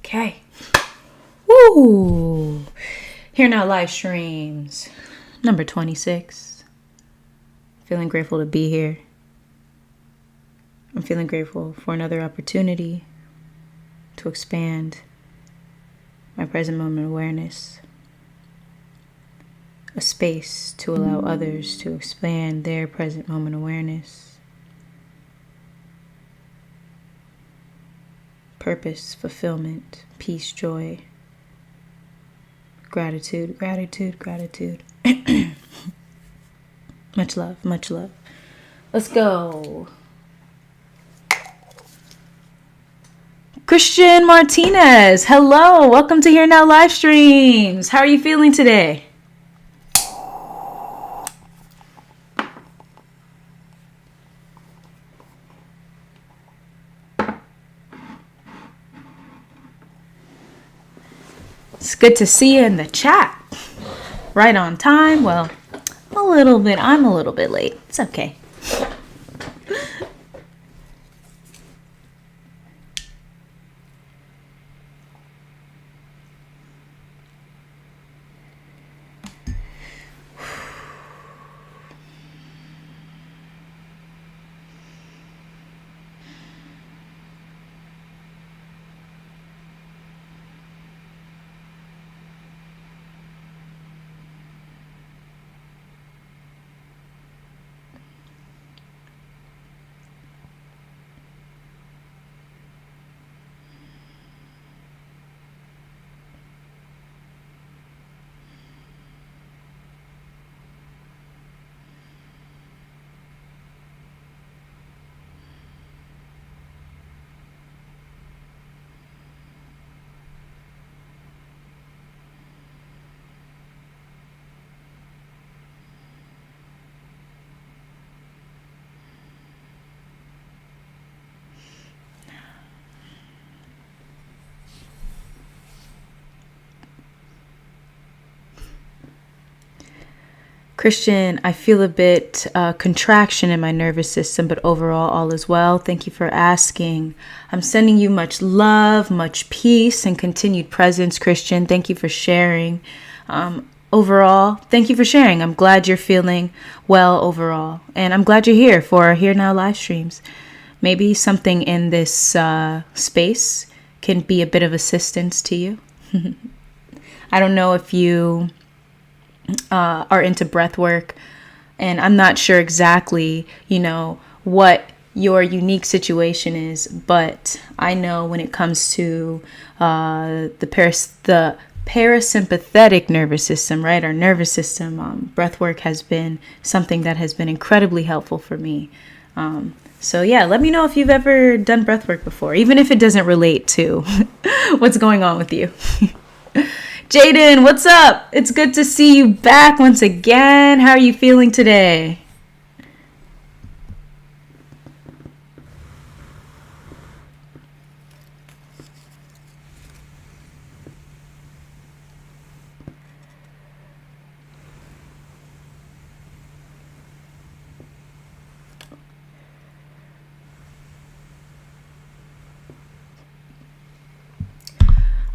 Okay. Woo! Here Now Livestreams. Number 26. Feeling grateful to be here. I'm feeling grateful for another opportunity to expand my present moment awareness. A space to allow others to expand their present moment awareness. Purpose, fulfillment, peace, joy, gratitude, gratitude, gratitude. Much love, much love. Let's go. Christian Martinez, hello. Welcome to Here Now Livestreams. How are you feeling today? It's good to see you in the chat. Right on time. Well, I'm a little bit late. It's okay. Christian, I feel a bit contraction in my nervous system, but overall all is well. Thank you for asking. I'm sending you much love, much peace, and continued presence, Christian. Thank you for sharing. Overall, thank you for sharing. I'm glad you're feeling well overall. And I'm glad you're here for our Here Now live streams. Maybe something in this space can be a bit of assistance to you. I don't know if you are into breath work, and I'm not sure exactly, what your unique situation is, but I know when it comes to the parasympathetic nervous system, right? Our nervous system, breath work has been something that has been incredibly helpful for me. So yeah, let me know if you've ever done breath work before, even if it doesn't relate to what's going on with you. Jaden, what's up? It's good to see you back once again. How are you feeling today?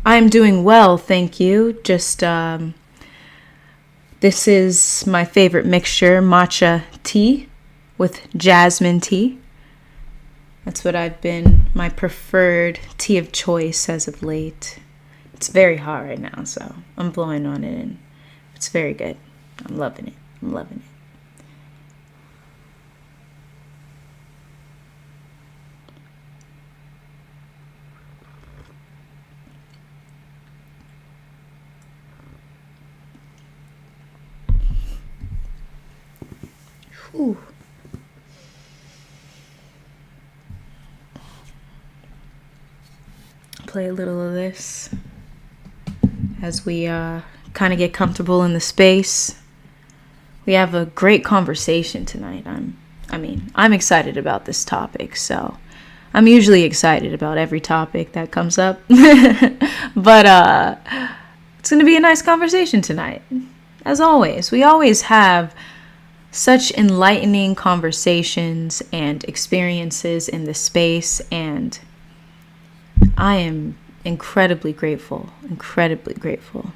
I'm doing well, thank you. Just, this is my favorite mixture, matcha tea with jasmine tea. That's what my preferred tea of choice as of late. It's very hot right now, so I'm blowing on it, and it's very good. I'm loving it. Ooh. Play a little of this as we kind of get comfortable in the space. We have a great conversation tonight. I'm excited about this topic, so I'm usually excited about every topic that comes up. But it's going to be a nice conversation tonight. As always, we always have such enlightening conversations and experiences in this space, and I am incredibly grateful, incredibly grateful.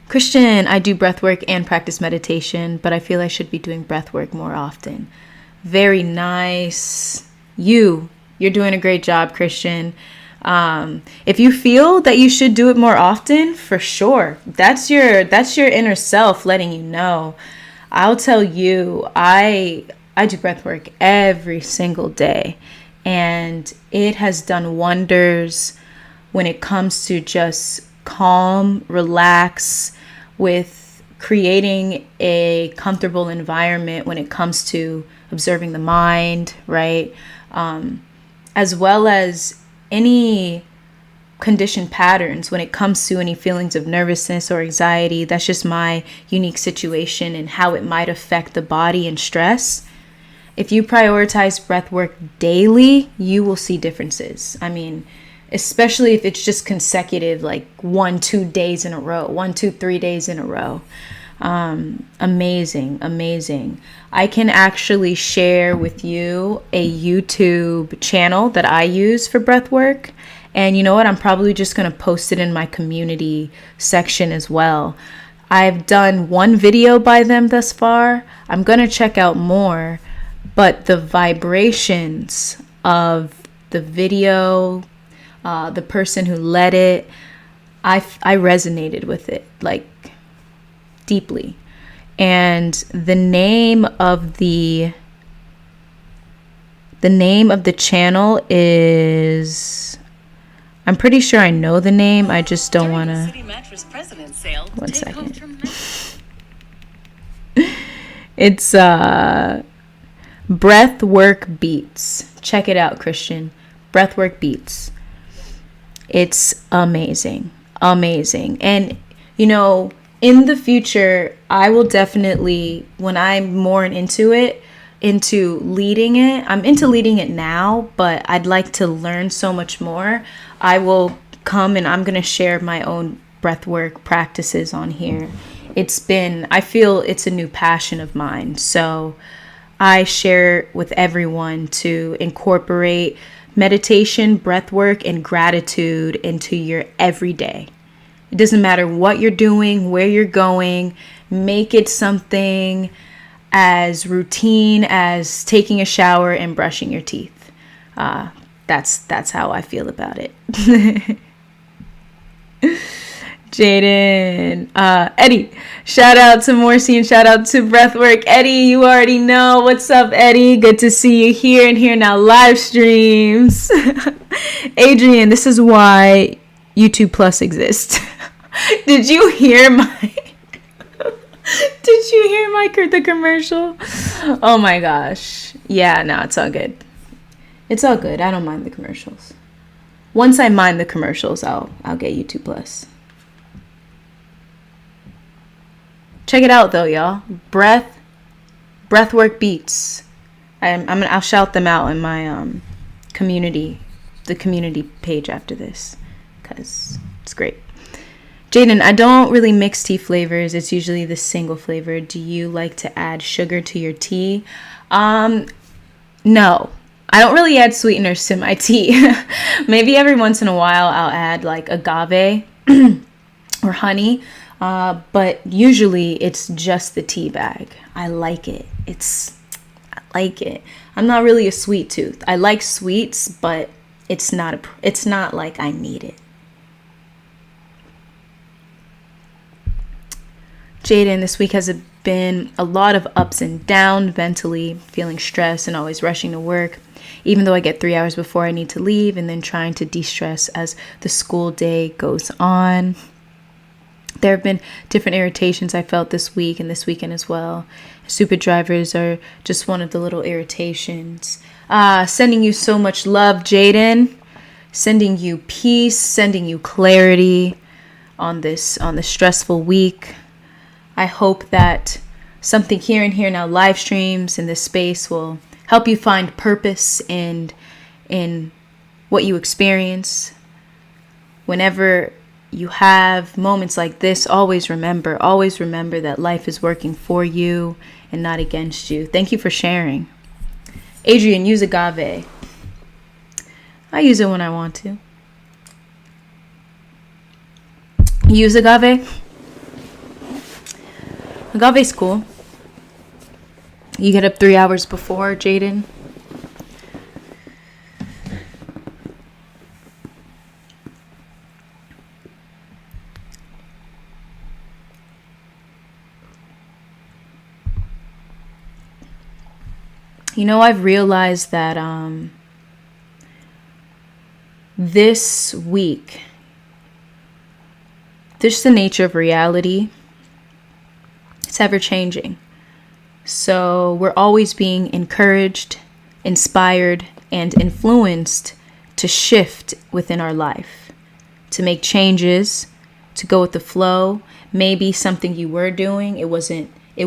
Christian, I do breath work and practice meditation, but I feel I should be doing breath work more often. Very nice. You're doing a great job, Christian. If you feel that you should do it more often, for sure, that's your inner self letting you know. I'll tell you, I do breath work every single day, and it has done wonders when it comes to just calm, relax, with creating a comfortable environment when it comes to observing the mind, right? As well as any conditioned patterns when it comes to any feelings of nervousness or anxiety. That's just my unique situation and how it might affect the body and stress. If you prioritize breath work daily, you will see differences. I mean, especially if it's just consecutive, like 1-2 days in a row, 1-2-3 days in a row. Amazing. I can actually share with you a YouTube channel that I use for breath work. And you know what? I'm probably just going to post it in my community section as well. I've done one video by them thus far. I'm going to check out more. But the vibrations of the video, the person who led it, I resonated with it, like, deeply. And the name of the channel is, I'm pretty sure I know the name. I just don't want to. One second. It's Breathwork Beats. Check it out, Christian. Breathwork Beats. It's amazing. And you know, in the future, I will definitely, when I'm more into leading it, I'm into leading it now, but I'd like to learn so much more. I will come and I'm going to share my own breathwork practices on here. I feel it's a new passion of mine. So I share with everyone to incorporate meditation, breathwork, and gratitude into your everyday. It doesn't matter what you're doing, where you're going, make it something as routine as taking a shower and brushing your teeth. That's how I feel about it. Jaden, Eddie, shout out to Morcie and shout out to Breathwork. Eddie, you already know. What's up, Eddie? Good to see you here and Here Now Livestreams. Adrian, this is why YouTube Plus exists. Did you hear the commercial? Oh my gosh. Yeah, no, it's all good. It's all good. I don't mind the commercials. Once I mind the commercials, I'll get YouTube Plus. Check it out though, y'all. Breathwork Beats. I'll shout them out in my community page after this, because it's great. Jaden, I don't really mix tea flavors. It's usually the single flavor. Do you like to add sugar to your tea? No, I don't really add sweeteners to my tea. Maybe every once in a while I'll add like agave or honey. But usually it's just the tea bag. I like it. I'm not really a sweet tooth. I like sweets, but it's not like I need it. Jaden, this week has been a lot of ups and downs mentally, feeling stressed and always rushing to work, even though I get 3 hours before I need to leave, and then trying to de-stress as the school day goes on. There have been different irritations I felt this week and this weekend as well. Super drivers are just one of the little irritations. Sending you so much love, Jaden. Sending you peace, sending you clarity on this stressful week. I hope that something here and Here Now live streams in this space will help you find purpose in what you experience. Whenever you have moments like this, always remember that life is working for you and not against you. Thank you for sharing. Adrian, use agave. I use it when I want to. You use agave? Agave's cool. You get up 3 hours before, Jaden? You know, I've realized that this week, just the nature of reality, it's ever changing. So we're always being encouraged, inspired, and influenced to shift within our life, to make changes, to go with the flow. Maybe something you were doing, it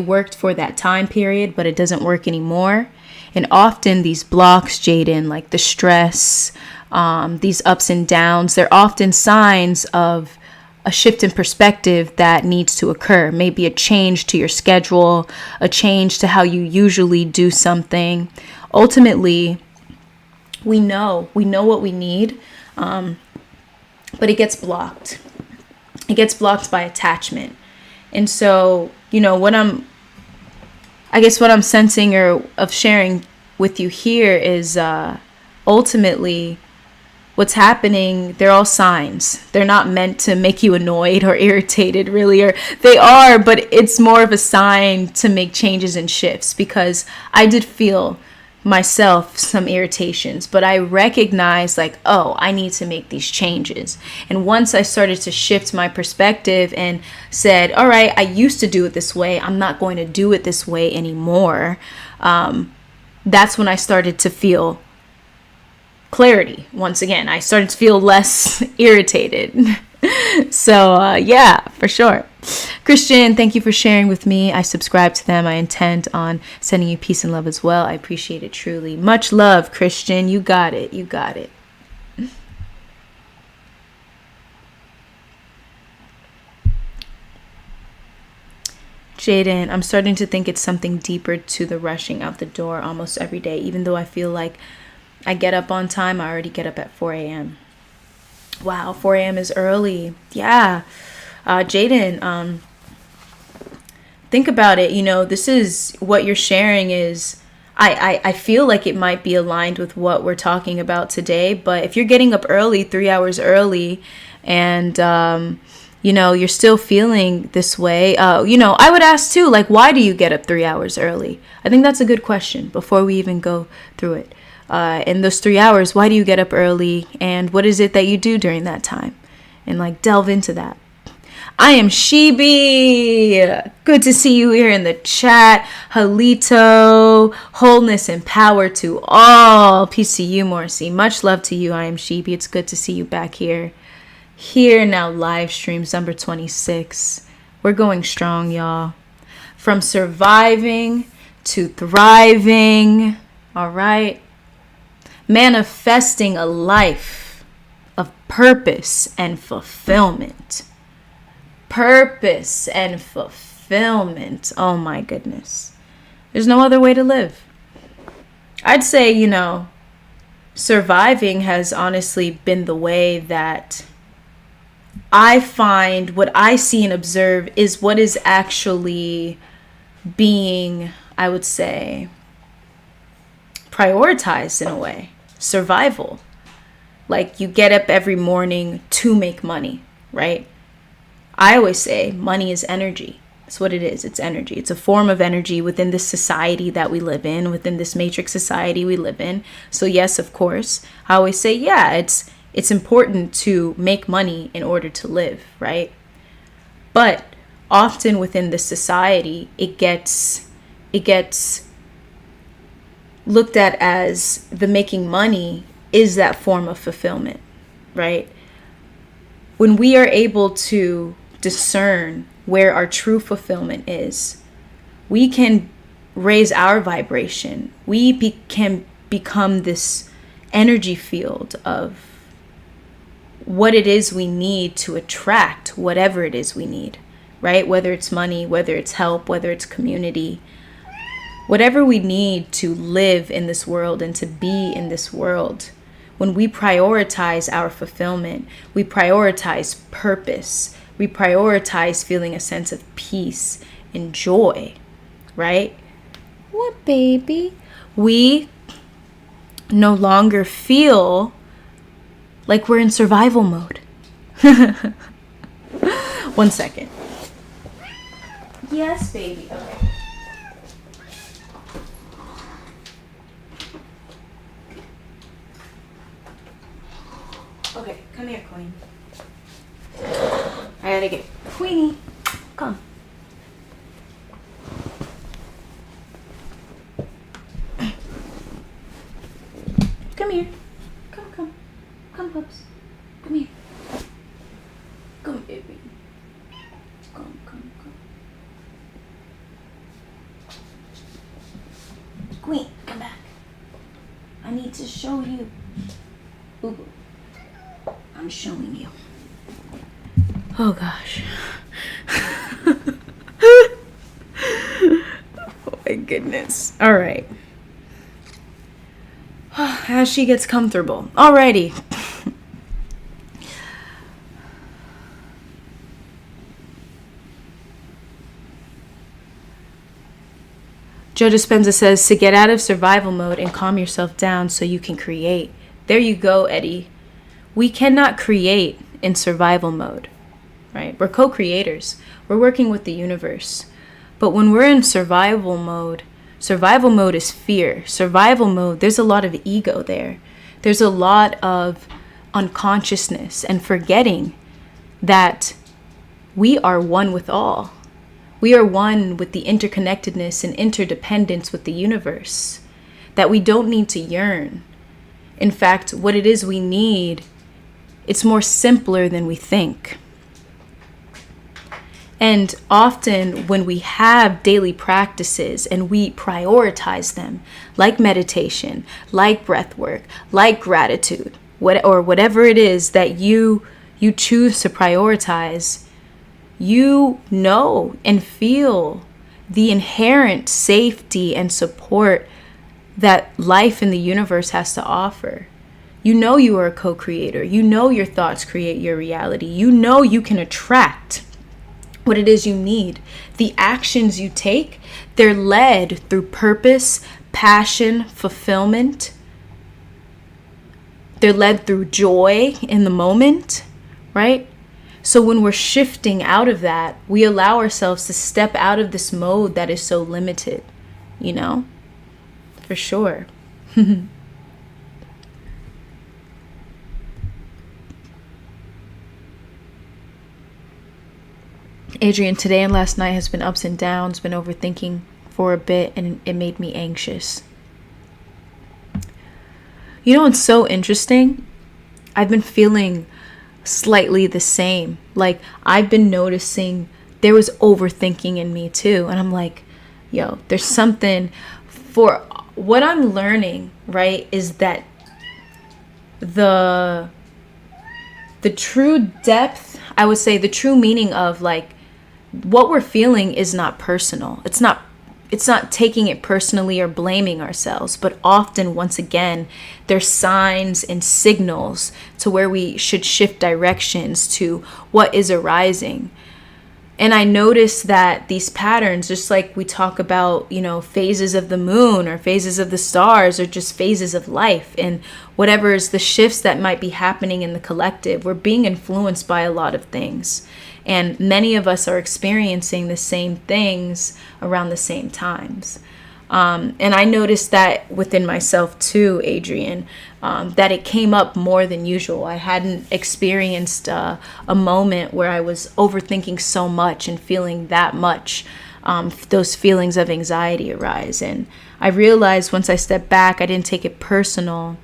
worked for that time period, but it doesn't work anymore. And often these blocks, Jaden, like the stress, these ups and downs, they're often signs of a shift in perspective that needs to occur. Maybe a change to your schedule, a change to how you usually do something. Ultimately, we know what we need, but it gets blocked. It gets blocked by attachment. And so, you know, what I'm sensing or of sharing with you here is ultimately what's happening. They're all signs. They're not meant to make you annoyed or irritated, really, or they are, but it's more of a sign to make changes and shifts, because I did feel myself some irritations, but I recognized like, oh, I need to make these changes. And once I started to shift my perspective and said, all right, I used to do it this way, I'm not going to do it this way anymore. That's when I started to feel clarity. Once again, I started to feel less irritated. So yeah, for sure. Christian, thank you for sharing with me. I subscribe to them. I intend on sending you peace and love as well. I appreciate it truly. Much love, Christian. You got it. You got it. Jaden, I'm starting to think it's something deeper to the rushing out the door almost every day, even though I feel like I get up on time. I already get up at 4 a.m. Wow, 4 a.m. is early. Yeah. Jaden, think about it. You know, this is what you're sharing is, I feel like it might be aligned with what we're talking about today. But if you're getting up early, 3 hours early, and, you know, you're still feeling this way, you know, I would ask too, like, why do you get up 3 hours early? I think that's a good question before we even go through it. In those 3 hours, why do you get up early, and what is it that you do during that time? And like delve into that. I am Shibi. Good to see you here in the chat. Halito, wholeness and power to all. Peace to you, Morcie. Much love to you. I am Shibi. It's good to see you back here. Here Now Livestream, number 26. We're going strong, y'all. From surviving to thriving. All right. Manifesting a life of purpose and fulfillment. Purpose and fulfillment. Oh my goodness. There's no other way to live. I'd say, you know, surviving has honestly been the way that I find what I see and observe is what is actually being, I would say, prioritized in a way. Survival. Like, you get up every morning to make money, right? I always say money is energy. That's what it is. It's energy. It's a form of energy within this society that we live in, within this matrix society we live in. So yes, of course, I always say, yeah, it's important to make money in order to live, right? But often within this society, it gets looked at as the making money is that form of fulfillment, right? When we are able to discern where our true fulfillment is, we can raise our vibration. We can become this energy field of what it is we need to attract whatever it is we need, right? Whether it's money, whether it's help, whether it's community, whatever we need to live in this world and to be in this world. When we prioritize our fulfillment, we prioritize purpose, We prioritize feeling a sense of peace and joy, right? What, baby? We no longer feel like we're in survival mode. 1 second. Yes, baby. Okay. Okay, come here, Queen. I gotta get Queenie. Come. Come here. Come. Come, pups. Come here. Come, baby. Come. Queen, come back. I need to show you. Boo-boo. I'm showing you. Oh, gosh. Oh, my goodness. All right. As she gets comfortable. Alrighty. Joe Dispenza says to get out of survival mode and calm yourself down so you can create. There you go, Eddie. We cannot create in survival mode, right? We're co-creators. We're working with the universe. But when we're in survival mode is fear. Survival mode, there's a lot of ego there. There's a lot of unconsciousness and forgetting that we are one with all. We are one with the interconnectedness and interdependence with the universe, that we don't need to yearn. In fact, what it is we need, it's more simpler than we think. And often when we have daily practices and we prioritize them, like meditation, like breath work, like gratitude, or whatever it is that you choose to prioritize, you know and feel the inherent safety and support that life in the universe has to offer. You know you are a co-creator. You know your thoughts create your reality. You know you can attract what it is you need. The actions you take, they're led through purpose, passion, fulfillment. They're led through joy in the moment, right? So when we're shifting out of that, we allow ourselves to step out of this mode that is so limited, you know? For sure. Adrian, today and last night has been ups and downs, been overthinking for a bit, and it made me anxious. You know, it's so interesting. I've been feeling slightly the same. Like, I've been noticing there was overthinking in me too. And I'm like, yo, there's something. For what I'm learning, right, is that the true depth, I would say the true meaning of like what we're feeling is not personal. It's not taking it personally or blaming ourselves, but often, once again, there's signs and signals to where we should shift directions to what is arising. And I noticed that these patterns, just like we talk about, you know, phases of the moon or phases of the stars or just phases of life, and whatever is the shifts that might be happening in the collective, we're being influenced by a lot of things. And many of us are experiencing the same things around the same times. And I noticed that within myself too, Adrian, that it came up more than usual. I hadn't experienced a moment where I was overthinking so much and feeling that much, those feelings of anxiety arise. And I realized once I stepped back, I didn't take it personal.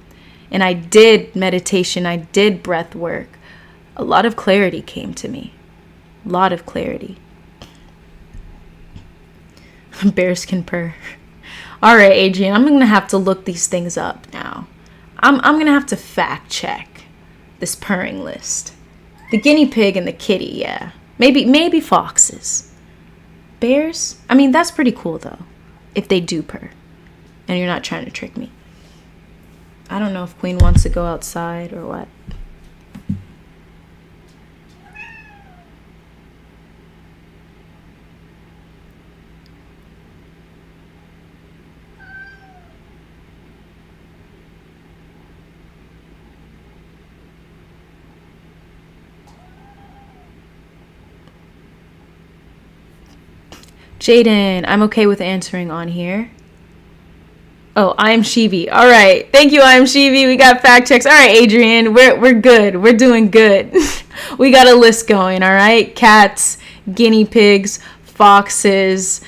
And I did meditation, I did breath work. A lot of clarity came to me. A lot of clarity. Bears can purr. All right, Adrian, I'm going to have to look these things up now. I'm going to have to fact check this purring list. The guinea pig and the kitty, yeah. Maybe foxes. Bears? I mean, that's pretty cool, though, if they do purr. And you're not trying to trick me. I don't know if Queen wants to go outside or what. Jaden, I'm okay with answering on here. Oh, I'm Shivi. All right. Thank you, I'm Shivi. We got fact checks. All right, Adrian, we're good. We're doing good. We got a list going, all right? Cats, guinea pigs, foxes,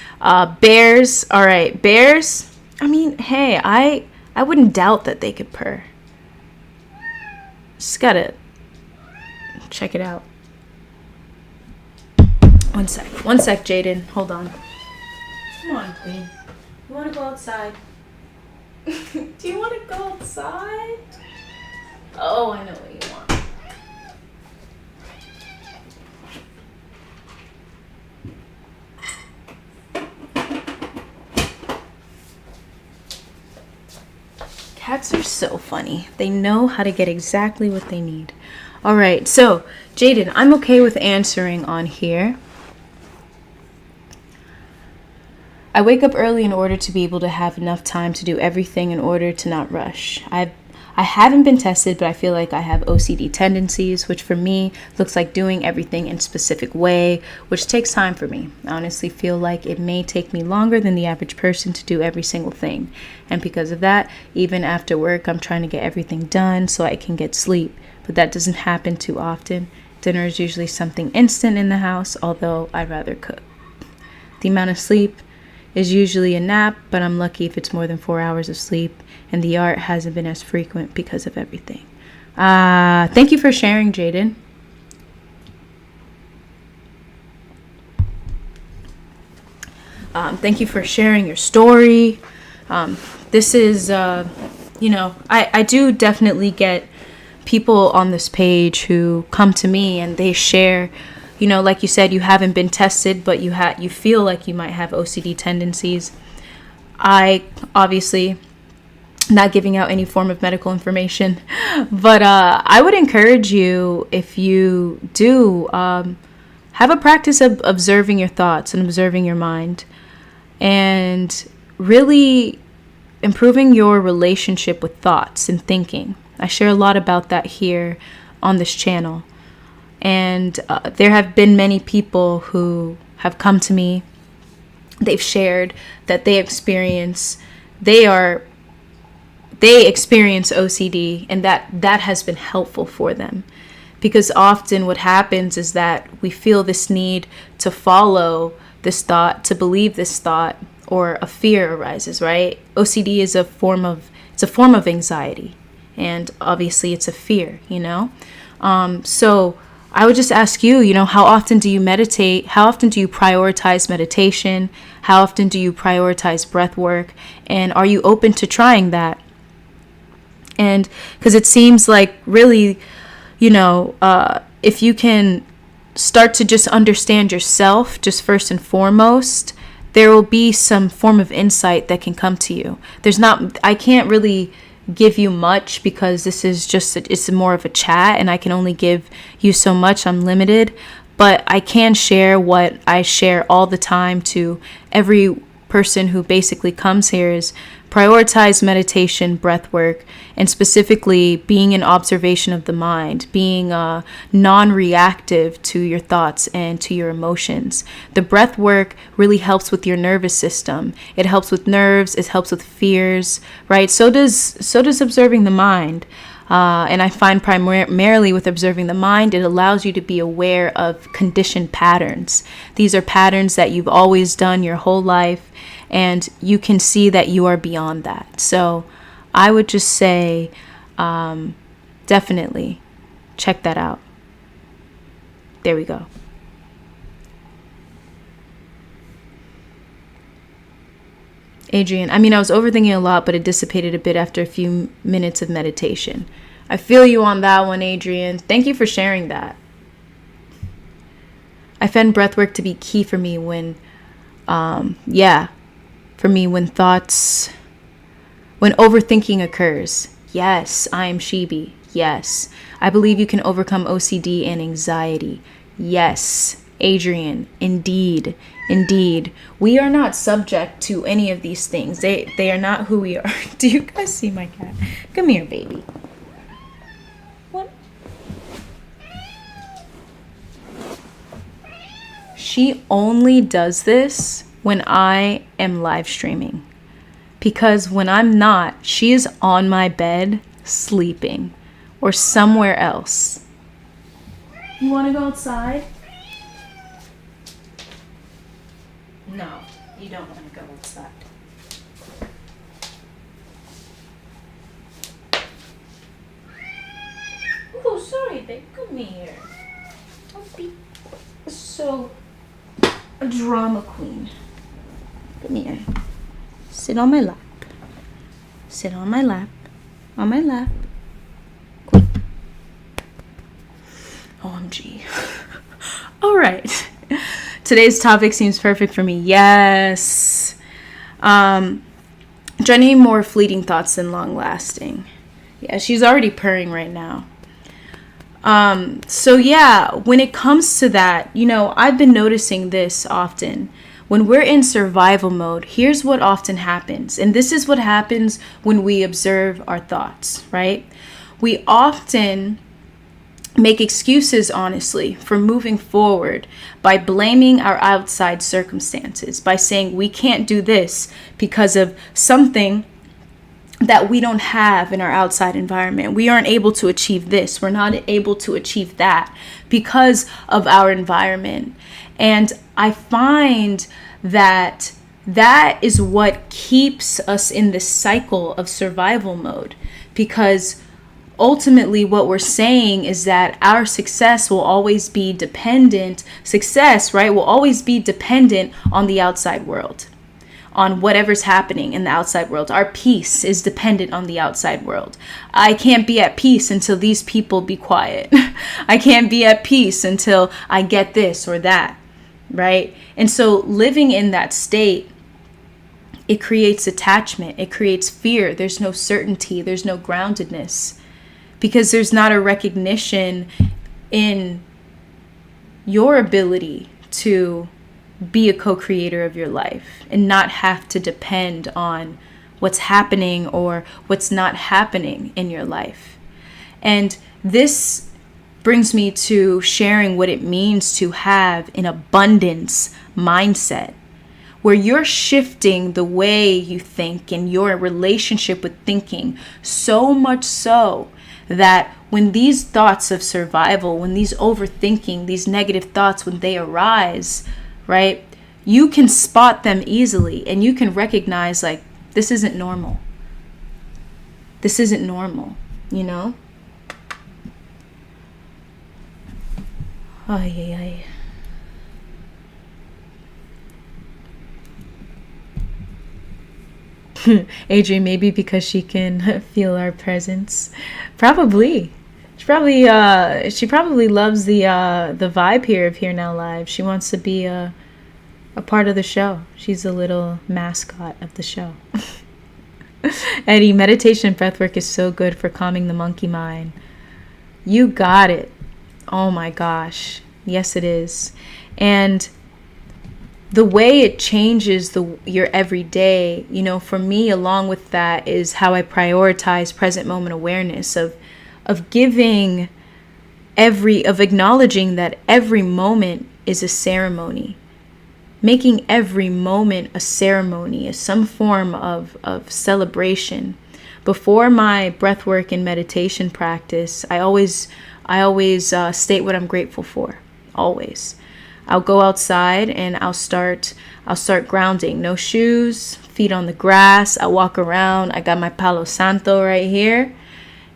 bears. All right, bears. I mean, hey, I wouldn't doubt that they could purr. Just gotta check it out. One sec, Jaden. Hold on. Come on, Queen. You want to go outside? Do you want to go outside? Oh, I know what you want. Cats are so funny. They know how to get exactly what they need. All right, so Jaden, I'm okay with answering on here. I wake up early in order to be able to have enough time to do everything in order to not rush. I haven't been tested, but I feel like I have OCD tendencies, which for me looks like doing everything in a specific way, which takes time for me. I honestly feel like it may take me longer than the average person to do every single thing. And because of that, even after work, I'm trying to get everything done so I can get sleep. But that doesn't happen too often. Dinner is usually something instant in the house, although I'd rather cook. The amount of sleep is usually a nap, but I'm lucky if it's more than 4 hours of sleep, and the art hasn't been as frequent because of everything. Thank you for sharing, Jaden. Thank you for sharing your story. This is, I do definitely get people on this page who come to me and they share. Like you said, you haven't been tested, but you feel like you might have OCD tendencies. I obviously not giving out any form of medical information, but I would encourage you, if you do, have a practice of observing your thoughts and observing your mind, and really improving your relationship with thoughts and thinking. I share a lot about that here on this channel. And there have been many people who have come to me. They've shared that they experience OCD, and that has been helpful for them. Because often what happens is that we feel this need to follow this thought, to believe this thought, or a fear arises, right? OCD is a form of anxiety, and obviously it's a fear, So I would just ask you, how often do you meditate? How often do you prioritize meditation? How often do you prioritize breath work? And are you open to trying that? And because it seems like really, if you can start to just understand yourself, just first and foremost, there will be some form of insight that can come to you. I can't really give you much because this is it's more of a chat, and I can only give you so much. I'm limited, but I can share what I share all the time to every person who basically comes here, is prioritize meditation, breath work, and specifically being in observation of the mind, being non-reactive to your thoughts and to your emotions. The breath work really helps with your nervous system. It helps with nerves. It helps with fears, right? So does observing the mind. And I find primarily with observing the mind, it allows you to be aware of conditioned patterns. These are patterns that you've always done your whole life, and you can see that you are beyond that. So I would just say, definitely check that out. There we go. Adrian, I was overthinking a lot, but it dissipated a bit after a few minutes of meditation. I feel you on that one, Adrian. Thank you for sharing that. I find breathwork to be key for me when overthinking occurs. Yes, I am Shibi. Yes. I believe you can overcome OCD and anxiety. Yes, Adrian, indeed. We are not subject to any of these things. They are not who we are. Do you guys see my cat? Come here, baby. What? She only does this when I am live streaming. Because when I'm not, she is on my bed sleeping or somewhere else. You want to go outside? No, you don't want to go outside. Oh, sorry, babe. Come here. Don't be so a drama queen. Come here. Sit on my lap. Sit on my lap. On my lap. Queen. OMG. All right. Today's topic seems perfect for me. Yes. Jenny, more fleeting thoughts than long lasting. Yeah, she's already purring right now. So yeah, when it comes to that, I've been noticing this often. When we're in survival mode, here's what often happens. And this is what happens when we observe our thoughts, right? We often make excuses, honestly, for moving forward by blaming our outside circumstances, by saying we can't do this because of something that we don't have in our outside environment. We aren't able to achieve this. We're not able to achieve that because of our environment. And I find that is what keeps us in this cycle of survival mode, because ultimately what we're saying is that our success will always be dependent, will always be dependent on the outside world, on whatever's happening in the outside world. Our peace is dependent on the outside world. I can't be at peace until these people be quiet. I can't be at peace until I get this or that, right? And so living in that state, it creates attachment. It creates fear. There's no certainty. There's no groundedness, because there's not a recognition in your ability to be a co-creator of your life and not have to depend on what's happening or what's not happening in your life. And this brings me to sharing what it means to have an abundance mindset, where you're shifting the way you think and your relationship with thinking, so much so that when these thoughts of survival, when these overthinking, these negative thoughts, when they arise, right, you can spot them easily and you can recognize, like, this isn't normal. This isn't normal, Ay, ay, ay. Adrian, maybe because she can feel our presence. Probably. She probably loves the vibe here of Here Now Live. She wants to be a part of the show. She's a little mascot of the show. Eddie, meditation breathwork is so good for calming the monkey mind. You got it. Oh my gosh. Yes, it is. And the way it changes your everyday, for me, along with that, is how I prioritize present moment awareness of acknowledging that every moment is a ceremony, making every moment a ceremony, as some form of celebration. Before my breathwork and meditation practice, I always state what I'm grateful for. Always. I'll go outside and I'll start grounding. No shoes, feet on the grass. I walk around. I got my Palo Santo right here.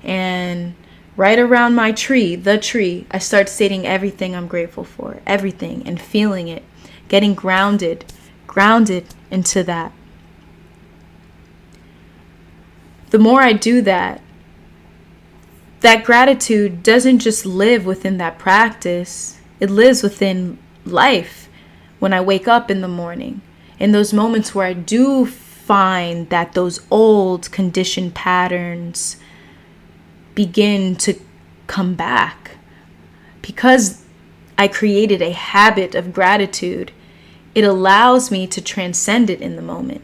And right around my tree, I start stating everything I'm grateful for. Everything. And feeling it. Getting grounded into that. The more I do that gratitude doesn't just live within that practice. It lives within life. When I wake up in the morning, in those moments where I do find that those old conditioned patterns begin to come back, because I created a habit of gratitude, it allows me to transcend it in the moment.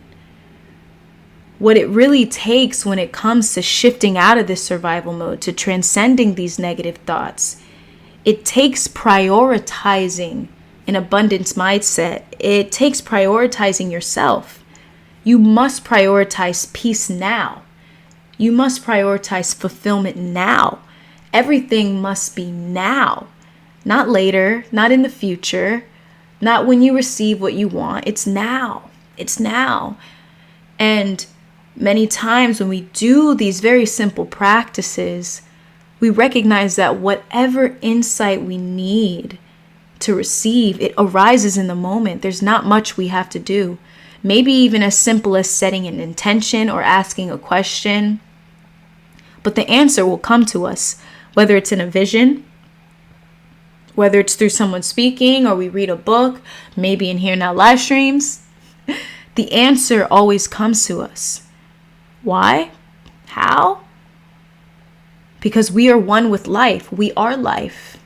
What it really takes when it comes to shifting out of this survival mode, to transcending these negative thoughts, it takes prioritizing an abundance mindset, it takes prioritizing yourself. You must prioritize peace now. You must prioritize fulfillment now. Everything must be now, not later, not in the future, not when you receive what you want. It's now. It's now. And many times when we do these very simple practices, we recognize that whatever insight we need to receive, it arises in the moment. There's not much we have to do. Maybe even as simple as setting an intention or asking a question. But the answer will come to us, whether it's in a vision, whether it's through someone speaking, or we read a book, maybe in Here Now Livestreams. The answer always comes to us. Why? How? Because we are one with life. We are life.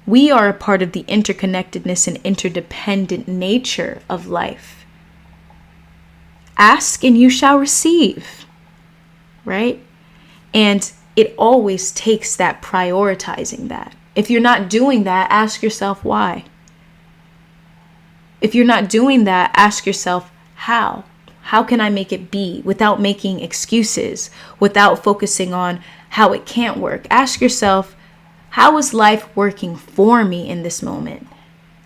We are a part of the interconnectedness and interdependent nature of life. Ask and you shall receive, right? And it always takes that prioritizing that. If you're not doing that, ask yourself why. If you're not doing that, ask yourself how. How can I make it be without making excuses, without focusing on how it can't work? Ask yourself, how is life working for me in this moment?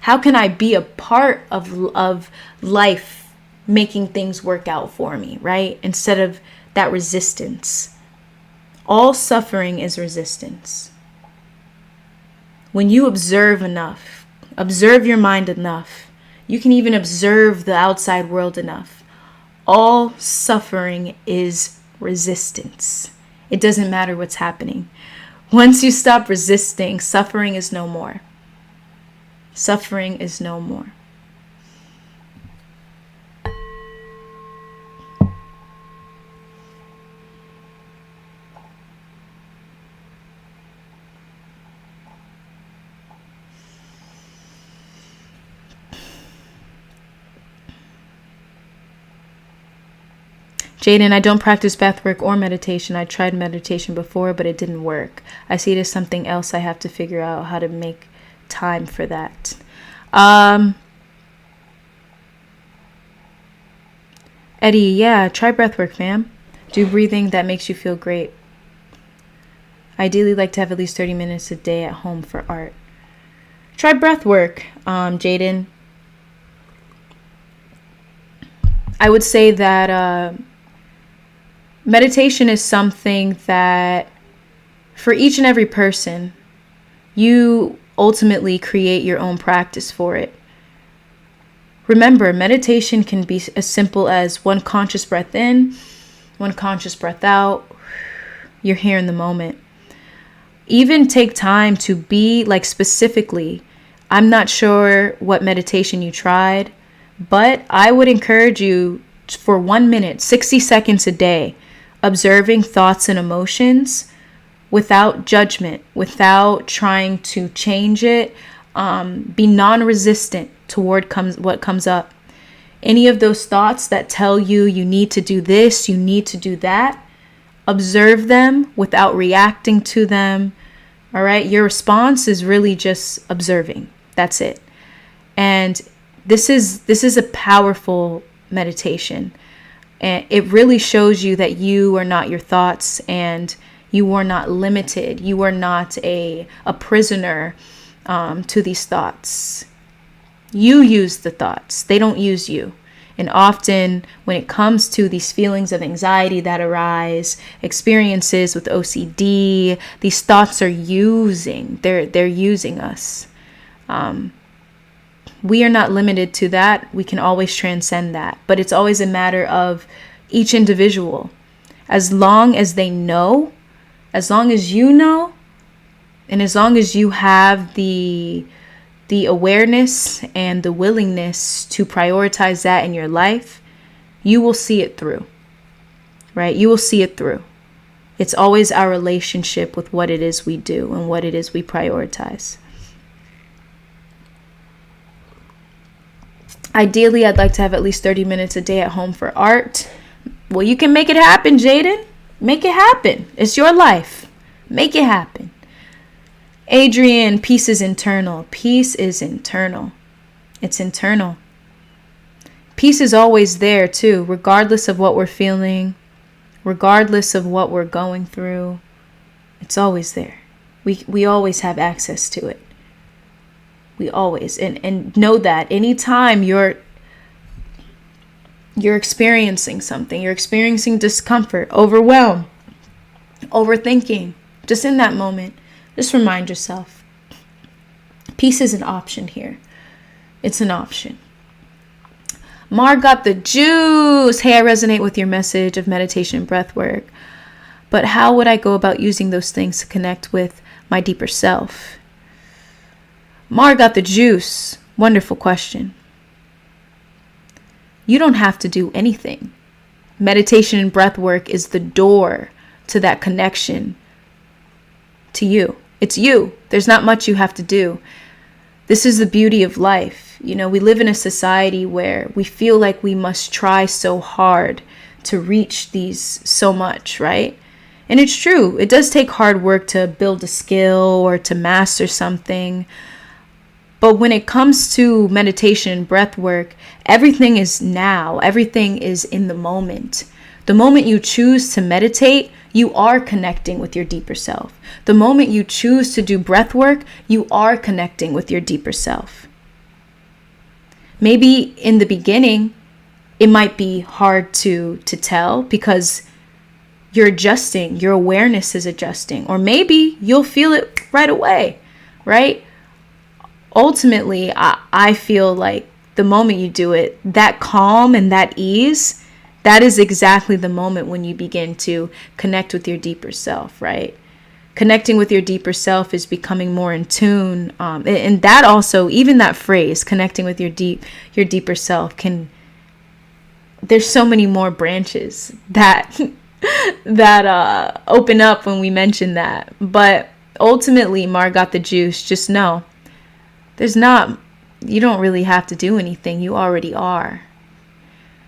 How can I be a part of life making things work out for me, right? Instead of that resistance. All suffering is resistance. When you observe enough, observe your mind enough, you can even observe the outside world enough. All suffering is resistance. It doesn't matter what's happening. Once you stop resisting, suffering is no more. Suffering is no more. Jaden, I don't practice breathwork or meditation. I tried meditation before, but it didn't work. I see it as something else. I have to figure out how to make time for that. Eddie, yeah, try breathwork, fam. Do breathing that makes you feel great. Ideally, like to have at least 30 minutes a day at home for art. Try breathwork, Jaden. I would say that meditation is something that for each and every person, you ultimately create your own practice for it. Remember, meditation can be as simple as one conscious breath in, one conscious breath out. You're here in the moment. Even take time to be like specifically, I'm not sure what meditation you tried, but I would encourage you for 1 minute, 60 seconds a day, observing thoughts and emotions without judgment, without trying to change it. Be non-resistant toward what comes up. Any of those thoughts that tell you you need to do this, you need to do that, observe them without reacting to them. All right. Your response is really just observing. That's it. And this is a powerful meditation. And it really shows you that you are not your thoughts and you are not limited. You are not a prisoner to these thoughts. You use the thoughts. They don't use you. And often when it comes to these feelings of anxiety that arise, experiences with OCD, these thoughts are they're using us. We are not limited to that. We can always transcend that. But it's always a matter of each individual. As long as they know, as long as you know, and as long as you have the awareness and the willingness to prioritize that in your life, you will see it through, right? You will see it through. It's always our relationship with what it is we do and what it is we prioritize. Ideally, I'd like to have at least 30 minutes a day at home for art. Well, you can make it happen, Jaden. Make it happen. It's your life. Make it happen. Adrian, peace is internal. Peace is internal. It's internal. Peace is always there too, regardless of what we're feeling, regardless of what we're going through. It's always there. We always have access to it. We always. And know that anytime you're experiencing something, you're experiencing discomfort, overwhelm, overthinking, just in that moment, just remind yourself, peace is an option here. It's an option. Mar got the juice. Hey, I resonate with your message of meditation and breath work. But how would I go about using those things to connect with my deeper self? Mar got the juice. Wonderful question. You don't have to do anything. Meditation and breath work is the door to that connection to you. It's you. There's not much you have to do. This is the beauty of life. You know, we live in a society where we feel like we must try so hard to reach these so much, right? And it's true. It does take hard work to build a skill or to master something. But when it comes to meditation and breath work, everything is now. Everything is in the moment. The moment you choose to meditate, you are connecting with your deeper self. The moment you choose to do breath work, you are connecting with your deeper self. Maybe in the beginning, it might be hard to tell because you're adjusting, your awareness is adjusting, or maybe you'll feel it right away, right? Ultimately, I feel like the moment you do it, that calm and that ease, that is exactly the moment when you begin to connect with your deeper self, right? Connecting with your deeper self is becoming more in tune. And that also, even that phrase, connecting with your deeper self there's so many more branches that open up when we mention that. But ultimately, Mar got the juice. Just know, you don't really have to do anything. You already are.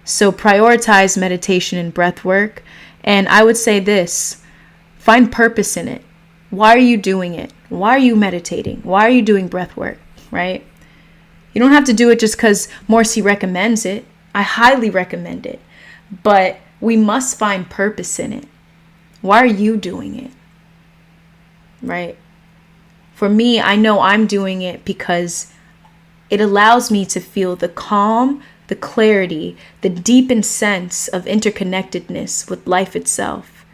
So prioritize meditation and breath work. And I would say this, find purpose in it. Why are you doing it? Why are you meditating? Why are you doing breath work, right? You don't have to do it just because Morcie recommends it. I highly recommend it. But we must find purpose in it. Why are you doing it? Right? For me, I know I'm doing it because it allows me to feel the calm, the clarity, the deepened sense of interconnectedness with life itself.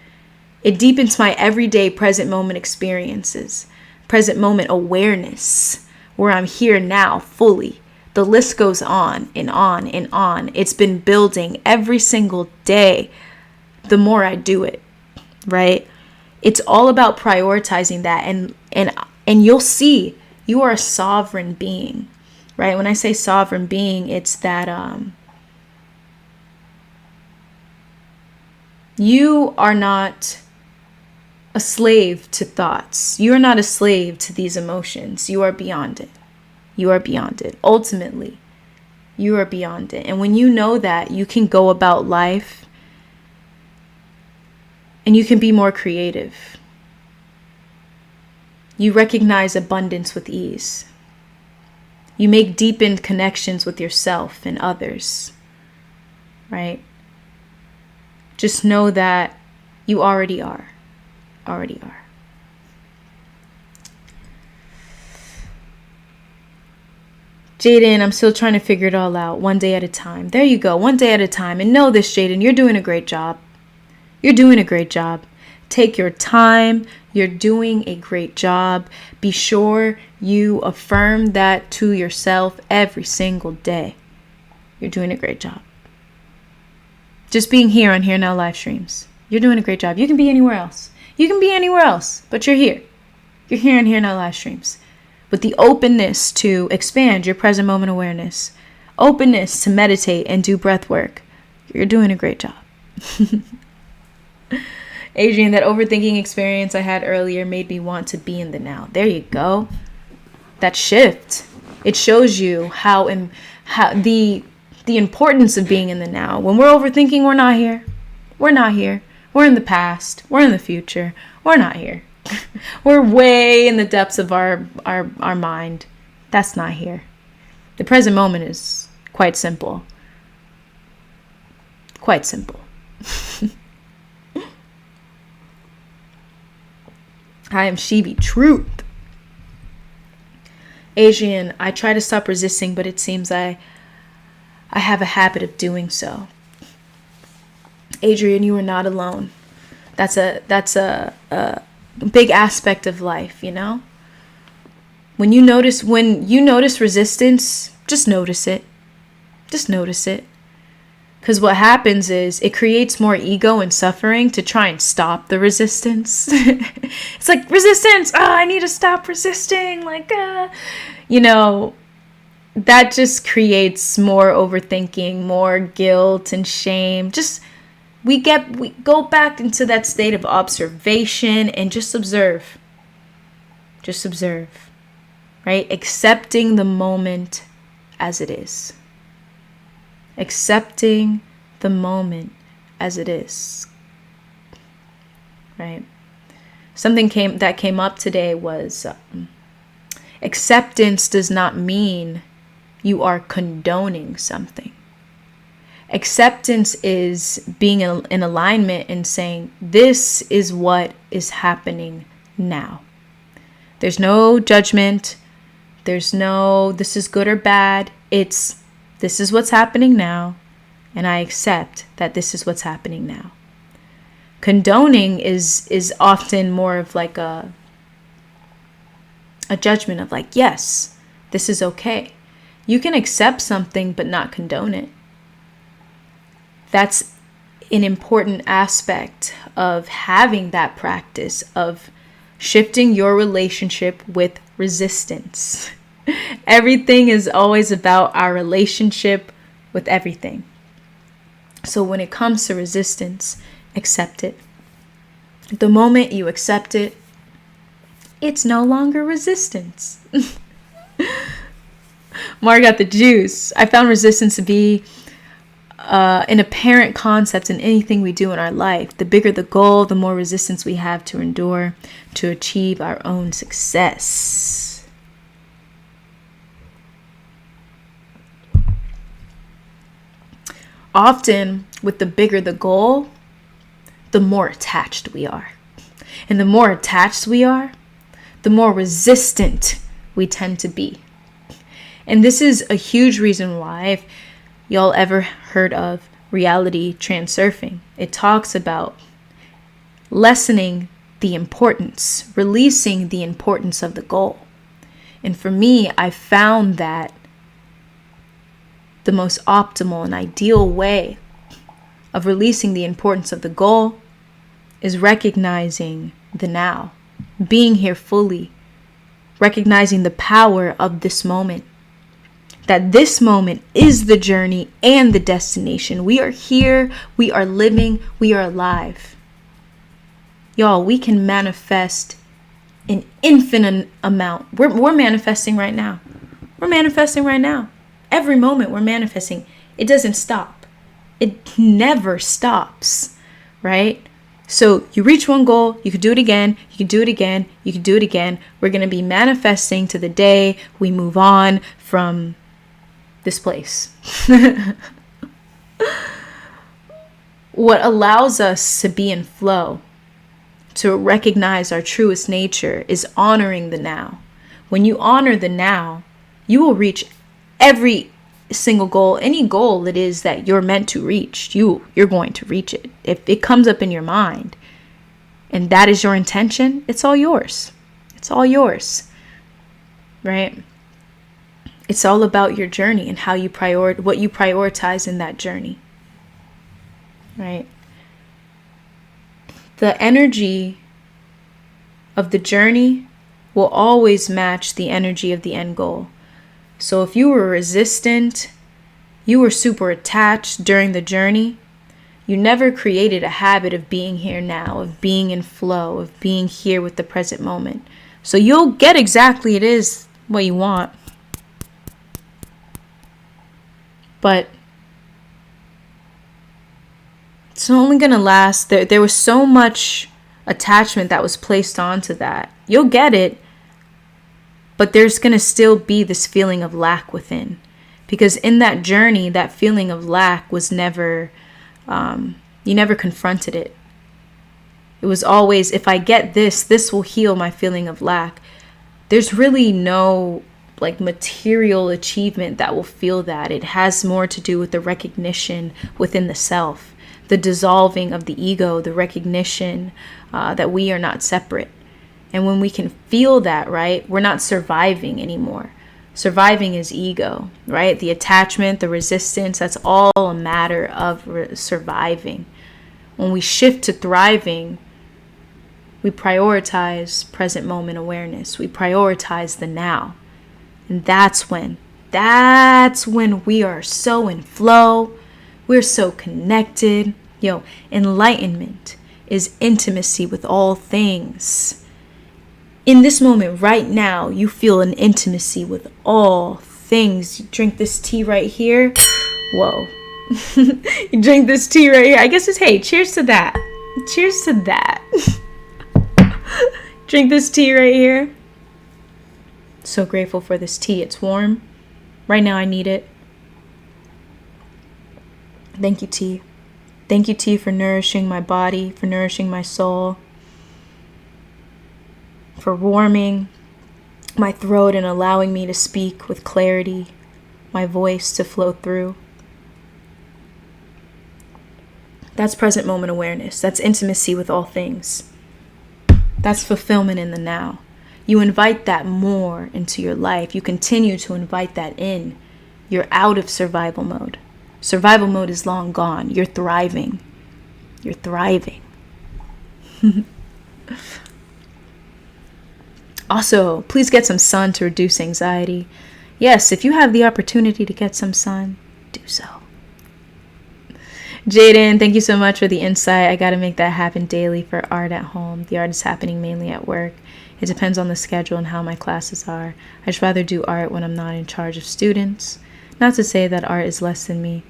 It deepens my everyday present moment experiences, present moment awareness, where I'm here now fully. The list goes on and on and on. It's been building every single day the more I do it, right? It's all about prioritizing that, and you'll see you are a sovereign being, right? When I say sovereign being, it's that you are not a slave to thoughts. You are not a slave to these emotions. You are beyond it. You are beyond it. Ultimately, you are beyond it. And when you know that, you can go about life and you can be more creative. You recognize abundance with ease. You make deepened connections with yourself and others, right? Just know that you already are. Already are. Jaden, I'm still trying to figure it all out, one day at a time. There you go, one day at a time. And know this, Jaden, you're doing a great job. You're doing a great job. Take your time. You're doing a great job. Be sure you affirm that to yourself every single day. You're doing a great job. Just being here on Here Now Livestreams. You're doing a great job. You can be anywhere else. You can be anywhere else, but you're here. You're here on Here Now Livestreams. With the openness to expand your present moment awareness. Openness to meditate and do breath work. You're doing a great job. Adrian, that overthinking experience I had earlier made me want to be in the now. There you go. That shift. It shows you how the importance of being in the now. When we're overthinking, we're not here. We're not here. We're in the past. We're in the future. We're not here. We're way in the depths of our mind. That's not here. The present moment is quite simple. Quite simple. I am Shibi Truth. Adrian, I try to stop resisting, but it seems I have a habit of doing so. Adrian, you are not alone. That's a big aspect of life, you know? When you notice resistance, just notice it. Just notice it. Because what happens is it creates more ego and suffering to try and stop the resistance. It's like, resistance! Oh, I need to stop resisting! Like, you know, that just creates more overthinking, more guilt and shame. Just, we go back into that state of observation and just observe. Just observe. Right? Accepting the moment as it is. Accepting the moment as it is. Right? Something that came up today was acceptance does not mean you are condoning something. Acceptance is being in alignment and saying, this is what is happening now. There's no judgment. There's no, this is good or bad. It's, this is what's happening now, and I accept that this is what's happening now. Condoning is often more of like a judgment of like, yes, this is okay. You can accept something but not condone it. That's an important aspect of having that practice of shifting your relationship with resistance. Everything is always about our relationship with everything. So when it comes to resistance, accept it. The moment you accept it, it's no longer resistance. Mar got the juice. I found resistance to be an apparent concept in anything we do in our life. The bigger the goal, the more resistance we have to endure to achieve our own success. Often, with the bigger the goal, the more attached we are. And the more attached we are, the more resistant we tend to be. And this is a huge reason why, if y'all ever heard of reality transurfing, it talks about lessening the importance, releasing the importance of the goal. And for me, I found that the most optimal and ideal way of releasing the importance of the goal is recognizing the now, being here fully, recognizing the power of this moment. That this moment is the journey and the destination. We are here, we are living, we are alive. Y'all, we can manifest an infinite amount. We're manifesting right now. We're manifesting right now. Every moment we're manifesting. It doesn't stop. It never stops, right? So you reach one goal, you could do it again, you could do it again, you could do it again. We're going to be manifesting to the day we move on from this place. What allows us to be in flow, to recognize our truest nature, is honoring the now. When you honor the now, you will reach every single goal, any goal it is that you're meant to reach. You're going to reach it. If it comes up in your mind and that is your intention, it's all yours. It's all yours, right? It's all about your journey and how you what you prioritize in that journey, right? The energy of the journey will always match the energy of the end goal. So if you were resistant, you were super attached during the journey, you never created a habit of being here now, of being in flow, of being here with the present moment. So you'll get exactly it is what you want. But it's only going to last. There was so much attachment that was placed onto that. You'll get it, but there's going to still be this feeling of lack within. Because in that journey, that feeling of lack was never, you never confronted it. It was always, if I get this will heal my feeling of lack. There's really no like material achievement that will feel that. It has more to do with the recognition within the self, the dissolving of the ego, the recognition that we are not separate. And when we can feel that, right, we're not surviving anymore. Surviving is ego, right? The attachment, the resistance, that's all a matter of surviving. When we shift to thriving, we prioritize present moment awareness. We prioritize the now. And that's when we are so in flow. We're so connected. Enlightenment is intimacy with all things. In this moment right now, you feel an intimacy with all things. You drink this tea right here. Whoa. You drink this tea right here. I guess it's, hey, cheers to that. Cheers to that. Drink this tea right here. So grateful for this tea. It's warm. Right now I need it. Thank you, tea. Thank you, tea, for nourishing my body, for nourishing my soul, for warming my throat and allowing me to speak with clarity, my voice to flow through. That's present moment awareness. That's intimacy with all things. That's fulfillment in the now. You invite that more into your life. You continue to invite that in. You're out of survival mode. Survival mode is long gone. You're thriving. You're thriving. Also, please get some sun to reduce anxiety. Yes, if you have the opportunity to get some sun, do so. Jaden, thank you so much for the insight. I got to make that happen daily for art at home. The art is happening mainly at work. It depends on the schedule and how my classes are. I just rather do art when I'm not in charge of students. Not to say that art is less than me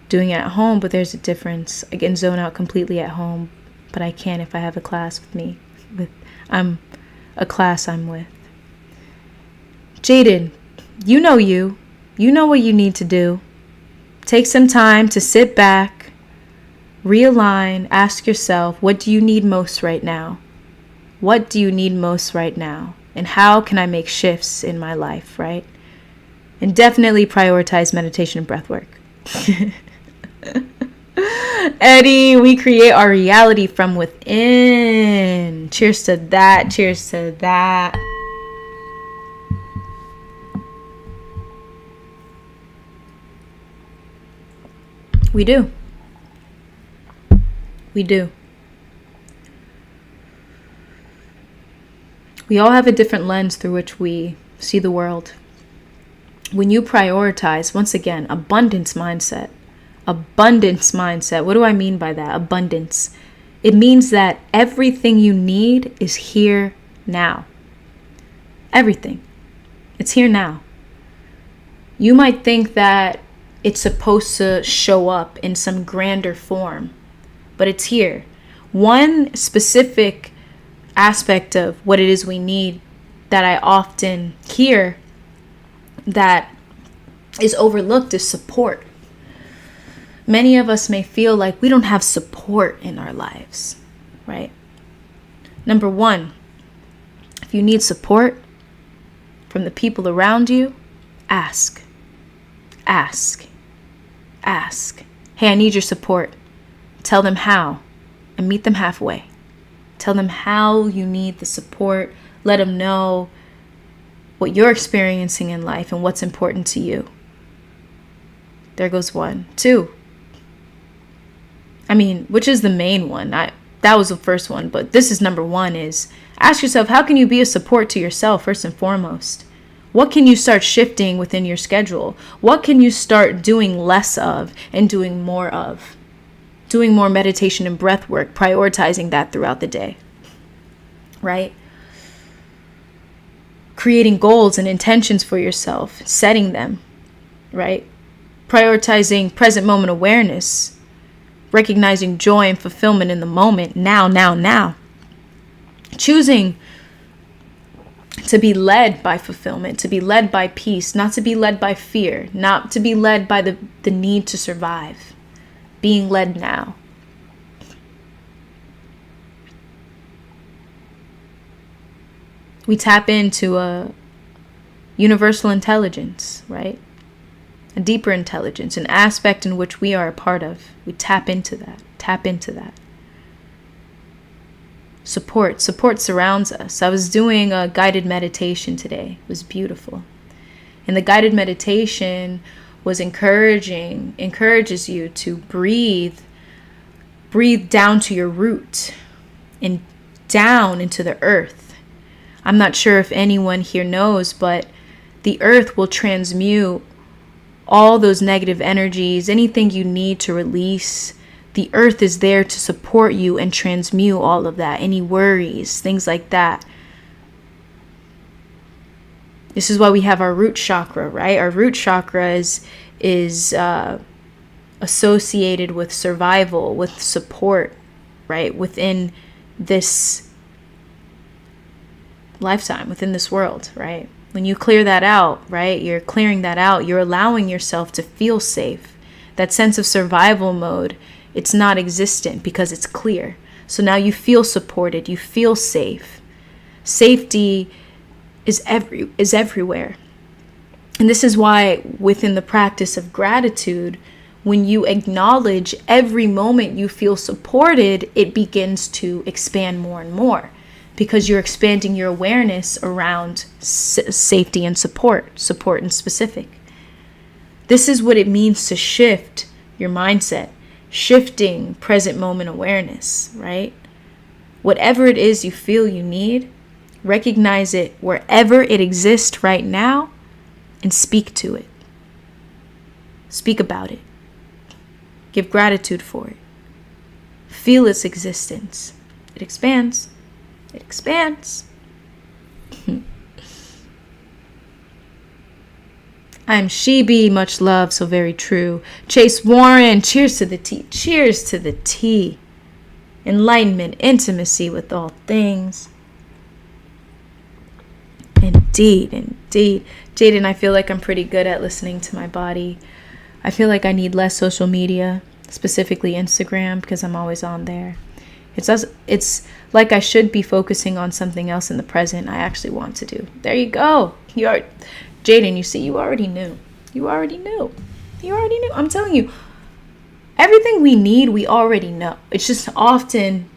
doing it at home, but there's a difference. I can zone out completely at home, but I can if I have a class with me. I'm with. Jaden, you know what you need to do. Take some time to sit back, realign, ask yourself, what do you need most right now? What do you need most right now? And how can I make shifts in my life, right? And definitely prioritize meditation and breath work. Eddie, we create our reality from within. Cheers to that. Cheers to that. We do. We do. We all have a different lens through which we see the world. When you prioritize, once again, abundance mindset. Abundance mindset. What do I mean by that? Abundance. It means that everything you need is here now. Everything. It's here now. You might think that it's supposed to show up in some grander form, but it's here. One specific aspect of what it is we need that I often hear that is overlooked is support. Many of us may feel like we don't have support in our lives, right? Number one, if you need support from the people around you, ask. Ask. Ask. Hey, I need your support. Tell them how and meet them halfway. Tell them how you need the support. Let them know what you're experiencing in life and what's important to you. There goes one. Two. Which is the main one? That was the first one, but this is number one, is ask yourself, how can you be a support to yourself first and foremost? What can you start shifting within your schedule? What can you start doing less of and doing more of? Doing more meditation and breath work, prioritizing that throughout the day, right? Creating goals and intentions for yourself, setting them, right? Prioritizing present moment awareness, recognizing joy and fulfillment in the moment, now. Choosing to be led by fulfillment, to be led by peace, not to be led by fear, not to be led by the need to survive. Being led now. We tap into a universal intelligence, right? A deeper intelligence, an aspect in which we are a part of. We tap into that. Tap into that. Support surrounds us. I was doing a guided meditation today. It was beautiful. And the guided meditation was encourages you to breathe down to your root and down into the earth. I'm not sure if anyone here knows, but the earth will transmute all those negative energies, anything you need to release. The earth is there to support you and transmute all of that, any worries, things like that. This is why we have our root chakra, right? Our root chakra is associated with survival, with support, right? Within this lifetime, within this world, right? When you clear that out, right? You're clearing that out. You're allowing yourself to feel safe. That sense of survival mode, it's not existent because it's clear. So now you feel supported. You feel safe. Safety is everywhere. And this is why within the practice of gratitude, when you acknowledge every moment you feel supported, it begins to expand more and more because you're expanding your awareness around safety and support and specific. This is what it means to shift your mindset. Shifting present moment awareness, right? Whatever it is you feel you need, recognize it wherever it exists right now and speak to it. Speak about it. Give gratitude for it. Feel its existence. It expands. It expands. I'm Shebi, much love, so very true. Chase Warren, cheers to the tea. Cheers to the tea. Enlightenment, intimacy with all things. Indeed, indeed. Jaden, I feel like I'm pretty good at listening to my body. I feel like I need less social media, specifically Instagram, because I'm always on there. It's like I should be focusing on something else in the present I actually want to do. There you go. Jaden, you see, you already knew. I'm telling you, everything we need, we already know. It's just often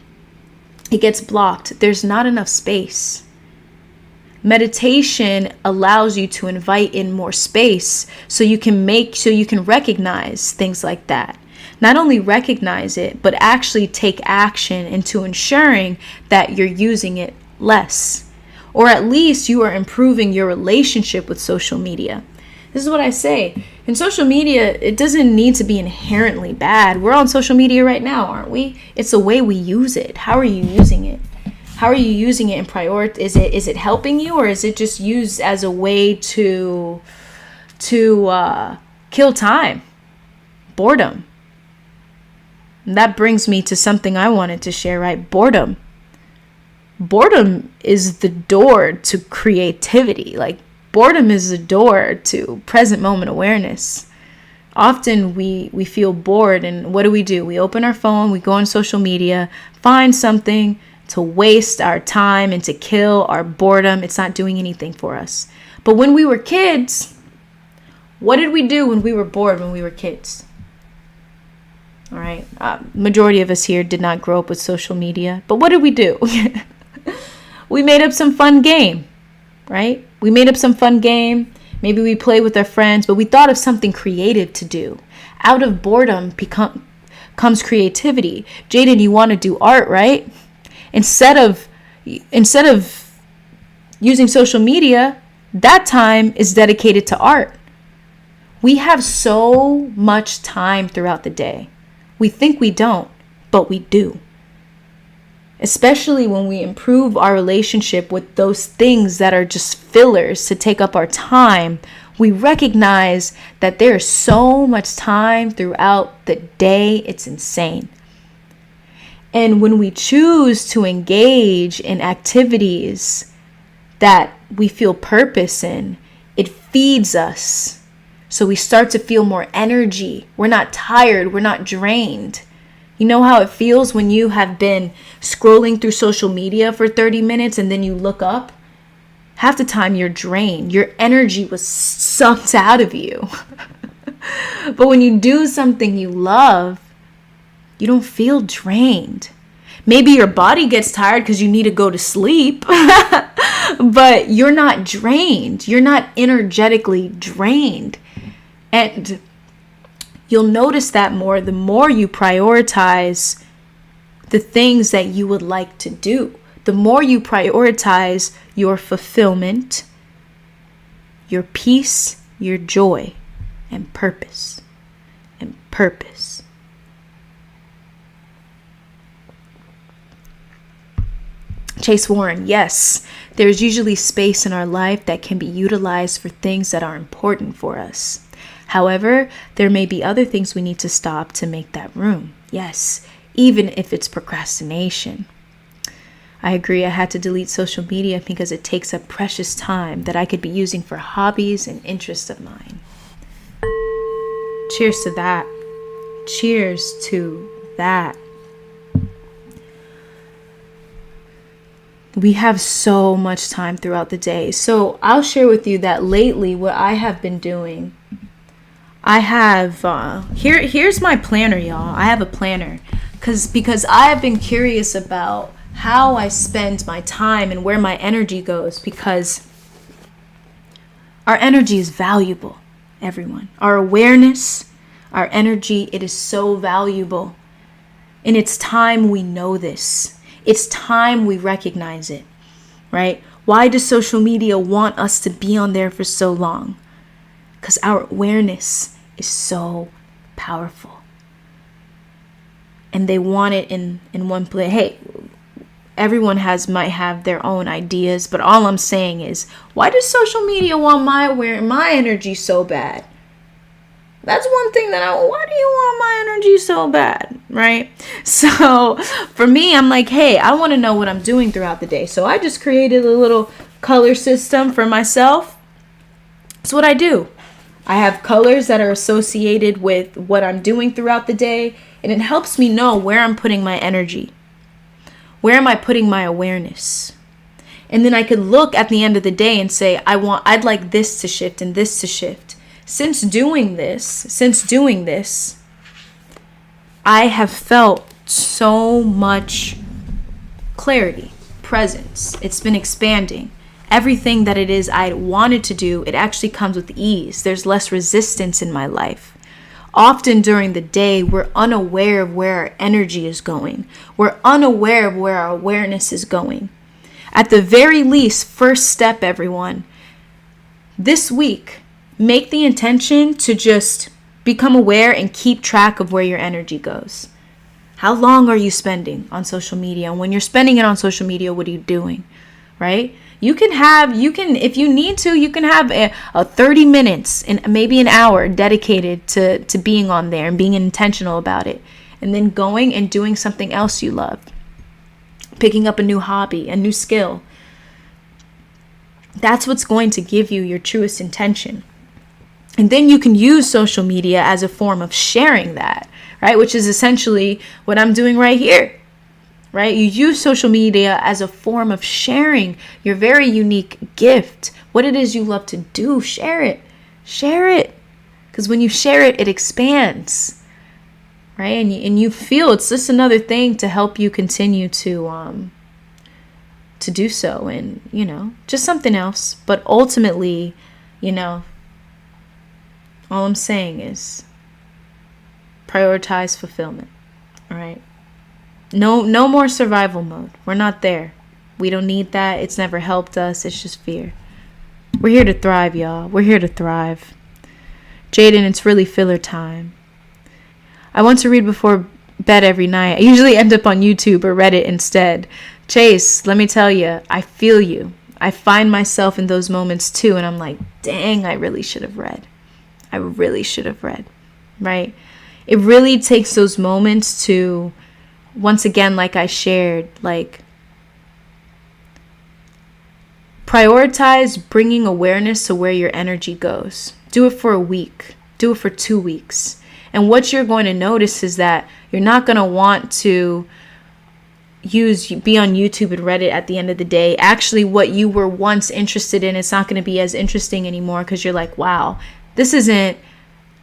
it gets blocked. There's not enough space. Meditation allows you to invite in more space so you can recognize things like that. Not only recognize it, but actually take action into ensuring that you're using it less. Or at least you are improving your relationship with social media. This is what I say. In social media, it doesn't need to be inherently bad. We're on social media right now, aren't we? It's the way we use it. How are you using it? How are you using it in priority? Is it helping you, or is it just used as a way to kill time? Boredom. And that brings me to something I wanted to share, right? Boredom is the door to creativity. Like, boredom is the door to present moment awareness. Often we feel bored, and what do? We open our phone, we go on social media, find something to waste our time and to kill our boredom. It's not doing anything for us. But when we were kids, what did we do when we were bored when we were kids? All right. Majority of us here did not grow up with social media. But what did we do? We made up some fun game, right? We made up some fun game. Maybe we played with our friends, but we thought of something creative to do. Out of boredom comes creativity. Jaden, you want to do art, right? Instead of using social media, that time is dedicated to art. We have so much time throughout the day. We think we don't, but we do. Especially when we improve our relationship with those things that are just fillers to take up our time, we recognize that there is so much time throughout the day. It's insane. And when we choose to engage in activities that we feel purpose in, it feeds us. So we start to feel more energy. We're not tired. We're not drained. You know how it feels when you have been scrolling through social media for 30 minutes and then you look up? Half the time you're drained. Your energy was sucked out of you. But when you do something you love, you don't feel drained. Maybe your body gets tired because you need to go to sleep, but you're not drained. You're not energetically drained. And you'll notice that more the more you prioritize the things that you would like to do. The more you prioritize your fulfillment, your peace, your joy, and purpose. And purpose. Chase Warren, yes, there's usually space in our life that can be utilized for things that are important for us. However, there may be other things we need to stop to make that room. Yes, even if it's procrastination. I agree, I had to delete social media because it takes up precious time that I could be using for hobbies and interests of mine. Cheers to that. Cheers to that. We have so much time throughout the day. So I'll share with you that lately what I have been doing, I have, here's my planner, y'all. I have a planner because I have been curious about how I spend my time and where my energy goes, because our energy is valuable, everyone. Our awareness, our energy, it is so valuable. And it's time we know this. It's time we recognize it, right? Why does social media want us to be on there for so long? Because our awareness is so powerful. And they want it in one place. Hey, everyone might have their own ideas, but all I'm saying is, why does social media want my energy so bad? That's one thing why do you want my energy so bad, right? So for me, I'm like, hey, I want to know what I'm doing throughout the day. So I just created a little color system for myself. That's what I do. I have colors that are associated with what I'm doing throughout the day, and it helps me know where I'm putting my energy. Where am I putting my awareness? And then I could look at the end of the day and say, I'd like this to shift and this to shift. Since doing this, I have felt so much clarity, presence. It's been expanding. Everything that it is I wanted to do, it actually comes with ease. There's less resistance in my life. Often during the day, we're unaware of where our energy is going. We're unaware of where our awareness is going. At the very least, first step, everyone, this week, make the intention to just become aware and keep track of where your energy goes. How long are you spending on social media? And when you're spending it on social media, what are you doing? Right? If you need to, you can have a 30 minutes and maybe an hour dedicated to being on there and being intentional about it. And then going and doing something else you love. Picking up a new hobby, a new skill. That's what's going to give you your truest intention. And then you can use social media as a form of sharing that, right? Which is essentially what I'm doing right here, right? You use social media as a form of sharing your very unique gift. What it is you love to do, share it. Share it. Because when you share it, it expands, right? And you feel it's just another thing to help you continue to do so. And, just something else. But ultimately, all I'm saying is prioritize fulfillment. All right. No more survival mode. We're not there. We don't need that. It's never helped us. It's just fear. We're here to thrive, y'all. We're here to thrive. Jaden, it's really filler time. I want to read before bed every night. I usually end up on YouTube or Reddit instead. Chase, let me tell you, I feel you. I find myself in those moments too. And I'm like, dang, I really should have read. Right? It really takes those moments to once again, like I shared, like, prioritize bringing awareness to where your energy goes. Do it for a week. Do it for 2 weeks. And what you're going to notice is that you're not going to want to be on YouTube and Reddit at the end of the day. Actually, what you were once interested in, it's not going to be as interesting anymore, because you're like, wow, this isn't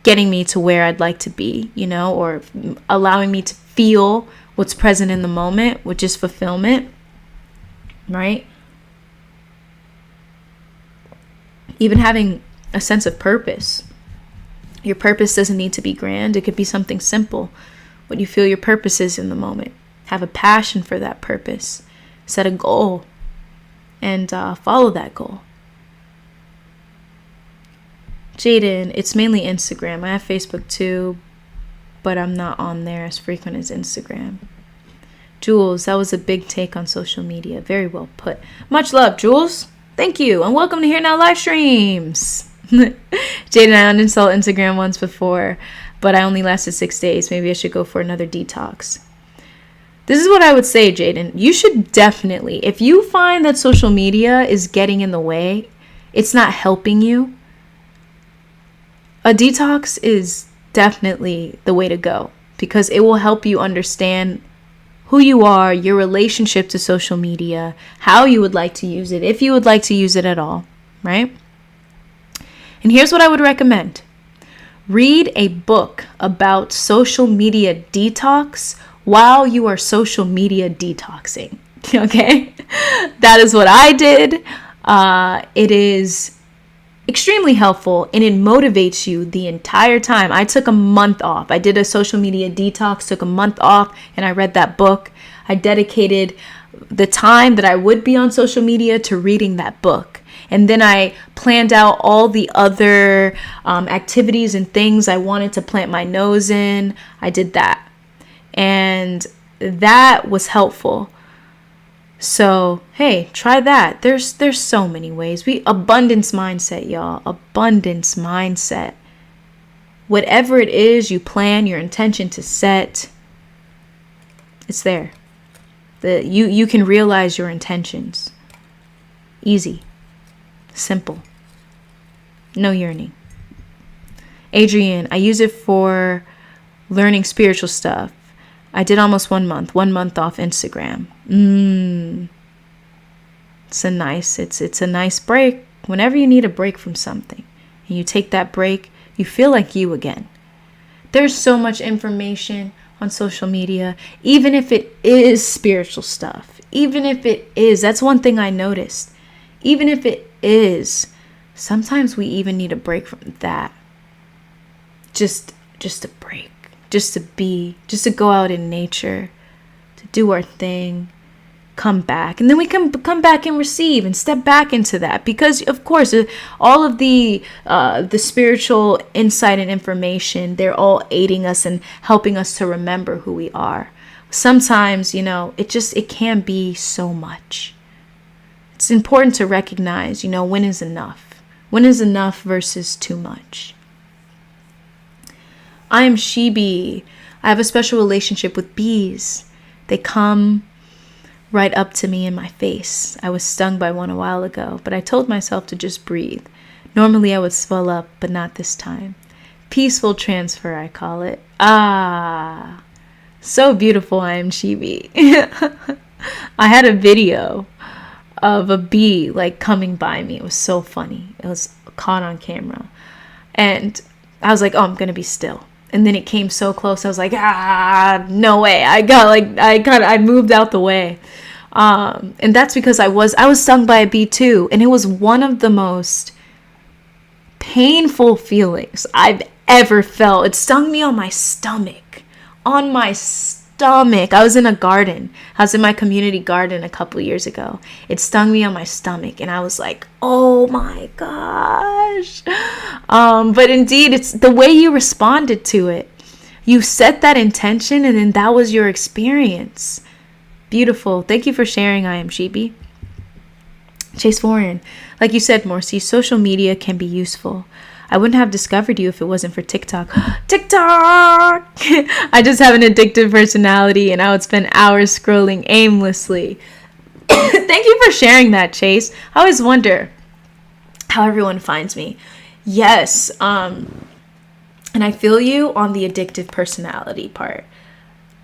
getting me to where I'd like to be, or allowing me to feel what's present in the moment, which is fulfillment, right? Even having a sense of purpose. Your purpose doesn't need to be grand. It could be something simple. What you feel your purpose is in the moment. Have a passion for that purpose. Set a goal and follow that goal. Jaden, it's mainly Instagram. I have Facebook too, but I'm not on there as frequent as Instagram. Jules, that was a big take on social media. Very well put. Much love, Jules. Thank you, and welcome to Here Now Livestreams. Jaden, I uninstalled Instagram once before, but I only lasted 6 days. Maybe I should go for another detox. This is what I would say, Jaden. You should definitely, if you find that social media is getting in the way, it's not helping you, a detox is definitely the way to go, because it will help you understand who you are, your relationship to social media, how you would like to use it, if you would like to use it at all, right? And here's what I would recommend. Read a book about social media detox while you are social media detoxing, okay? That is what I did. It is extremely helpful, and it motivates you the entire time. I took a month off. I did a social media detox, took a month off, and I read that book. I dedicated the time that I would be on social media to reading that book. And then I planned out all the other activities and things I wanted to plant my nose in. I did that. And that was helpful. So, hey, try that. There's so many ways. Abundance mindset, y'all. Abundance mindset. Whatever it is you plan, your intention to set, it's there. You can realize your intentions. Easy. Simple. No yearning. Adrian, I use it for learning spiritual stuff. I did almost 1 month off Instagram. It's a nice break. Whenever you need a break from something and you take that break, you feel like you again. There's so much information on social media, even if it is spiritual stuff, that's one thing I noticed. Even if it is, sometimes we even need a break from that. Just a break. Just to go out in nature, to do our thing, come back. And then we can come back and receive and step back into that. Because, of course, all of the spiritual insight and information, they're all aiding us and helping us to remember who we are. Sometimes, it can be so much. It's important to recognize, when is enough? When is enough versus too much? I am Shibi. I have a special relationship with bees. They come right up to me in my face. I was stung by one a while ago, but I told myself to just breathe. Normally I would swell up, but not this time. Peaceful transfer, I call it. So beautiful, I am Shibi. I had a video of a bee coming by me. It was so funny. It was caught on camera. And I was like, oh, I'm going to be still. And then it came so close. I was like, no way. I moved out the way. And that's because I was stung by a bee too. And it was one of the most painful feelings I've ever felt. It stung me on my stomach. I was in a garden. I was in my community garden a couple years ago. It stung me on my stomach, and I was like, oh my gosh. But indeed, it's the way you responded to it. You set that intention, and then that was your experience. Beautiful. Thank you for sharing, I am Shibi. Chase Foreign. Like you said, Morcie, social media can be useful. I wouldn't have discovered you if it wasn't for TikTok. TikTok! I just have an addictive personality and I would spend hours scrolling aimlessly. Thank you for sharing that, Chase. I always wonder how everyone finds me. Yes, and I feel you on the addictive personality part.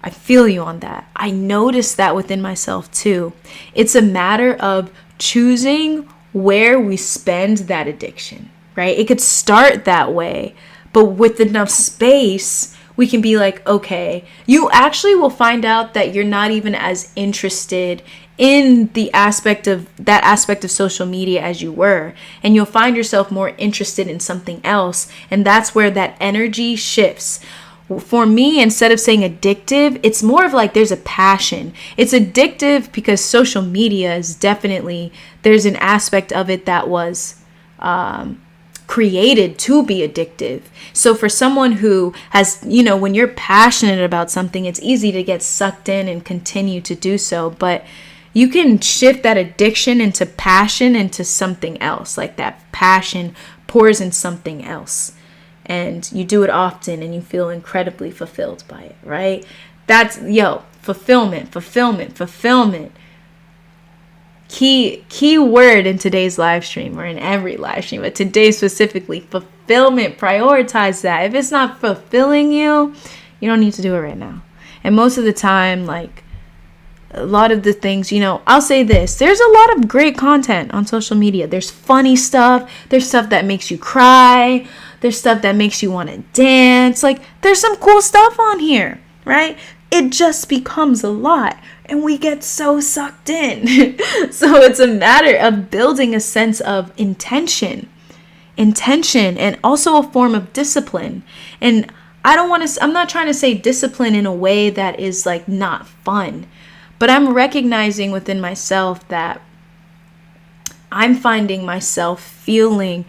I feel you on that. I notice that within myself too. It's a matter of choosing where we spend that addiction, right? It could start that way, but with enough space, we can be like, okay, you actually will find out that you're not even as interested in the aspect of social media as you were, and you'll find yourself more interested in something else, and that's where that energy shifts. For me, instead of saying addictive, it's more of like there's a passion. It's addictive because social media is definitely, there's an aspect of it that was created to be addictive. So for someone who has, when you're passionate about something, it's easy to get sucked in and continue to do so. But you can shift that addiction into passion into something else. Like that passion pours in something else. And you do it often and you feel incredibly fulfilled by it, right? That's, fulfillment. Key word in today's live stream, or in every live stream, but today specifically, fulfillment. Prioritize that. If it's not fulfilling you, you don't need to do it right now. And most of the time, like a lot of the things, I'll say this, there's a lot of great content on social media. There's funny stuff. There's stuff that makes you cry. There's stuff that makes you want to dance. Like, there's some cool stuff on here, right? It just becomes a lot and we get so sucked in. So it's a matter of building a sense of intention and also a form of discipline. And I'm not trying to say discipline in a way that is like not fun, but I'm recognizing within myself that I'm finding myself feeling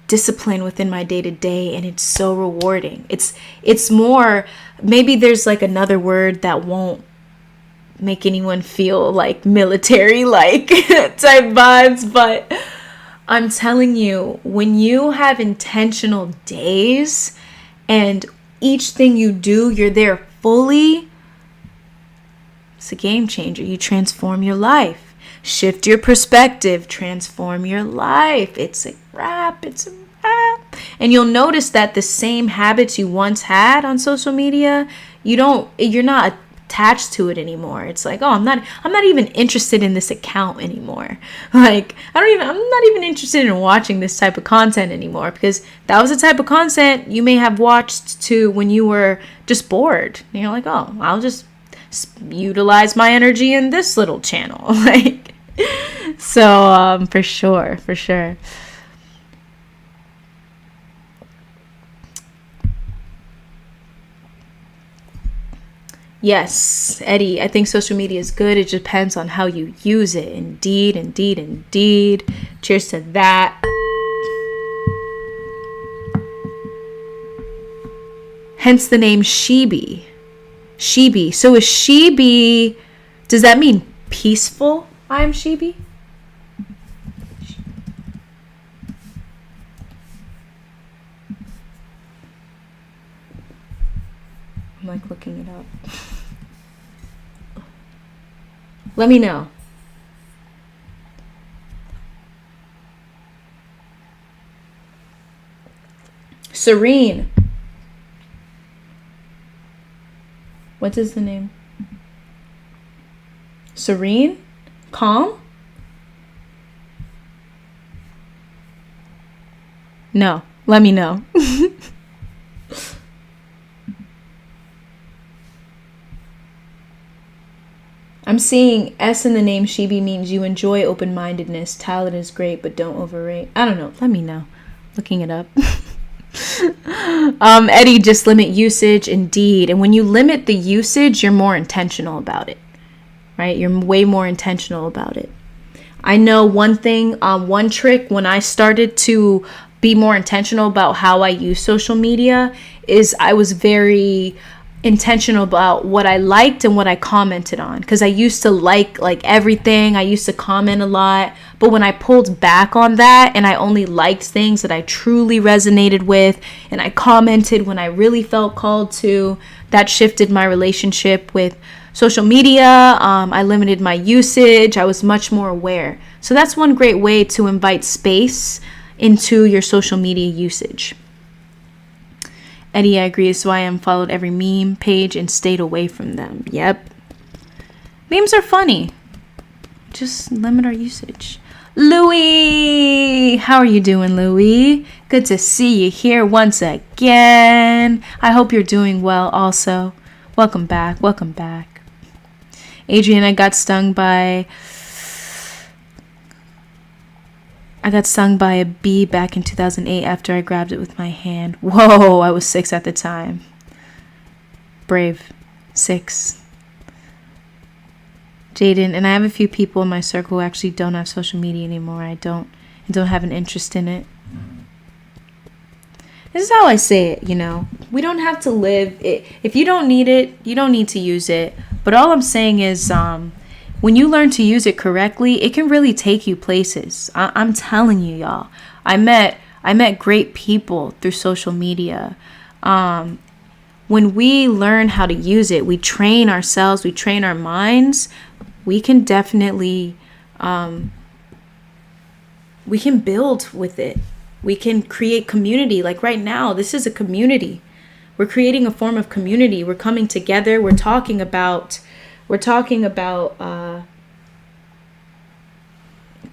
discipline within my day-to-day, and it's so rewarding. It's more, maybe there's like another word that won't make anyone feel like military like type vibes, but I'm telling you, when you have intentional days and each thing you do, you're there fully, it's a game changer. You transform your life. Shift your perspective, transform your life. It's a wrap. And you'll notice that the same habits you once had on social media, you're not attached to it anymore. It's like, I'm not even interested in this account anymore. Like, I'm not even interested in watching this type of content anymore, because that was the type of content you may have watched to when you were just bored. And you're like, I'll just utilize my energy in this little channel. Like, so for sure. Yes, Eddie, I think social media is good. It depends on how you use it. Indeed. Cheers to that. Hence the name Shibi. So is Shibi, does that mean peaceful? I am Shibi? I'm like looking it up. Let me know. Serene. What is the name? Serene? Calm? No. Let me know. I'm seeing S in the name Shibi means you enjoy open-mindedness. Talent is great, but don't overrate. I don't know. Let me know. Looking it up. Eddie, just limit usage. Indeed. And when you limit the usage, you're more intentional about it, right? You're way more intentional about it. I know one thing, one trick when I started to be more intentional about how I use social media is I was very intentional about what I liked and what I commented on, because I used to like everything. I used to comment a lot, but when I pulled back on that and I only liked things that I truly resonated with, and I commented when I really felt called to, that shifted my relationship with social media. I limited my usage. I was much more aware. So that's one great way to invite space into your social media usage. Eddie, I agree. That's why I unfollowed every meme page and stayed away from them. Yep. Memes are funny. Just limit our usage. Louie! How are you doing, Louie? Good to see you here once again. I hope you're doing well also. Welcome back. Welcome back. Adrian, I got stung by a bee back in 2008 after I grabbed it with my hand. Whoa, I was 6 at the time. Brave. 6. Jaden, and I have a few people in my circle who actually don't have social media anymore. I don't have an interest in it. This is how I say it, you know. We don't have to live it. If you don't need it, you don't need to use it. But all I'm saying is, when you learn to use it correctly, it can really take you places. I'm telling you, y'all. I met great people through social media. When we learn how to use it, we train ourselves, we train our minds. We can definitely, we can build with it. We can create community. Like right now, this is a community. We're creating a form of community. We're coming together. We're talking about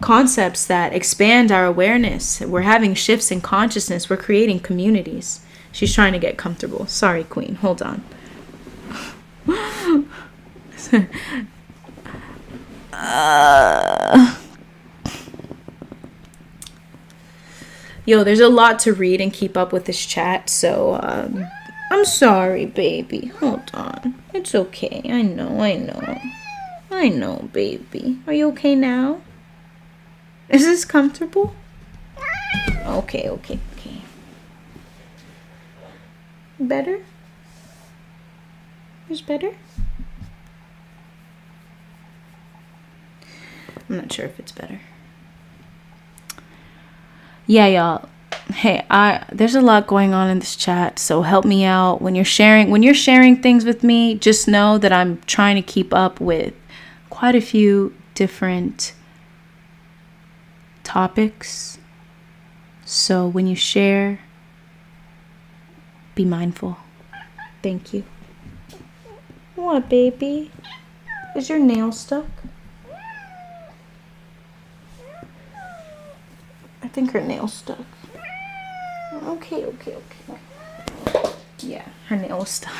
concepts that expand our awareness. We're having shifts in consciousness. We're creating communities. She's trying to get comfortable. Sorry, Queen. Hold on. Yo, there's a lot to read and keep up with this chat, so I'm sorry, baby. Hold on. It's okay. I know, baby. Are you okay now? Is this comfortable? Okay. Better? Is better? I'm not sure if it's better. Yeah, y'all. Hey, there's a lot going on in this chat, so help me out. When you're sharing things with me, just know that I'm trying to keep up with quite a few different topics. So when you share, be mindful. Thank you. What, baby? Is your nail stuck? I think her nail's stuck. Okay. Yeah, her nail was stuck.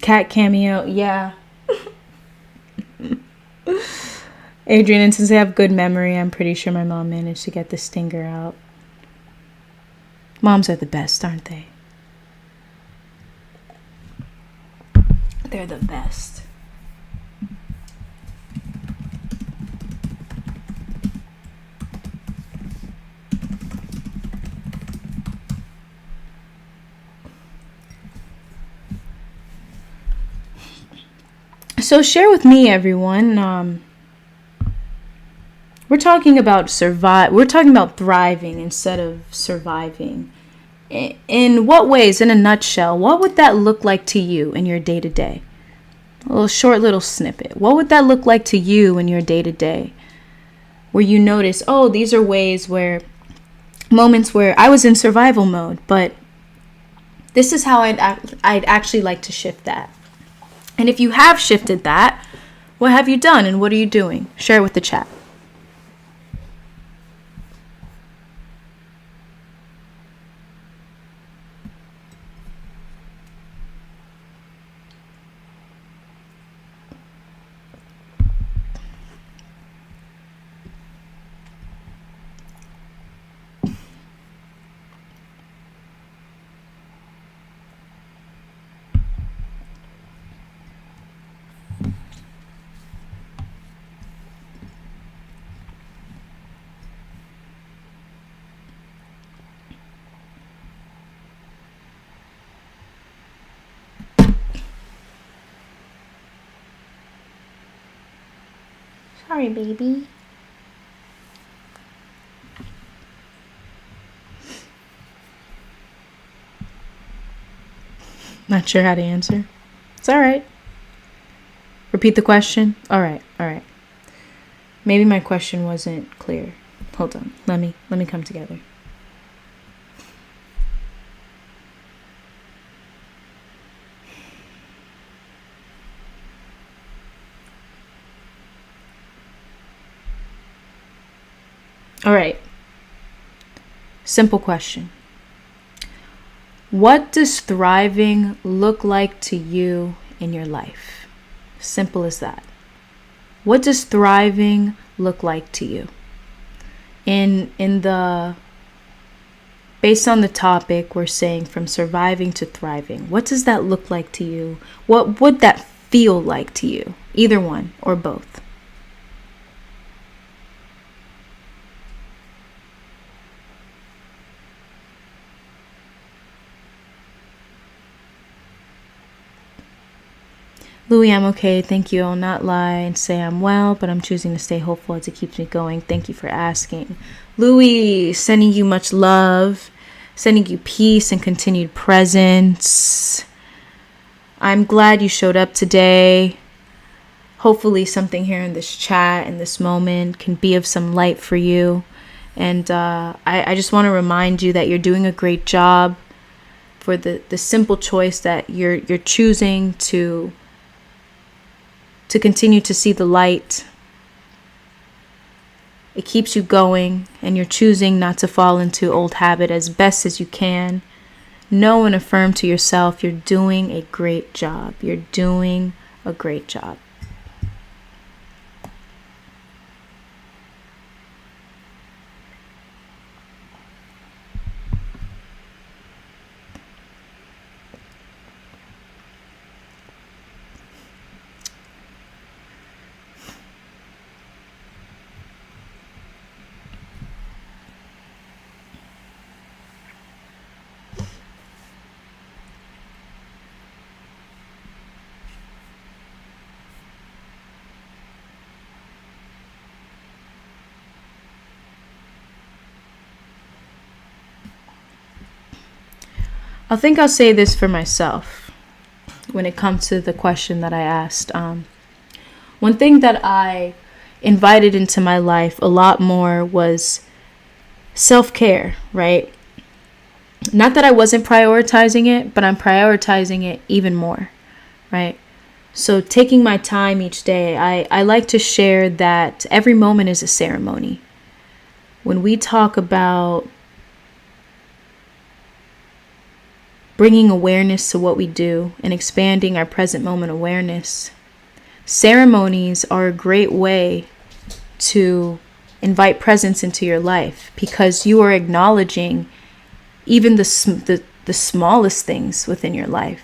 Cat cameo, yeah. Adrian, and since I have good memory, I'm pretty sure my mom managed to get the stinger out. Moms are the best, aren't they? They're the best. So share with me, everyone. We're talking about We're talking about thriving instead of surviving. In what ways, in a nutshell, what would that look like to you in your day-to-day? A short little snippet. What would that look like to you in your day-to-day? Where you notice, oh, these are moments where I was in survival mode, but this is how I'd actually like to shift that. And if you have shifted that, what have you done and what are you doing? Share with the chat. Sorry, baby. Not sure how to answer. It's all right. Repeat the question. All right. Maybe my question wasn't clear. Hold on. Let me come together. All right. Simple question. What does thriving look like to you in your life? Simple as that. What does thriving look like to you? Based on the topic, we're saying from surviving to thriving. What does that look like to you? What would that feel like to you? Either one or both. Louis, I'm okay. Thank you. I'll not lie and say I'm well, but I'm choosing to stay hopeful as it keeps me going. Thank you for asking. Louis, sending you much love, sending you peace and continued presence. I'm glad you showed up today. Hopefully something here in this chat and this moment can be of some light for you. And I just want to remind you that you're doing a great job for the simple choice that you're choosing to continue to see the light. It keeps you going, and you're choosing not to fall into old habit as best as you can. Know and affirm to yourself, you're doing a great job. You're doing a great job. I think I'll say this for myself when it comes to the question that I asked. One thing that I invited into my life a lot more was self-care, right? Not that I wasn't prioritizing it, but I'm prioritizing it even more, right? So taking my time each day, I like to share that every moment is a ceremony. When we talk about bringing awareness to what we do and expanding our present moment awareness, ceremonies are a great way to invite presence into your life, because you are acknowledging even the smallest things within your life.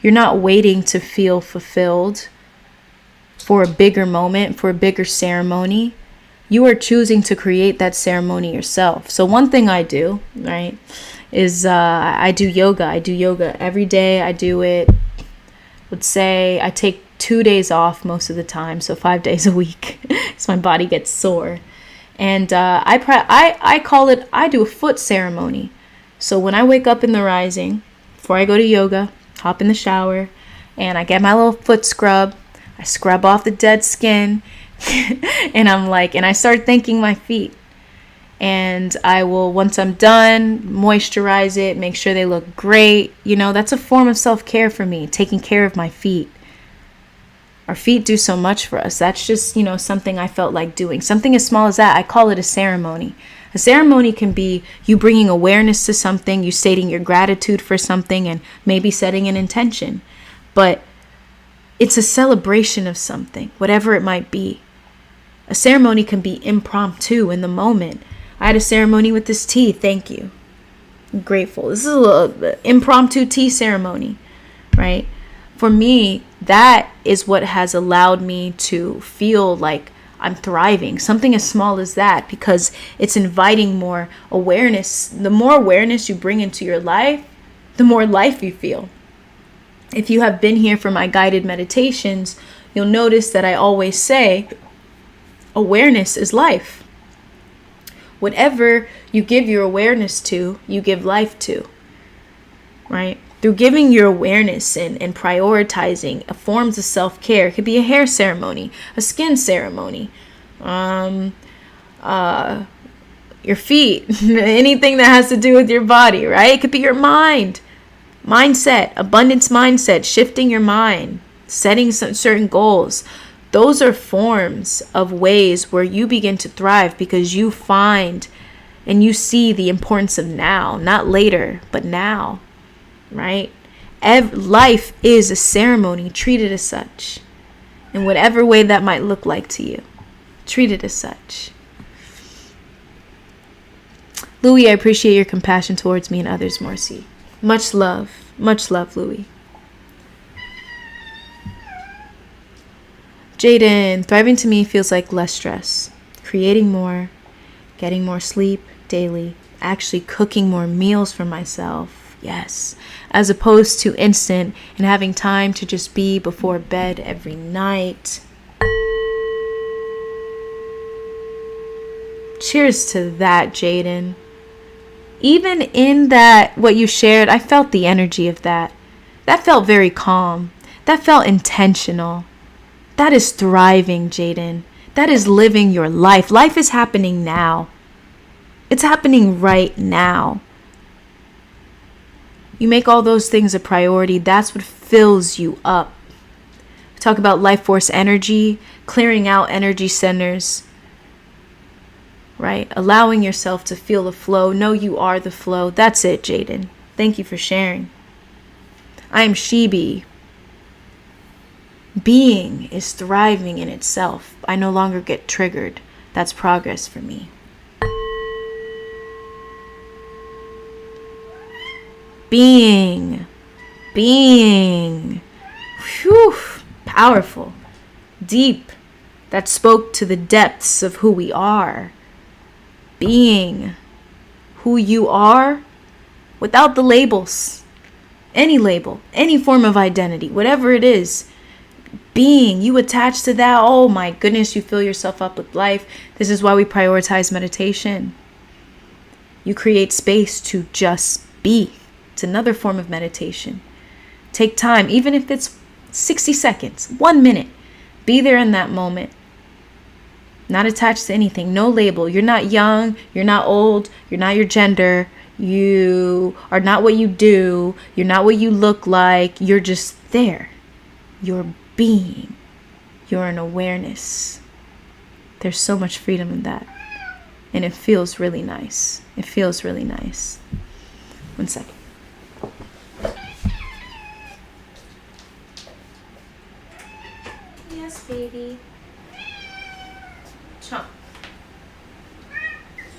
You're not waiting to feel fulfilled for a bigger moment, for a bigger ceremony. You are choosing to create that ceremony yourself. So one thing I do, right, is I do yoga. I do yoga every day. I do it, let's say I take 2 days off most of the time, so 5 days a week, because my body gets sore. And I call it, I do a foot ceremony. So when I wake up in the rising, before I go to yoga, hop in the shower, and I get my little foot scrub. I scrub off the dead skin, and I start thanking my feet. And I will, once I'm done, moisturize it, make sure they look great. You know, that's a form of self-care for me, taking care of my feet. Our feet do so much for us. That's just, something I felt like doing. Something as small as that, I call it a ceremony. A ceremony can be you bringing awareness to something, you stating your gratitude for something, and maybe setting an intention. But it's a celebration of something, whatever it might be. A ceremony can be impromptu in the moment. I had a ceremony with this tea. Thank you. I'm grateful. This is a little impromptu tea ceremony, right? For me, that is what has allowed me to feel like I'm thriving. Something as small as that, because it's inviting more awareness. The more awareness you bring into your life, the more life you feel. If you have been here for my guided meditations, you'll notice that I always say Awareness is life. Whatever you give your awareness to, you give life to, right? Through giving your awareness and prioritizing forms of self-care. It could be a hair ceremony, a skin ceremony, your feet, anything that has to do with your body, right? It could be your mindset, abundance mindset, shifting your mind, setting some certain goals. Those are forms of ways where you begin to thrive because you find and you see the importance of now, not later, but now, right? Life is a ceremony. Treat it as such. In whatever way that might look like to you, treat it as such. Louis, I appreciate your compassion towards me and others, Morcie. Much love, Louis. Jaden, thriving to me feels like less stress. Creating more, getting more sleep daily, actually cooking more meals for myself. Yes, as opposed to instant and having time to just be before bed every night. Cheers to that, Jaden. Even in that, what you shared, I felt the energy of that. That felt very calm. That felt intentional. That is thriving, Jaden. That is living your life. Life is happening now. It's happening right now. You make all those things a priority. That's what fills you up. We talk about life force energy, clearing out energy centers, right? Allowing yourself to feel the flow. Know you are the flow. That's it, Jaden. Thank you for sharing. I am Shibi. Being is thriving in itself. I no longer get triggered. That's progress for me. Being. Whew. Powerful. Deep. That spoke to the depths of who we are. Being who you are without the labels. Any label, any form of identity, whatever it is. Being, you attach to that. Oh my goodness, you fill yourself up with life. This is why we prioritize meditation. You create space to just be. It's another form of meditation. Take time, even if it's 60 seconds, 1 minute. Be there in that moment. Not attached to anything, no label. You're not young, you're not old, you're not your gender, you are not what you do, you're not what you look like, you're just there. You're being. You're an awareness. There's so much freedom in that. And it feels really nice. It feels really nice. 1 second. Yes, baby. Chomp.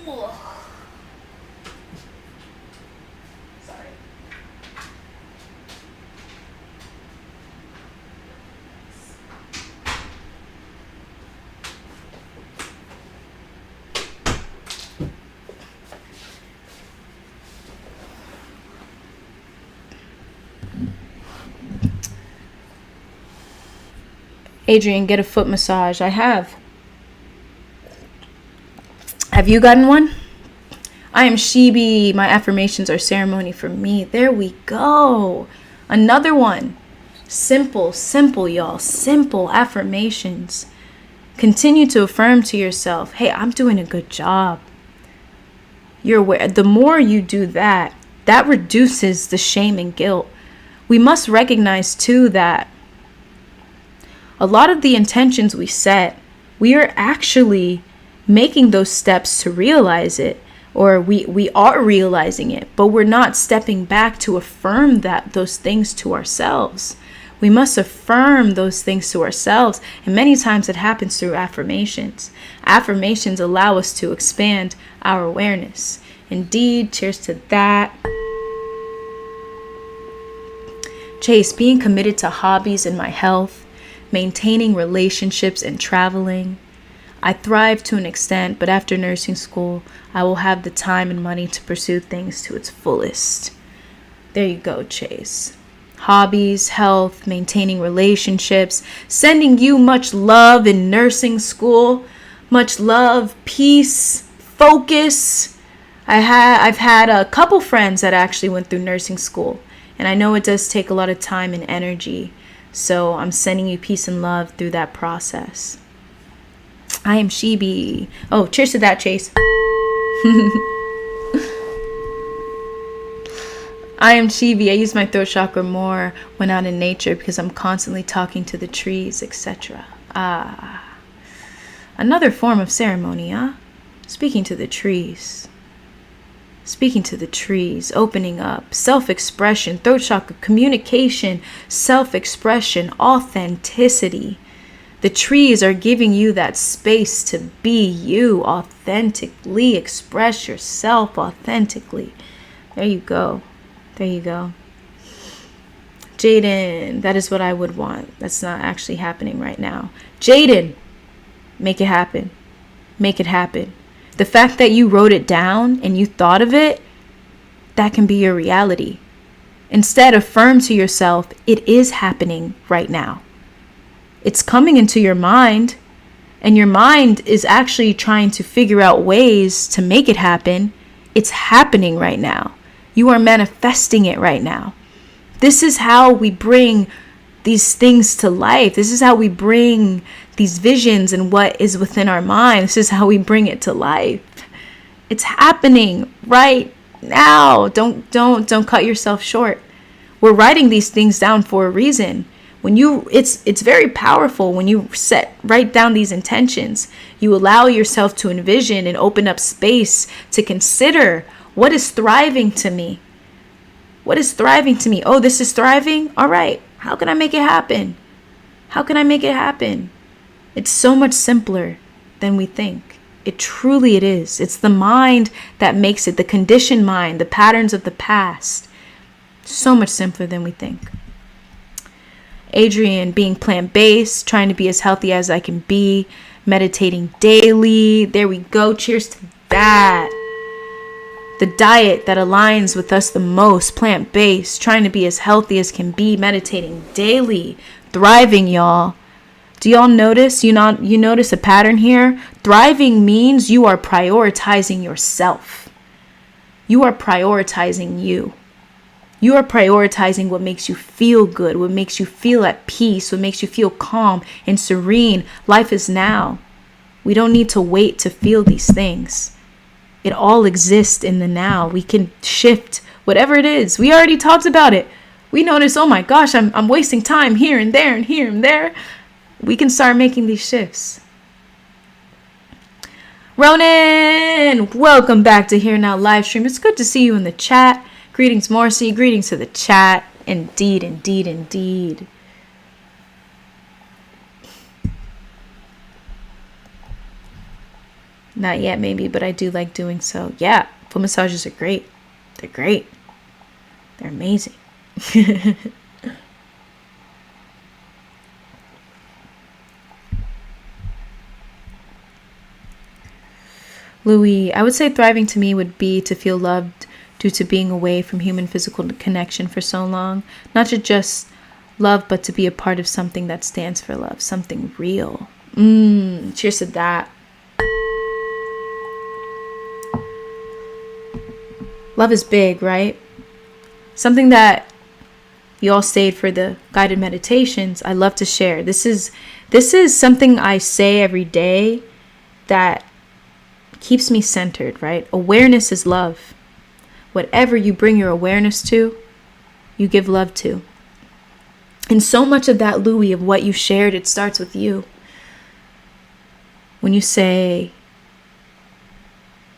Whoa. Sorry. Adrian, get a foot massage. I have. Have you gotten one? I am Shibi. My affirmations are ceremony for me. There we go. Another one. Simple, y'all. Simple affirmations. Continue to affirm to yourself, hey, I'm doing a good job. You're aware. The more you do that, that reduces the shame and guilt. We must recognize too that a lot of the intentions we set, we are actually making those steps to realize it, or we are realizing it, but we're not stepping back to affirm those things to ourselves. We must affirm those things to ourselves, and many times it happens through affirmations. Affirmations allow us to expand our awareness. Indeed, cheers to that. Chase, being committed to hobbies and my health, maintaining relationships and traveling. I thrive to an extent, but after nursing school, I will have the time and money to pursue things to its fullest. There you go, Chase. Hobbies, health, maintaining relationships, sending you much love in nursing school. Much love, peace, focus. I've had a couple friends that actually went through nursing school, and I know it does take a lot of time and energy. So I'm sending you peace and love through that process. I am Shibi. Oh, cheers to that, Chase. I am Chibi. I use my throat chakra more when out in nature because I'm constantly talking to the trees, etc. Another form of ceremony, huh? Speaking to the trees. Speaking to the trees, opening up, self-expression, throat chakra, communication, self-expression, authenticity. The trees are giving you that space to be you authentically, express yourself authentically. There you go. There you go. Jaden, that is what I would want. That's not actually happening right now. Jaden, make it happen. Make it happen. The fact that you wrote it down and you thought of it, that can be your reality. Instead, affirm to yourself, it is happening right now. It's coming into your mind, and your mind is actually trying to figure out ways to make it happen. It's happening right now. You are manifesting it right now. This is how we bring these things to life. This is how we bring these visions and what is within our mind. This is how we bring it to life. It's happening right now. Don't cut yourself short. We're writing these things down for a reason. It's very powerful when you write down these intentions. You allow yourself to envision and open up space to consider what is thriving to me. What is thriving to me? Oh, this is thriving? All right. How can I make it happen? How can I make it happen? It's so much simpler than we think. It is. It's the mind that makes it, the conditioned mind, the patterns of the past. So much simpler than we think. Adrian, being plant-based, trying to be as healthy as I can be, meditating daily. There we go. Cheers to that. The diet that aligns with us the most, plant-based, trying to be as healthy as can be, meditating daily, thriving, y'all. Do y'all notice? You notice a pattern here? Thriving means you are prioritizing yourself. You are prioritizing you. You are prioritizing what makes you feel good, what makes you feel at peace, what makes you feel calm and serene. Life is now. We don't need to wait to feel these things. It all exists in the now. We can shift whatever it is. We already talked about it. We notice, oh my gosh, I'm wasting time here and there and here and there. We can start making these shifts. Ronan, welcome back to Here Now Livestream. It's good to see you in the chat. Greetings, Morcie. Greetings to the chat. Indeed, indeed, indeed. Not yet, maybe, but I do like doing so. Yeah, foot massages are great. They're great. They're amazing. Louis, I would say thriving to me would be to feel loved due to being away from human physical connection for so long. Not to just love, but to be a part of something that stands for love. Something real. Cheers to that. Love is big, right? Something that you all stayed for the guided meditations. I love to share. This is something I say every day that keeps me centered, right? Awareness is love. Whatever you bring your awareness to, you give love to. And so much of that, Louis, of what you shared, it starts with you. When you say,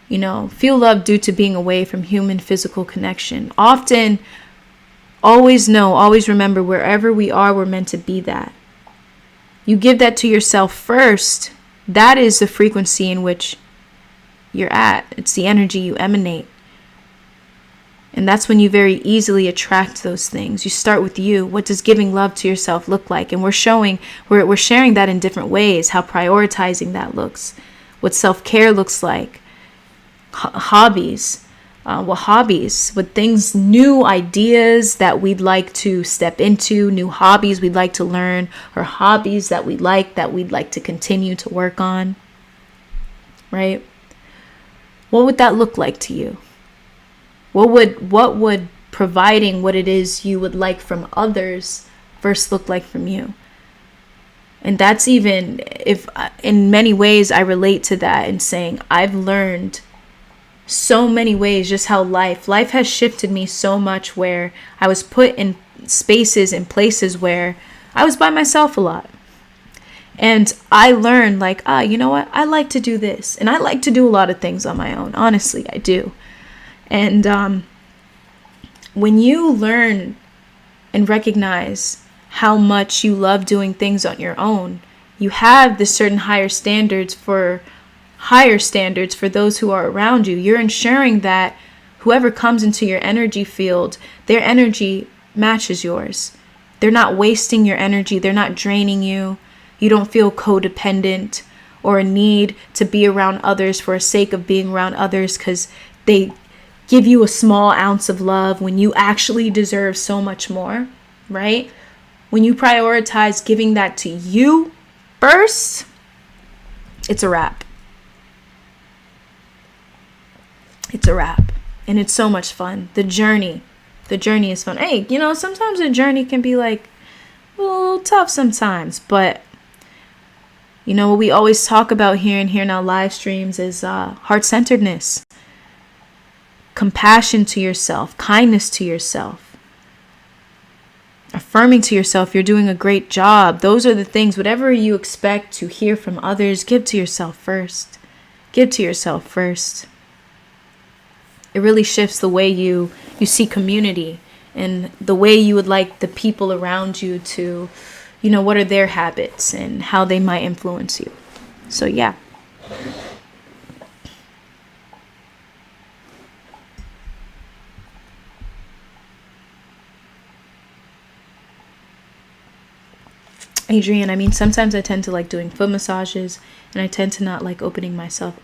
feel love due to being away from human physical connection. Often, always remember, wherever we are, we're meant to be that. You give that to yourself first. That is the frequency in which you're at. It's the energy you emanate. And that's when you very easily attract those things. You start with you. What does giving love to yourself look like? And we're sharing that in different ways, how prioritizing that looks, what self-care looks like. Hobbies, what things, new ideas that we'd like to step into, new hobbies we'd like to learn, or hobbies that we'd like to continue to work on. right? What would that look like to you? What would providing what it is you would like from others first look like from you? And that's even if in many ways I relate to that in saying I've learned so many ways just how life has shifted me so much, where I was put in spaces and places where I was by myself a lot. And I learned like, you know what? I like to do this. And I like to do a lot of things on my own. Honestly, I do. And when you learn and recognize how much you love doing things on your own, you have this certain higher standards for those who are around you. You're ensuring that whoever comes into your energy field, their energy matches yours. They're not wasting your energy. They're not draining you. You don't feel codependent or a need to be around others for the sake of being around others because they give you a small ounce of love when you actually deserve so much more, right? When you prioritize giving that to you first, it's a wrap. It's a wrap. And it's so much fun. The journey is fun. Hey, sometimes the journey can be like a little tough sometimes, but what we always talk about here in Here Now Livestreams is heart-centeredness, compassion to yourself, kindness to yourself, affirming to yourself you're doing a great job. Those are the things, whatever you expect to hear from others, give to yourself first. Give to yourself first. It really shifts the way you see community and the way you would like the people around you to, what are their habits and how they might influence you. So yeah. Adrian, sometimes I tend to like doing foot massages, and I tend to not like opening myself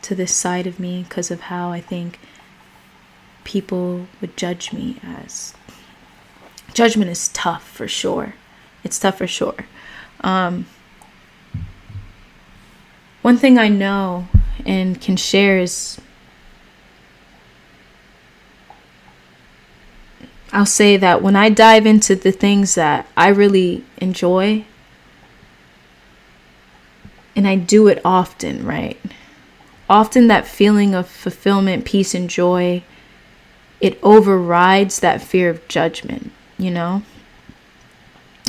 to this side of me because of how I think people would judge me as. Judgment is tough for sure. It's tough for sure. One thing I know and can share is, I'll say that when I dive into the things that I really enjoy, and I do it often, right? Often that feeling of fulfillment, peace, and joy, it overrides that fear of judgment,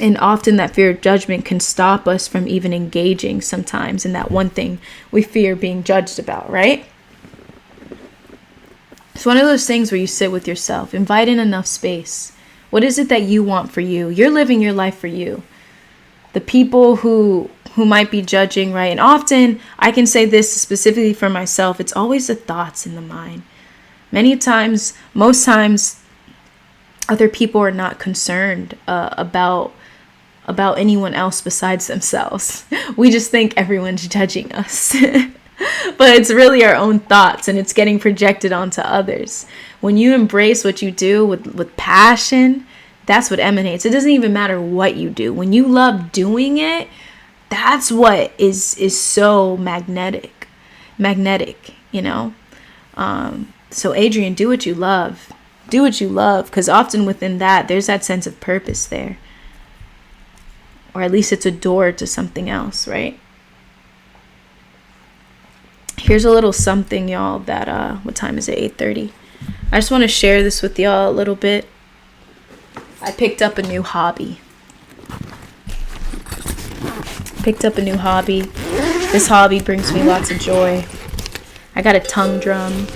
And often that fear of judgment can stop us from even engaging sometimes in that one thing we fear being judged about, right? It's one of those things where you sit with yourself, invite in enough space. What is it that you want for you? You're living your life for you. The people who might be judging, right? And often, I can say this specifically for myself, it's always the thoughts in the mind. Many times, most times, other people are not concerned about anyone else besides themselves. We just think everyone's judging us. But it's really our own thoughts, and it's getting projected onto others. When you embrace what you do with passion, that's what emanates. It doesn't even matter what you do. When you love doing it, that's what is so magnetic, So Adrian, do what you love. Do what you love, because often within that, there's that sense of purpose there. Or at least it's a door to something else, right? Here's a little something, y'all, that, what time is it? 8:30. I just want to share this with y'all a little bit. I picked up a new hobby. This hobby brings me lots of joy. I got a tongue drum.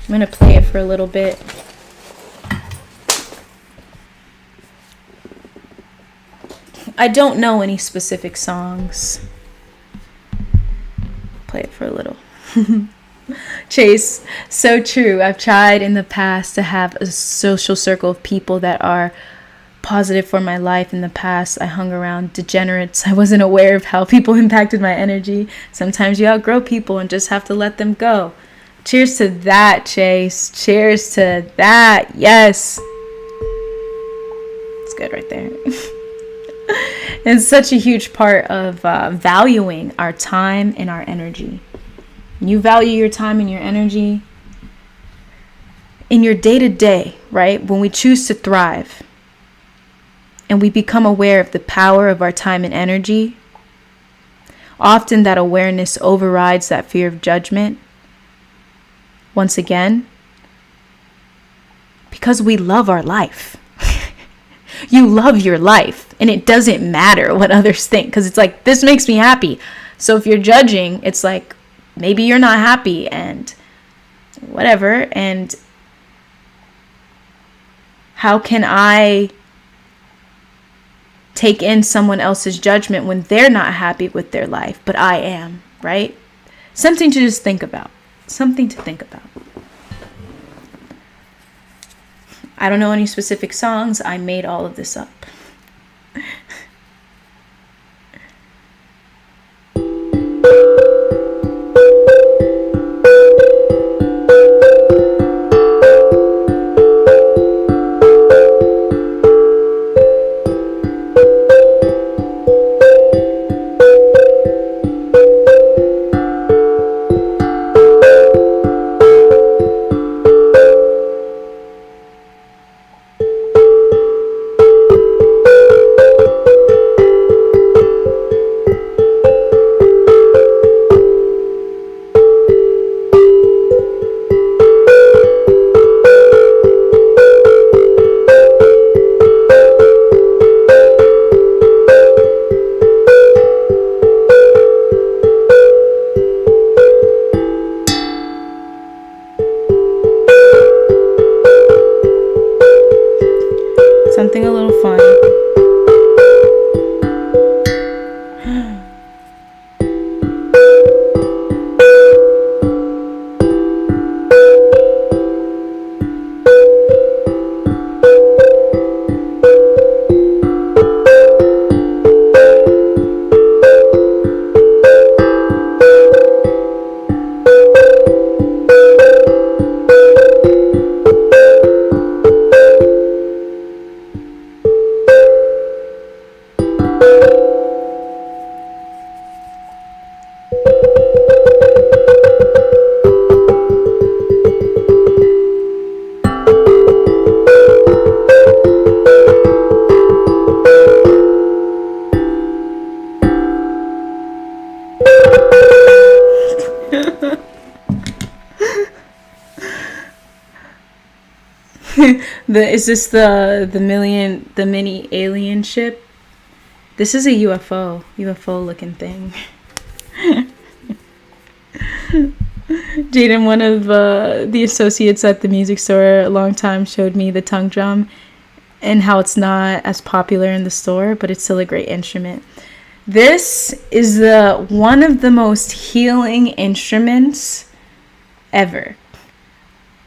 I'm going to play it for a little bit. I don't know any specific songs. Play it for a little. Chase, so true. I've tried in the past to have a social circle of people that are positive for my life. In the past, I hung around degenerates. I wasn't aware of how people impacted my energy. Sometimes you outgrow people and just have to let them go. Cheers to that, Chase. Cheers to that. Yes. It's good right there. It's such a huge part of valuing our time and our energy. You value your time and your energy in your day-to-day, right? When we choose to thrive and we become aware of the power of our time and energy, often that awareness overrides that fear of judgment. Once again, because we love our life. You love your life, and it doesn't matter what others think, because it's like, this makes me happy. So if you're judging, it's like, maybe you're not happy and whatever. And how can I take in someone else's judgment when they're not happy with their life, but I am, right? Something to just think about. Something to think about. I don't know any specific songs. I made all of this up. Something a little fun. Is this the mini alien ship? This is a UFO looking thing. Jaden, one of the associates at the music store a long time, showed me the tongue drum and how it's not as popular in the store, but it's still a great instrument. This is one of the most healing instruments ever.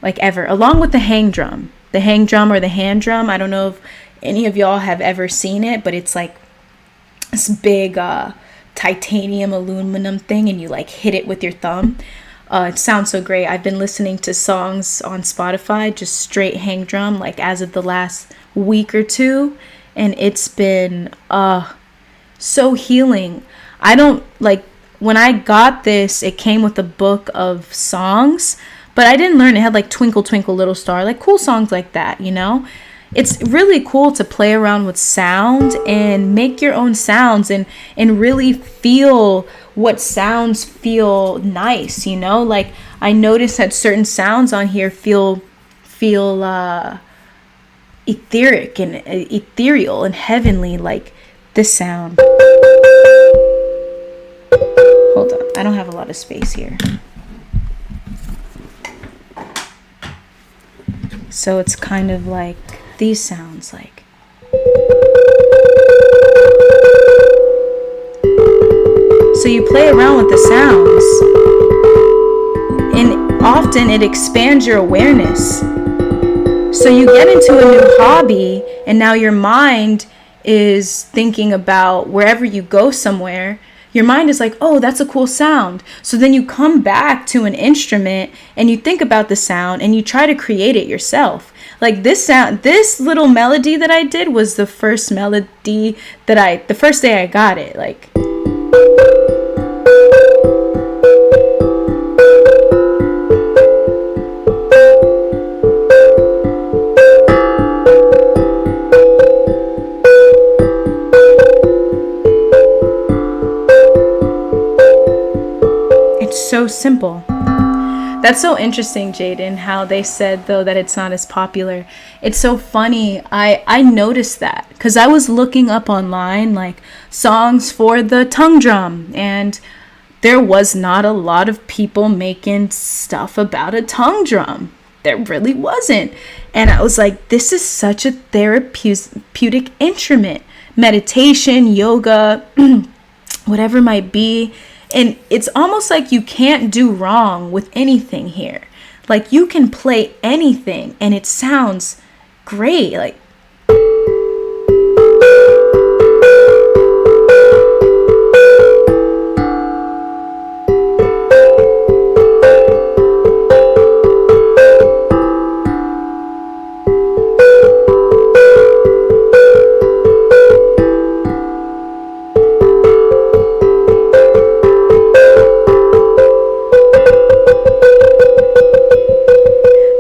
Like ever, along with the hang drum. The hang drum or the hand drum. I don't know if any of y'all have ever seen it, but it's like this big titanium aluminum thing, and you like hit it with your thumb. It sounds so great. I've been listening to songs on Spotify, just straight hang drum, like as of the last week or two, and it's been so healing. I don't like, when I got this, it came with a book of songs, but I didn't learn. It had like Twinkle Twinkle Little Star, like cool songs like that, you know? It's really cool to play around with sound and make your own sounds and really feel what sounds feel nice, you know? Like I noticed that certain sounds on here feel etheric and ethereal and heavenly, like this sound. Hold on, I don't have a lot of space here. So it's kind of like these sounds, like. So you play around with the sounds, and often it expands your awareness. So you get into a new hobby, and now your mind is thinking about wherever you go somewhere, your mind is like, oh, that's a cool sound. So then you come back to an instrument and you think about the sound and you try to create it yourself. Like this sound, this little melody that I did was the first melody that the first day I got it. Like, it's so simple. That's so interesting, Jaden, how they said, though, that it's not as popular. It's so funny. I noticed that because I was looking up online, like, songs for the tongue drum. And there was not a lot of people making stuff about a tongue drum. There really wasn't. And I was like, this is such a therapeutic instrument. Meditation, yoga, whatever it might be. And it's almost like you can't do wrong with anything here. Like you can play anything and it sounds great. Like,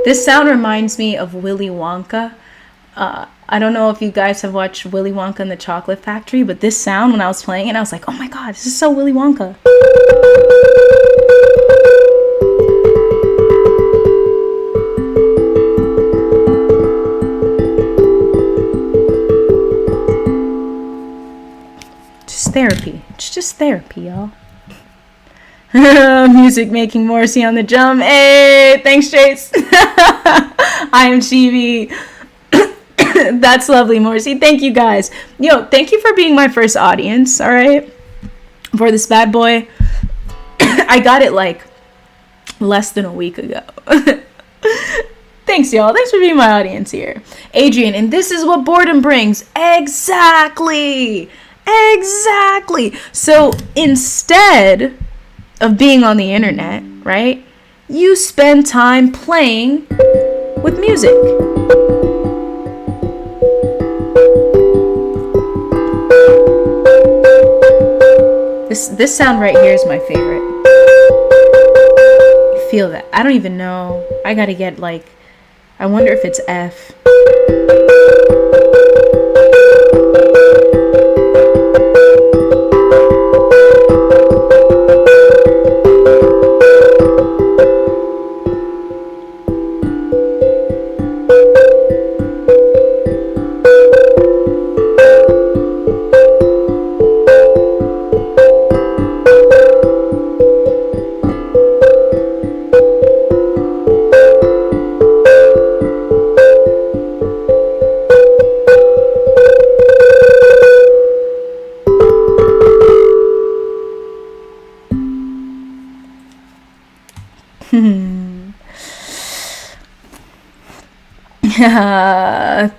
this sound reminds me of Willy Wonka. I don't know if you guys have watched Willy Wonka and the Chocolate Factory, but this sound, when I was playing it, I was like, oh my God, this is so Willy Wonka. Just therapy. It's just therapy, y'all. Music making Morcie on the drum. Hey, thanks, Chase. I am Chibi. That's lovely, Morcie. Thank you, guys. Yo, thank you for being my first audience, all right? For this bad boy. I got it like less than a week ago. Thanks, y'all. Thanks for being my audience here. Adrian, and this is what boredom brings. Exactly. So instead of being on the internet, right, you spend time playing with music. This sound right here is my favorite. You feel that? I don't even know. I gotta get like, I wonder if it's F.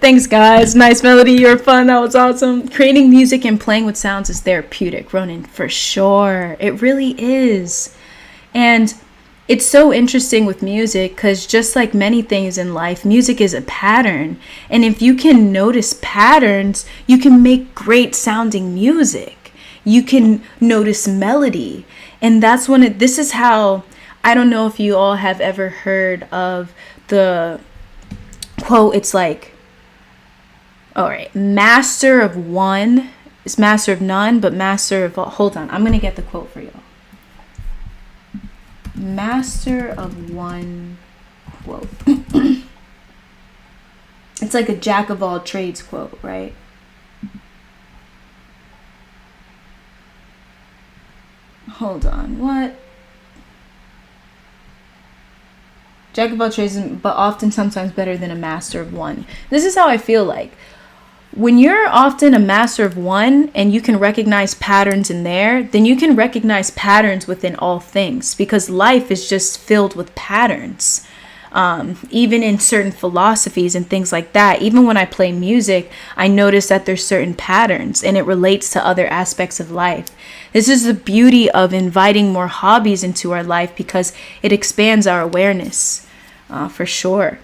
Thanks, guys. Nice melody. You're fun. That was awesome. Creating music and playing with sounds is therapeutic, Ronan, for sure. It really is. And it's so interesting with music because just like many things in life, music is a pattern. And if you can notice patterns, you can make great sounding music. You can notice melody. And that's when this is how, I don't know if you all have ever heard of the quote. It's like, all right, master of one is master of none, but master of all. Hold on, I'm gonna get the quote for you. Master of one quote. It's like a jack of all trades quote, right? Hold on, what? Jack of all trades, but often sometimes better than a master of one. This is how I feel like. When you're often a master of one and you can recognize patterns in there, then you can recognize patterns within all things because life is just filled with patterns. Even in certain philosophies and things like that, even when I play music, I notice that there's certain patterns and it relates to other aspects of life. This is the beauty of inviting more hobbies into our life, because it expands our awareness, for sure.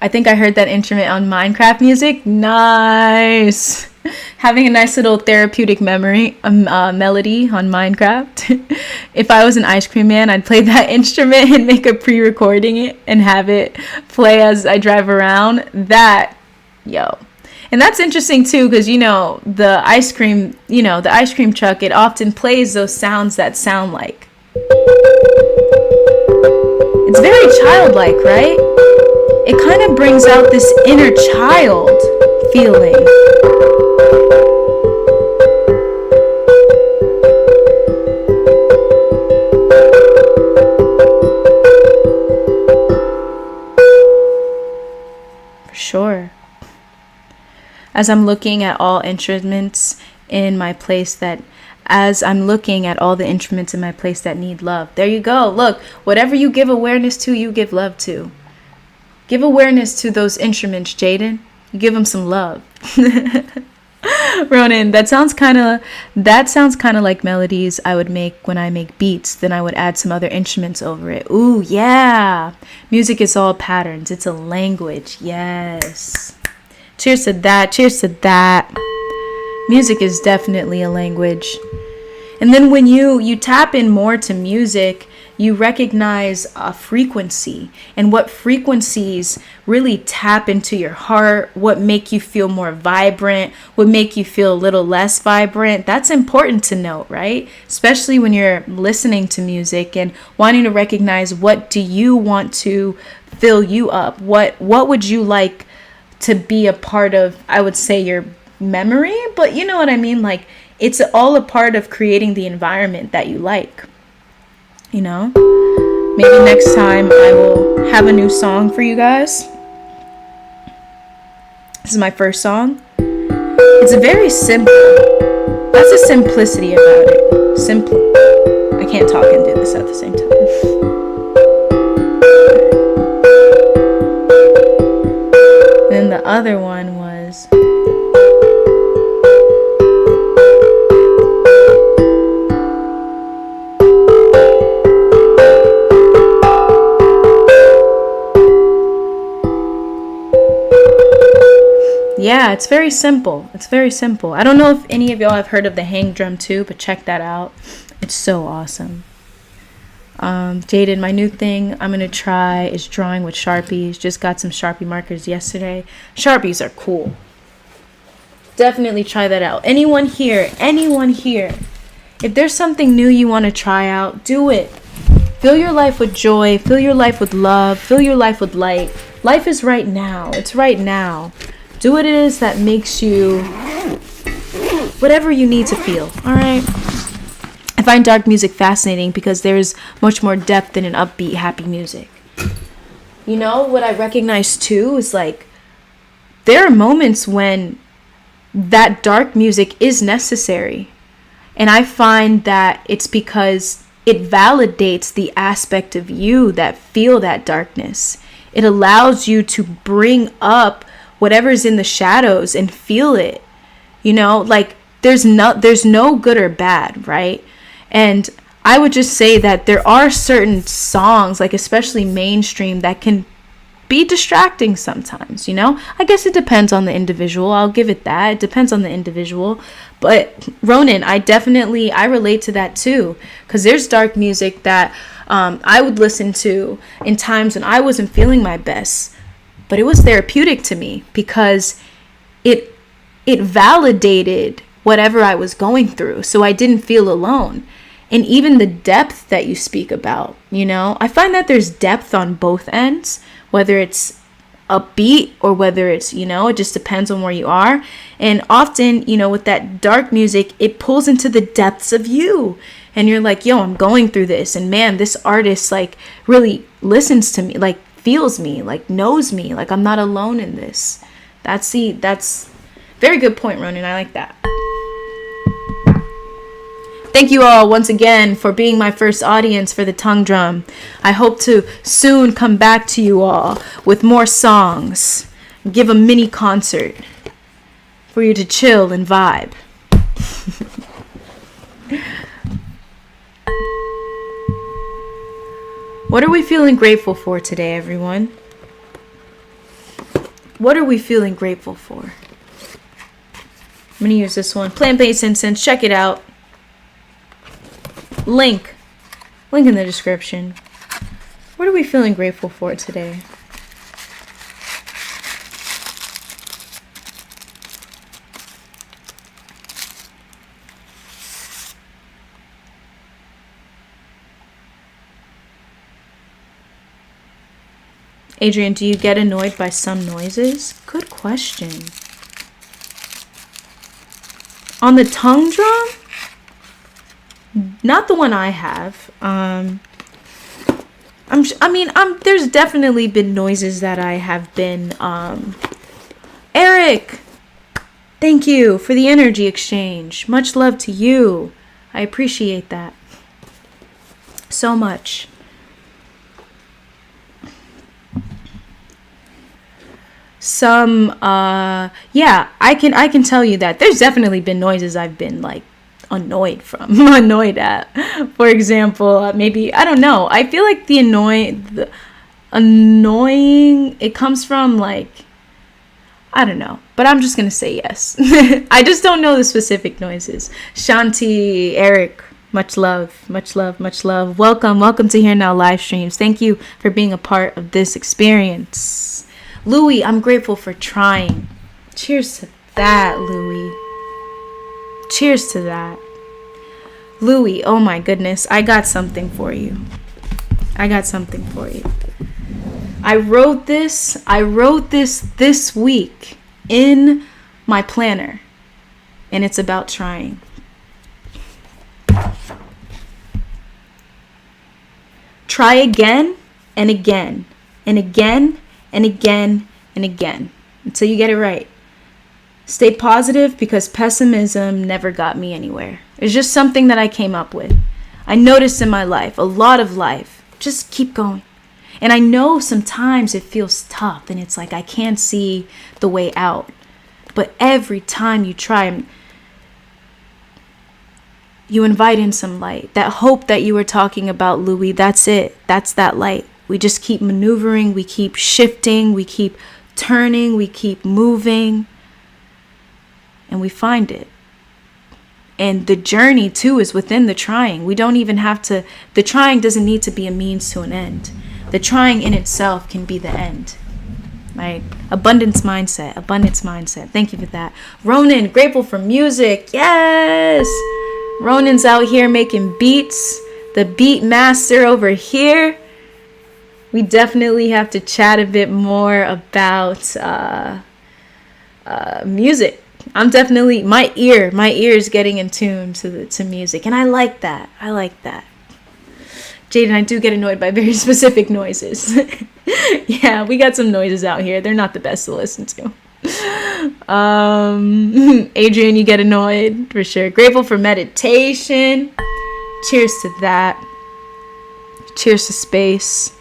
I think I heard that instrument on Minecraft music. Nice. Having a nice little therapeutic melody on Minecraft. If I was an ice cream man, I'd play that instrument and make a pre-recording it and have it play as I drive around. And that's interesting too, because the ice cream truck, it often plays those sounds that sound like. It's very childlike, right? It kind of brings out this inner child feeling. For sure. As I'm looking at all the instruments in my place that need love. There you go. Look, whatever you give awareness to, you give love to. Give awareness to those instruments, Jaden. You give them some love. Ronan, that sounds kind of like melodies I would make when I make beats. Then I would add some other instruments over it. Ooh, yeah. Music is all patterns. It's a language. Yes. Cheers to that. Cheers to that. Music is definitely a language. And then when you tap in more to music, you recognize a frequency, and what frequencies really tap into your heart, what make you feel more vibrant, what make you feel a little less vibrant. That's important to note, right? Especially when you're listening to music and wanting to recognize, what do you want to fill you up? What would you like to be a part of, I would say, your memory, but you know what I mean? Like, it's all a part of creating the environment that you like. Maybe next time I will have a new song for you guys. This is my first song. It's very simple. That's the simplicity about it. Simple. I can't talk and do this at the same time. Then the other one was... Yeah, it's very simple. It's very simple. I don't know if any of y'all have heard of the hang drum too, but check that out. It's so awesome. Jaden, my new thing I'm going to try is drawing with Sharpies. Just got some Sharpie markers yesterday. Sharpies are cool. Definitely try that out. Anyone here, if there's something new you want to try out, do it. Fill your life with joy. Fill your life with love. Fill your life with light. Life is right now. It's right now. Do what it is that makes you whatever you need to feel, all right? I find dark music fascinating because there's much more depth in an upbeat, happy music. What I recognize too is like, there are moments when that dark music is necessary. And I find that it's because it validates the aspect of you that feel that darkness. It allows you to bring up whatever's in the shadows and feel it. Like there's no good or bad, right? And I would just say that there are certain songs, like especially mainstream, that can be distracting sometimes, I guess it depends on the individual. I'll give it that. It depends on the individual. But Ronan, I relate to that too, because there's dark music that I would listen to in times when I wasn't feeling my best. But it was therapeutic to me because it validated whatever I was going through. So I didn't feel alone. And even the depth that you speak about, I find that there's depth on both ends, whether it's upbeat or whether it's, it just depends on where you are. And often, with that dark music, it pulls into the depths of you. And you're like, yo, I'm going through this. And man, this artist like really listens to me, like feels me, like knows me, like I'm not alone in this. That's very good point, Ronan. I like that. Thank you all once again for being my first audience for the tongue drum. I hope to soon come back to you all with more songs, give a mini concert for you to chill and vibe. What are we feeling grateful for today, everyone? What are we feeling grateful for? I'm going to use this one. Plant-based incense. Check it out. Link in the description. What are we feeling grateful for today? Adrian, do you get annoyed by some noises? Good question. On the tongue drum? Not the one I have. There's definitely been noises that I have been, Eric, thank you for the energy exchange. Much love to you. I appreciate that so much. I can tell you that there's definitely been noises I've been like annoyed at. For example, maybe, I don't know. I feel like the annoying, it comes from like, I don't know, but I'm just going to say yes. I just don't know the specific noises. Shanti, Eric, much love, much love, much love. Welcome to Here Now Livestreams. Thank you for being a part of this experience. Louie, I'm grateful for trying. Cheers to that, Louie. Cheers to that. Louie, oh my goodness, I got something for you. I wrote this week in my planner, and it's about trying. Try again and again and again and again and again until you get it right. Stay positive, because pessimism never got me anywhere. It's just something that I came up with. I noticed in my life, a lot of life, just keep going. And I know sometimes it feels tough and it's like I can't see the way out. But every time you try, you invite in some light. That hope that you were talking about, Louie, that's it. That's that light. We just keep maneuvering, we keep shifting, we keep turning, we keep moving, and we find it. And the journey too is within the trying. We don't even have to, the trying doesn't need to be a means to an end. The trying in itself can be the end. Right? Abundance mindset. Thank you for that. Ronan, grateful for music. Yes! Ronan's out here making beats. The beat master over here. We definitely have to chat a bit more about music. I'm definitely, my ear is getting in tune to music, and I like that. Jaden, I do get annoyed by very specific noises. Yeah, we got some noises out here. They're not the best to listen to. Adrian, you get annoyed for sure. Grateful for meditation. Cheers to that. Cheers to space.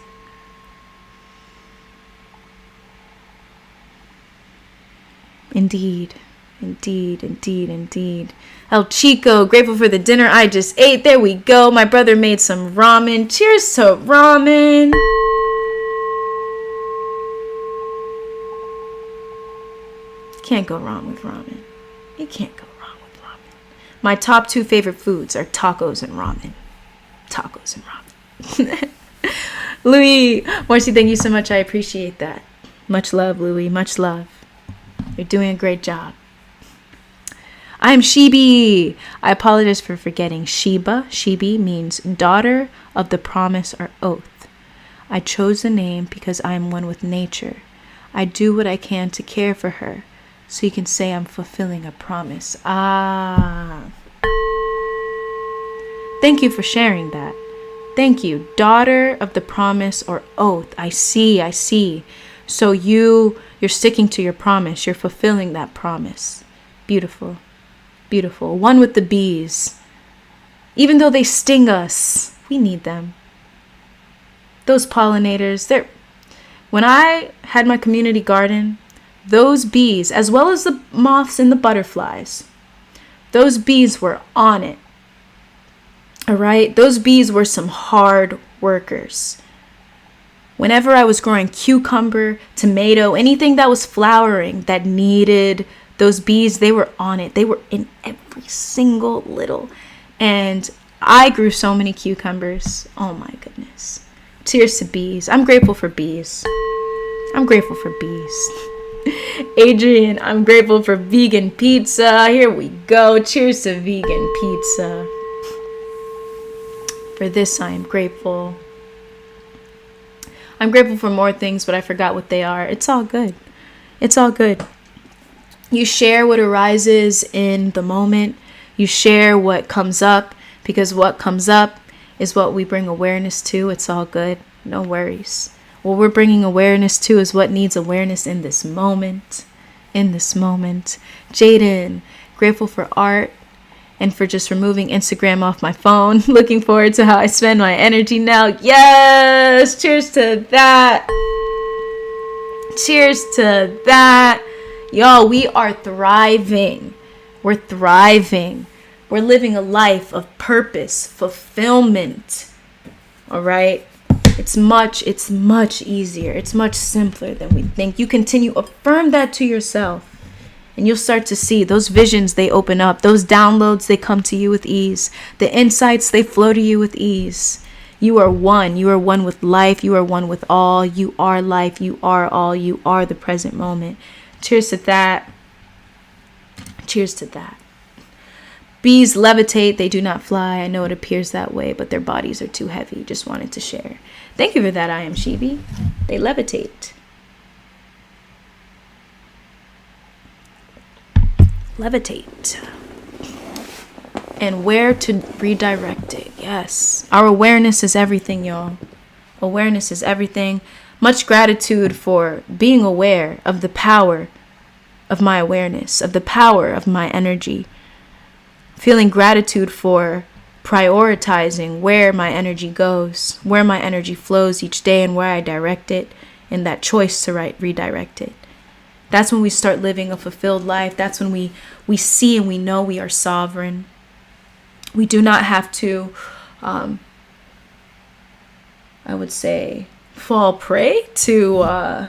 Indeed. El Chico, grateful for the dinner I just ate. There we go. My brother made some ramen. Cheers to ramen. Can't go wrong with ramen. You can't go wrong with ramen. My top 2 favorite foods are tacos and ramen. Louis, Morcie, thank you so much. I appreciate that. Much love, Louis. Much love. You're doing a great job. I am Shibi. I apologize for forgetting. Shibi means daughter of the promise or oath. I chose the name because I am one with nature. I do what I can to care for her, so you can say I'm fulfilling a promise. Thank you for sharing that. Thank you. Daughter of the promise or oath. I see. So you're sticking to your promise. You're fulfilling that promise. Beautiful. One with the bees. Even though they sting us, we need them. Those pollinators, when I had my community garden, those bees, as well as the moths and the butterflies, those bees were on it. All right? Those bees were some hard workers. Whenever I was growing cucumber, tomato, anything that was flowering that needed those bees, they were on it. They were in every single little. And I grew so many cucumbers. Oh my goodness. Cheers to bees. I'm grateful for bees. I'm grateful for bees. Adrian, I'm grateful for vegan pizza. Here we go. Cheers to vegan pizza. For this, I am grateful. I'm grateful for more things, but I forgot what they are. It's all good. It's all good. You share what arises in the moment. You share what comes up, because what comes up is what we bring awareness to. It's all good. No worries. What we're bringing awareness to is what needs awareness in this moment. In this moment. Jaden, grateful for art and for just removing Instagram off my phone. Looking forward to how I spend my energy now. Yes! Cheers to that. Cheers to that. Y'all, we are thriving. We're thriving. We're living a life of purpose, fulfillment. All right? It's much easier. It's much simpler than we think. You continue, affirm that to yourself. And you'll start to see those visions, they open up. Those downloads, they come to you with ease. The insights, they flow to you with ease. You are one. You are one with life. You are one with all. You are life. You are all. You are the present moment. Cheers to that. Cheers to that. Bees levitate. They do not fly. I know it appears that way, but their bodies are too heavy. Just wanted to share. Thank you for that, I am Shivi. They levitate. Levitate. And where to redirect it. Yes. Our awareness is everything, y'all. Awareness is everything. Much gratitude for being aware of the power of my awareness, of the power of my energy. Feeling gratitude for prioritizing where my energy goes, where my energy flows each day, and where I direct it, and that choice to redirect it. That's when we start living a fulfilled life. That's when we see and we know we are sovereign. We do not have to, I would say, fall prey to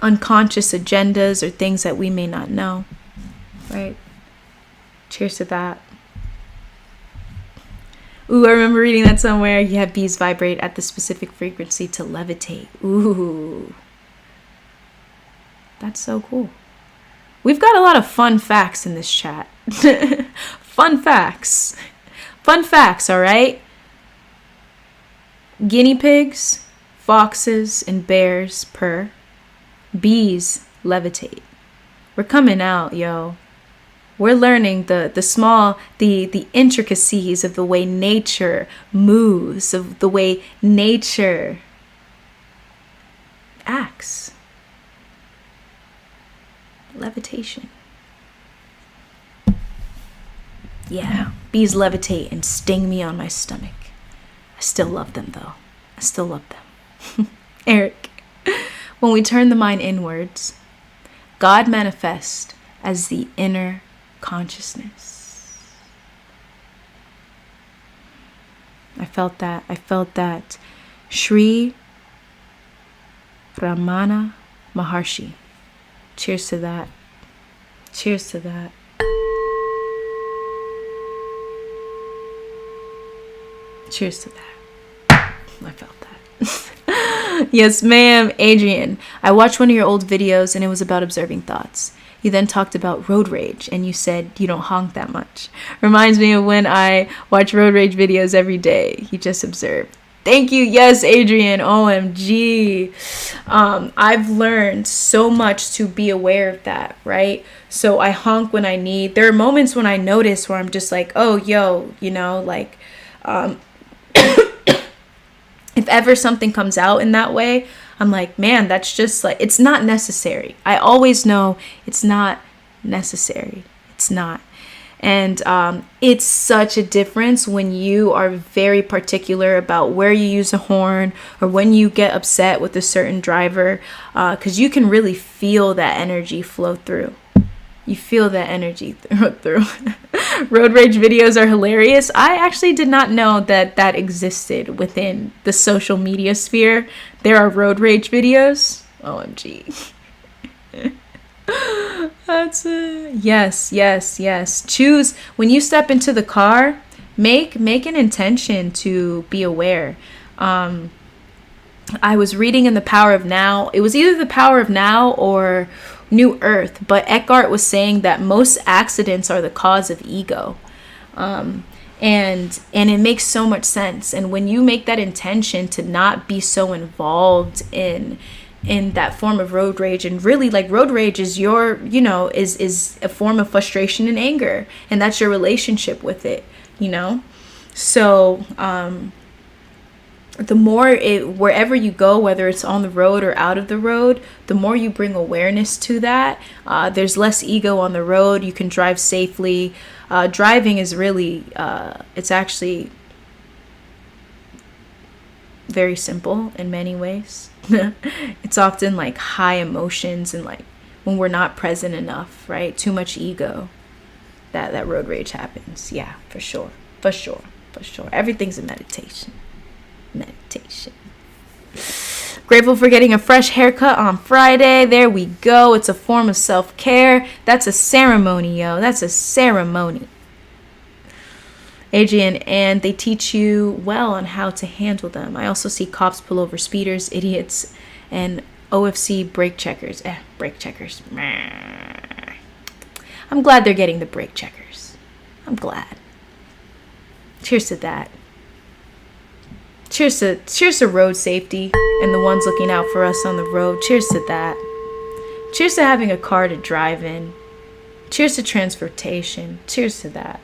unconscious agendas or things that we may not know, right? Cheers to that. Ooh, I remember reading that somewhere. You have bees vibrate at the specific frequency to levitate. Ooh. That's so cool. We've got a lot of fun facts in this chat. Fun facts. Fun facts, all right? Guinea pigs, foxes, and bears purr. Bees levitate. We're coming out, yo. We're learning the intricacies of the way nature moves, of the way nature acts. Levitation. Yeah, bees levitate and sting me on my stomach. I still love them though. I still love them. Eric, when we turn the mind inwards, God manifests as the inner consciousness. I felt that. Sri Ramana Maharshi. Cheers to that. Cheers to that. Cheers to that. I felt that. Yes, ma'am. Adrian, I watched one of your old videos and it was about observing thoughts. You then talked about road rage and you said you don't honk that much. Reminds me of when I watch road rage videos every day. You just observe. Thank you. Yes, Adrian. OMG. I've learned so much to be aware of that, right? So I honk when I need. There are moments when I notice where I'm just like, oh, yo, you know, like, if ever something comes out in that way, I'm like, man, that's just like, it's not necessary. I always know it's not necessary. It's not. And it's such a difference when you are very particular about where you use a horn or when you get upset with a certain driver, because you can really feel that energy flow through. You feel that energy through. Road rage videos are hilarious. I actually did not know that existed within the social media sphere. There are road rage videos. OMG. That's it. Yes. Choose when you step into the car. Make an intention to be aware. I was reading in The Power of Now. It was either The Power of Now or New Earth, but Eckhart was saying that most accidents are the cause of ego. And it makes so much sense. And when you make that intention to not be so involved in that form of road rage, and really, like, road rage is your, is a form of frustration and anger, and that's your relationship with it, so the more wherever you go, whether it's on the road or out of the road, the more you bring awareness to that, there's less ego on the road. You can drive safely. Driving is really, it's actually very simple in many ways. It's often like high emotions and like when we're not present enough, right? Too much ego, that road rage happens. Yeah, for sure. Everything's a meditation. Grateful for getting a fresh haircut on Friday. There we go. It's a form of self-care. That's a ceremony, yo. That's a ceremony. Adrian, and they teach you well on how to handle them. I also see cops pull over speeders, idiots, and OFC brake checkers. Brake checkers. I'm glad they're getting the brake checkers. I'm glad. Cheers to that. Cheers to road safety and the ones looking out for us on the road. Cheers to that. Cheers to having a car to drive in. Cheers to transportation. Cheers to that.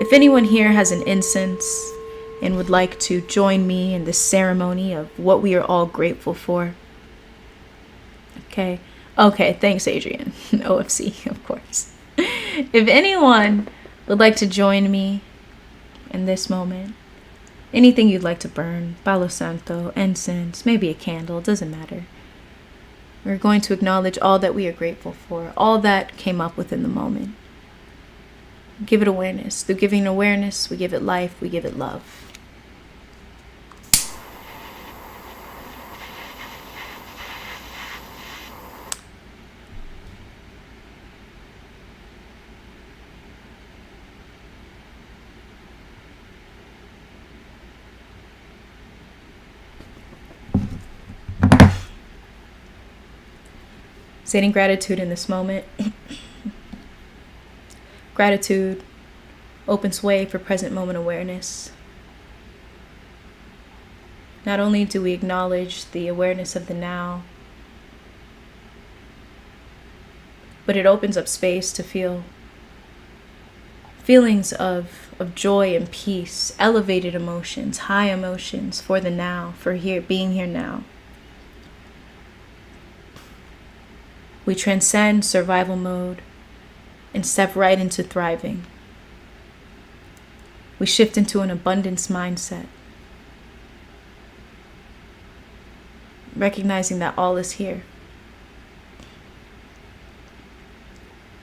If anyone here has an incense and would like to join me in this ceremony of what we are all grateful for. Okay, thanks, Adrian. OFC, of course. If anyone would like to join me in this moment, anything you'd like to burn, Palo Santo, incense, maybe a candle, doesn't matter. We're going to acknowledge all that we are grateful for, all that came up within the moment. Give it awareness. Through giving awareness, we give it life, we give it love. Stating gratitude in this moment. Gratitude opens way for present moment awareness. Not only do we acknowledge the awareness of the now, but it opens up space to feel feelings of joy and peace, elevated emotions, high emotions for the now, for being here now. We transcend survival mode and step right into thriving. We shift into an abundance mindset, recognizing that all is here.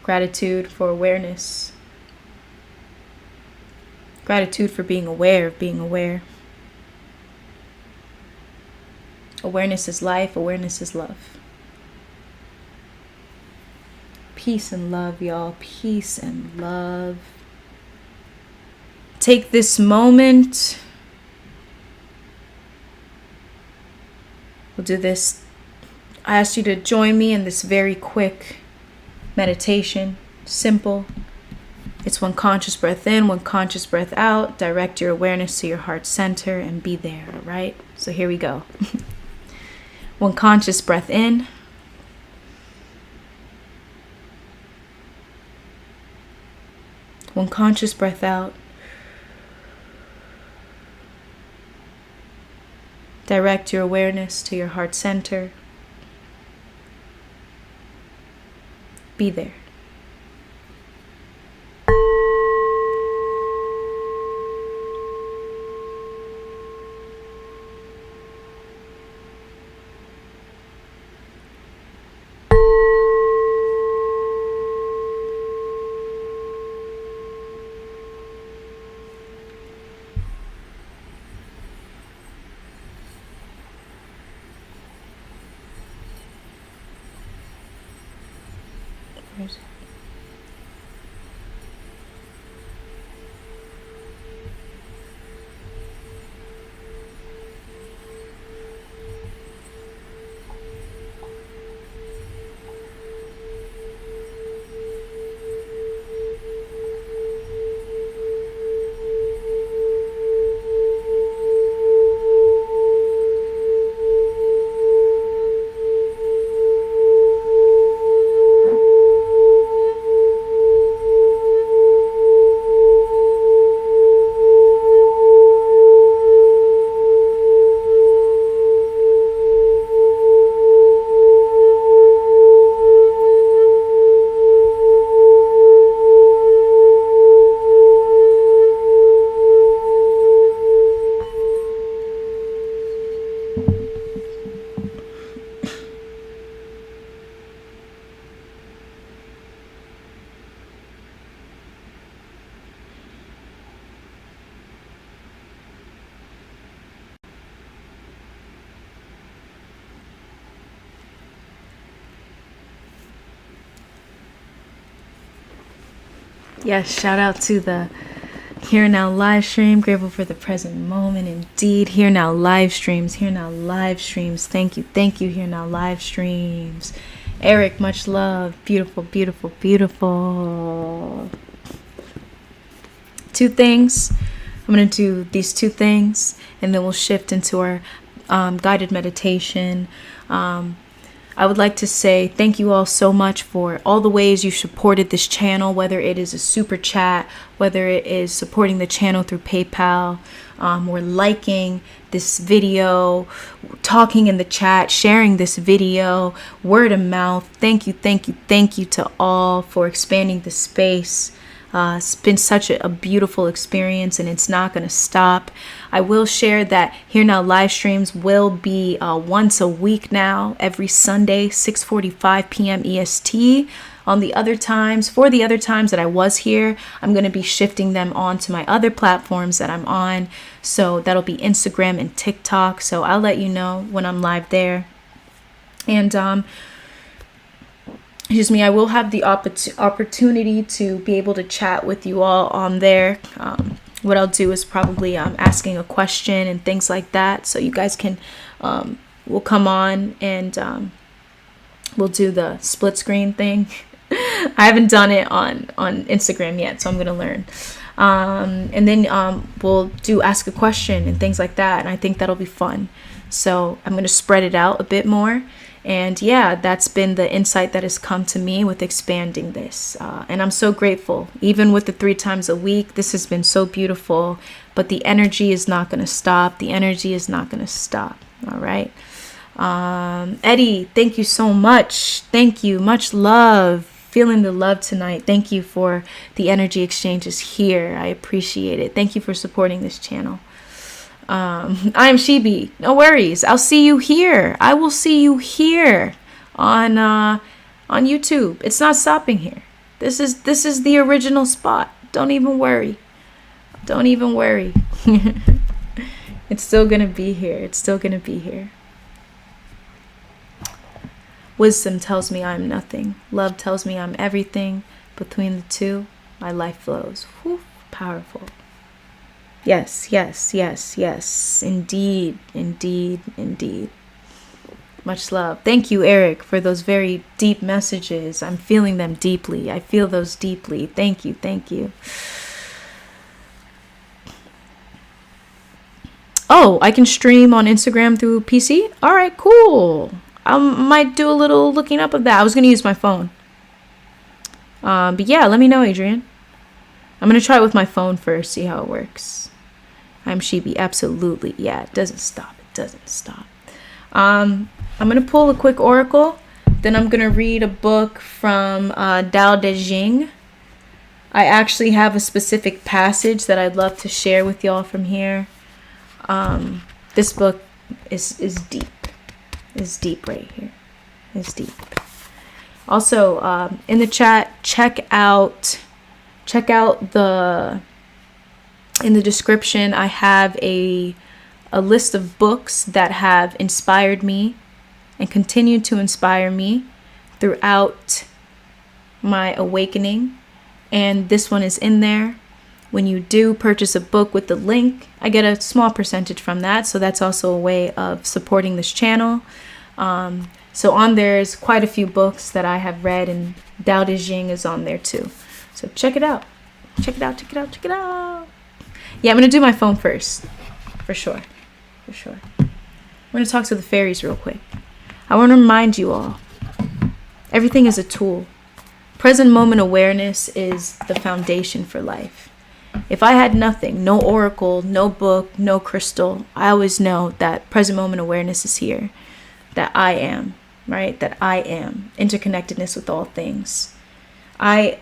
Gratitude for awareness. Gratitude for being aware of being aware. Awareness is life. Awareness is love. Peace and love, y'all. Peace and love. Take this moment. We'll do this. I ask you to join me in this very quick meditation. Simple. It's one conscious breath in, one conscious breath out. Direct your awareness to your heart center and be there, all right? So here we go. One conscious breath in. One conscious breath out. Direct your awareness to your heart center. Be there. Where's it? Yes, shout out to the Here Now Livestream. Grateful for the present moment. Indeed, Here Now Livestreams. Here Now Livestreams. Thank you, Here Now Livestreams. Eric, much love. Beautiful, beautiful, beautiful. 2 things. I'm going to do these 2 things, and then we'll shift into our guided meditation. I would like to say thank you all so much for all the ways you supported this channel, whether it is a super chat, whether it is supporting the channel through PayPal, or liking this video, talking in the chat, sharing this video, word of mouth. Thank you to all for expanding the space. It's been such a beautiful experience, and it's not going to stop. I will share that Here Now live streams will be once a week now, every Sunday, 6:45 p.m. EST. On the other times, for the other times that I was here, I'm going to be shifting them on to my other platforms that I'm on. So that'll be Instagram and TikTok. So I'll let you know when I'm live there. And I will have the opportunity to be able to chat with you all on there. What I'll do is probably asking a question and things like that. So you guys can, we'll come on and we'll do the split screen thing. I haven't done it on Instagram yet, so I'm going to learn. And then we'll do ask a question and things like that. And I think that'll be fun. So I'm going to spread it out a bit more. And yeah, that's been the insight that has come to me with expanding this. And I'm so grateful. Even with the 3 times a week, this has been so beautiful. But the energy is not going to stop. The energy is not going to stop. All right. Eddie, thank you so much. Thank you. Much love. Feeling the love tonight. Thank you for the energy exchanges here. I appreciate it. Thank you for supporting this channel. I am Shibi. No worries. I'll see you here. I will see you here on YouTube. It's not stopping here. This is the original spot. Don't even worry. Don't even worry. It's still gonna be here. It's still gonna be here. Wisdom tells me I'm nothing. Love tells me I'm everything. Between the two, my life flows. Whew, powerful. Yes, yes, yes, yes. Indeed, indeed, indeed. Much love. Thank you, Eric, for those very deep messages. I'm feeling them deeply. I feel those deeply. Thank you, thank you. Oh, I can stream on Instagram through PC? All right, cool. I might do a little looking up of that. I was going to use my phone. But yeah, let me know, Adrian. I'm going to try it with my phone first, see how it works. I'm Shibi. Absolutely. Yeah, it doesn't stop. It doesn't stop. I'm going to pull a quick oracle. Then I'm going to read a book from Dao De Jing. I actually have a specific passage that I'd love to share with y'all from here. This book is deep. It's deep right here. It's deep. Also, in the chat, check out in the description. I have a list of books that have inspired me and continue to inspire me throughout my awakening, and this one is in there. When you do purchase a book with the link, I get a small percentage from that. So that's also a way of supporting this channel. So on there is quite a few books that I have read, and Tao Te Ching is on there too. So check it out. Check it out, check it out, check it out. Yeah, I'm going to do my phone first. For sure. For sure. I'm going to talk to the fairies real quick. I want to remind you all, everything is a tool. Present moment awareness is the foundation for life. If I had nothing, no oracle, no book, no crystal, I always know that present moment awareness is here. That I am, right? That I am. Interconnectedness with all things. I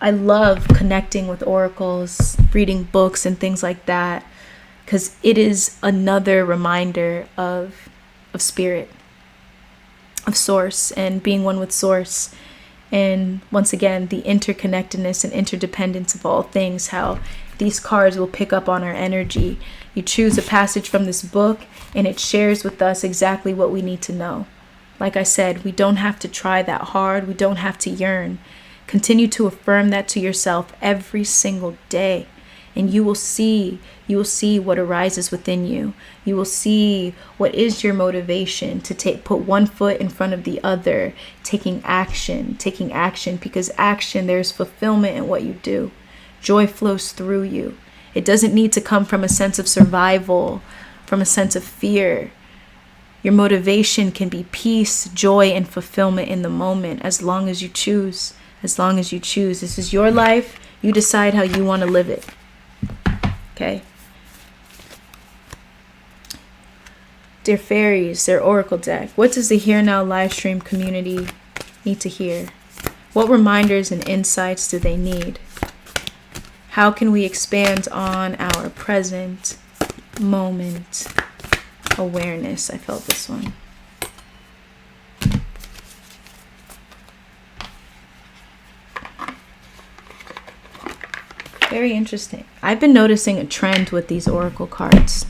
love connecting with oracles, reading books and things like that, because it is another reminder of spirit, of source, and being one with source. And once again, the interconnectedness and interdependence of all things, how these cards will pick up on our energy. You choose a passage from this book and it shares with us exactly what we need to know. Like I said, we don't have to try that hard. We don't have to yearn. Continue to affirm that to yourself every single day, and you will see what arises within you. You will see what is your motivation to put one foot in front of the other, taking action, because action, there's fulfillment in what you do. Joy flows through you. It doesn't need to come from a sense of survival, from a sense of fear. Your motivation can be peace, joy, and fulfillment in the moment, as long as you choose. As long as you choose. This is your life. You decide how you want to live it. Okay? Dear fairies, their oracle deck, what does the Here Now Livestream community need to hear? What reminders and insights do they need? How can we expand on our present moment awareness? I felt this one. Very interesting. I've been noticing a trend with these oracle cards.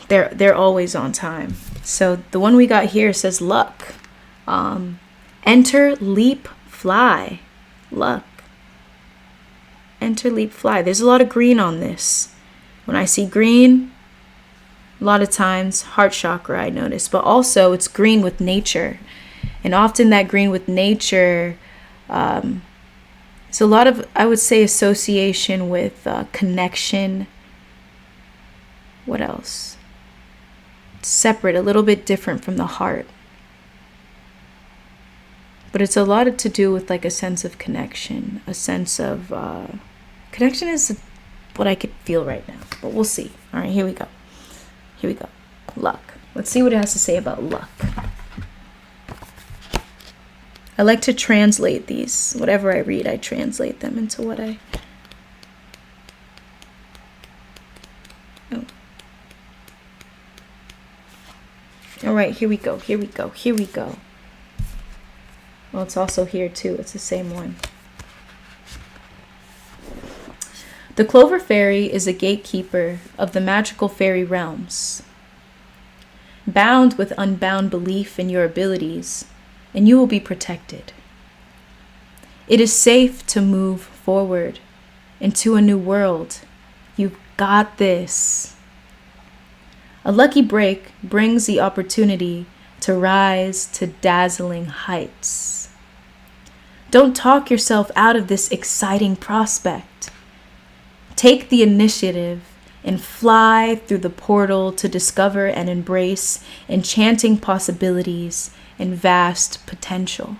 They're always on time. So the one we got here says luck. Enter, leap, fly. Luck. Enter, leap, fly. There's a lot of green on this. When I see green, a lot of times heart chakra I notice, but also it's green with nature. And often that green with nature, it's a lot of, I would say, association with connection. What else? Separate, a little bit different from the heart. But it's a lot to do with like a sense of connection. A sense of connection is what I could feel right now. But we'll see. All right, here we go. Here we go. Luck. Let's see what it has to say about luck. I like to translate these. Whatever I read, I translate them into what I... Oh. All right, here we go. Here we go. Here we go. Well, it's also here too. It's the same one. The Clover Fairy is a gatekeeper of the magical fairy realms. Bound with unbound belief in your abilities, and you will be protected. It is safe to move forward into a new world. You've got this. A lucky break brings the opportunity to rise to dazzling heights. Don't talk yourself out of this exciting prospect. Take the initiative and fly through the portal to discover and embrace enchanting possibilities and vast potential.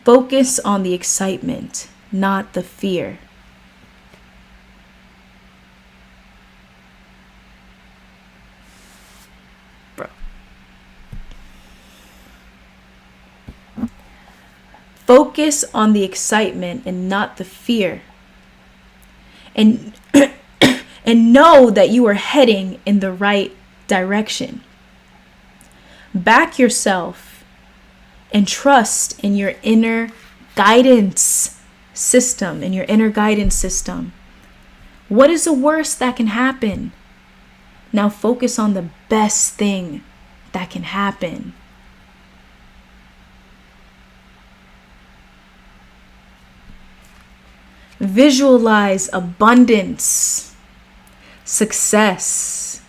Focus on the excitement, not the fear. Bro. Focus on the excitement and not the fear. And and know that you are heading in the right direction. Back yourself and trust in your inner guidance system, What is the worst that can happen? Now focus on the best thing that can happen. Visualize abundance, success,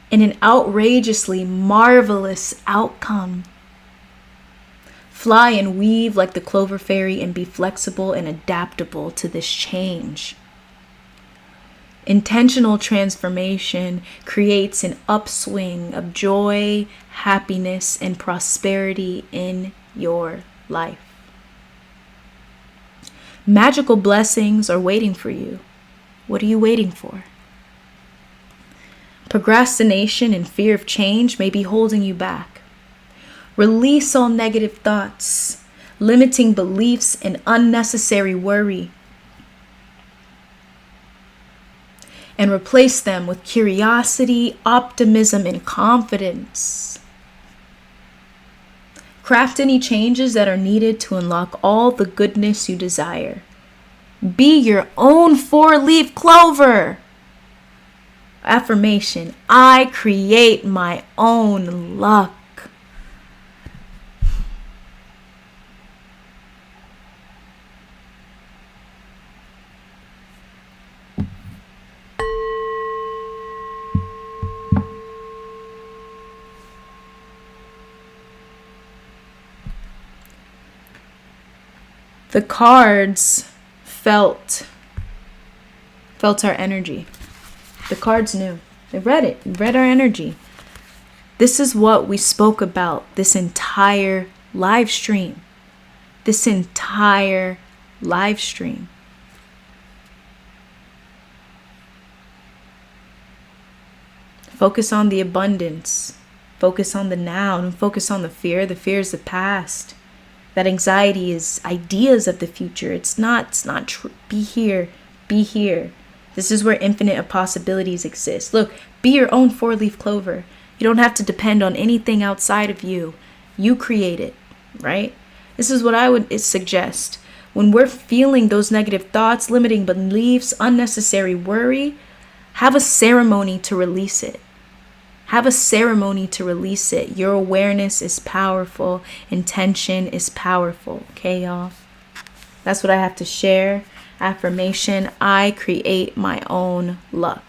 and an outrageously marvelous outcome. Fly and weave like the clover fairy and be flexible and adaptable to this change. Intentional transformation creates an upswing of joy, happiness, and prosperity in your life. Magical blessings are waiting for you. What are you waiting for? Procrastination and fear of change may be holding you back. Release all negative thoughts, limiting beliefs, and unnecessary worry, and replace them with curiosity, optimism, and confidence. Craft any changes that are needed to unlock all the goodness you desire. Be your own four-leaf clover. Affirmation: I create my own luck. The cards felt our energy. The cards knew. They read it. Read our energy. This is what we spoke about this entire live stream. This entire live stream. Focus on the abundance. Focus on the now. Don't focus on the fear. The fear is the past. That anxiety is ideas of the future. It's not true. Be here. Be here. This is where infinite possibilities exist. Look, be your own four-leaf clover. You don't have to depend on anything outside of you. You create it, right? This is what I would suggest. When we're feeling those negative thoughts, limiting beliefs, unnecessary worry, have a ceremony to release it. Have a ceremony to release it. Your awareness is powerful. Intention is powerful. Okay, y'all? That's what I have to share. Affirmation: I create my own luck.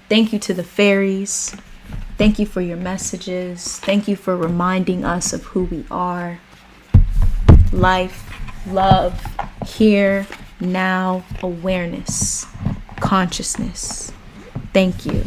Thank you to the fairies. Thank you for your messages. Thank you for reminding us of who we are. Life, love, here, now, awareness, consciousness. Thank you.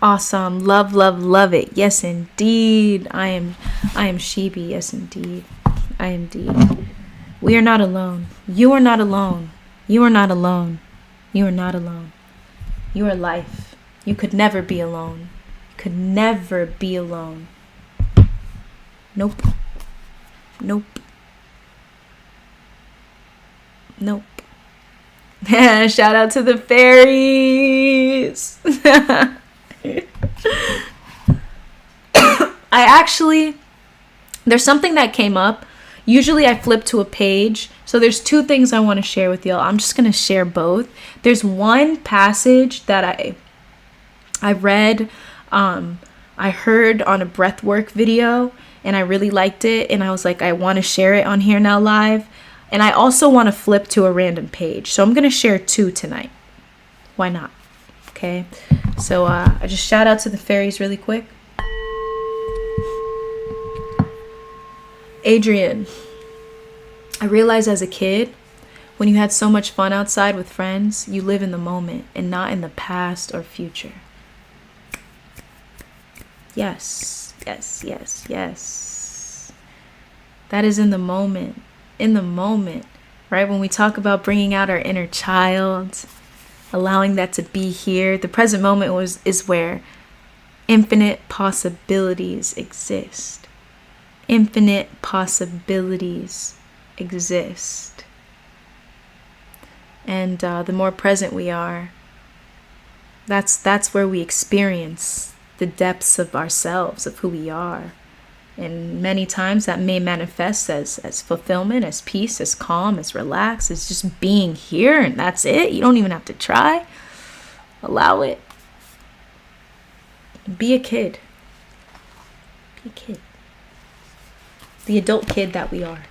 Awesome. Love, love, love it. Yes, indeed. I am Shebi. Yes, indeed. I am indeed. We are not alone. You are not alone. You are not alone. You are not alone. You are life. You could never be alone. You could never be alone. Nope. Nope. Nope. Shout out to the fairies. There's something that came up. Usually I flip to a page. So there's two things I want to share with y'all. I'm just going to share both. There's one passage that I read, I heard on a breathwork video, and I really liked it. And I was like, I want to share it on Here Now Live. And I also want to flip to a random page. So I'm going to share two tonight. Why not? Okay. So I just shout out to the fairies really quick. Adrian, I realized as a kid, when you had so much fun outside with friends, you live in the moment and not in the past or future. Yes, yes, yes, yes. That is in the moment. In the moment, right? When we talk about bringing out our inner child, allowing that to be here, the present moment is where infinite possibilities exist. Infinite possibilities exist. And the more present we are, that's where we experience the depths of ourselves, of who we are. And many times that may manifest as fulfillment, as peace, as calm, as relax, as just being here, and that's it. You don't even have to try. Allow it. Be a kid. Be a kid. The adult kid that we are.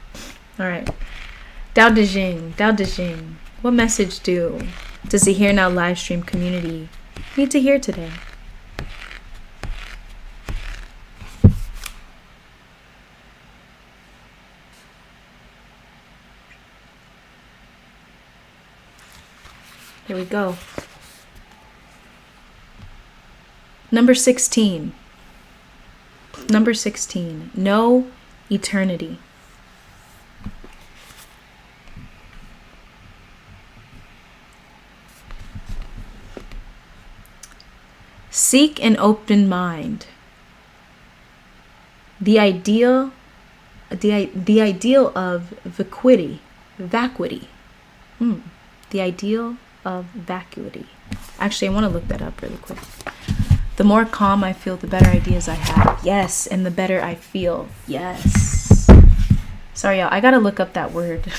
All right. Dao De Jing. Dao De Jing. What message does the Here Now Livestream community need to hear today? Here we go. Number 16. Number 16. Know eternity. Seek an open mind. The ideal of vacuity. The ideal of vacuity. Actually, I want to look that up really quick. The more calm I feel, the better ideas I have. Yes, and the better I feel. Yes. Sorry, y'all. I gotta look up that word.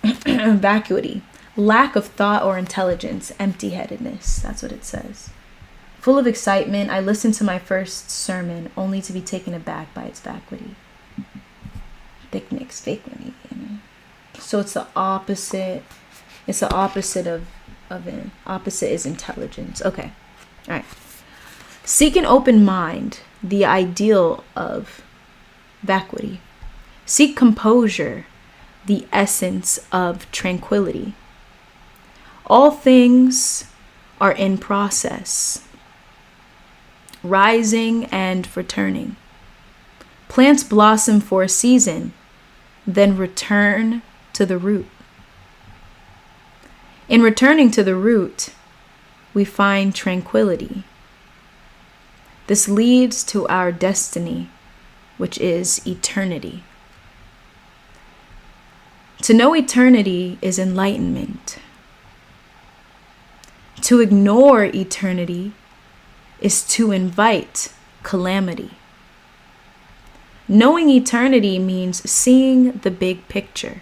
Vacuity. Lack of thought or intelligence. Empty-headedness. That's what it says. Full of excitement, I listened to my first sermon only to be taken aback by its vacuity. Vacuity. So it's the opposite. It's the opposite of it. Opposite is intelligence. Okay. All right. Seek an open mind. The ideal of vacuity. Seek composure. The essence of tranquility. All things are in process, rising and returning. Plants blossom for a season, then return to the root. In returning to the root, we find tranquility. This leads to our destiny, which is eternity. To know eternity is enlightenment. To ignore eternity is to invite calamity. Knowing eternity means seeing the big picture.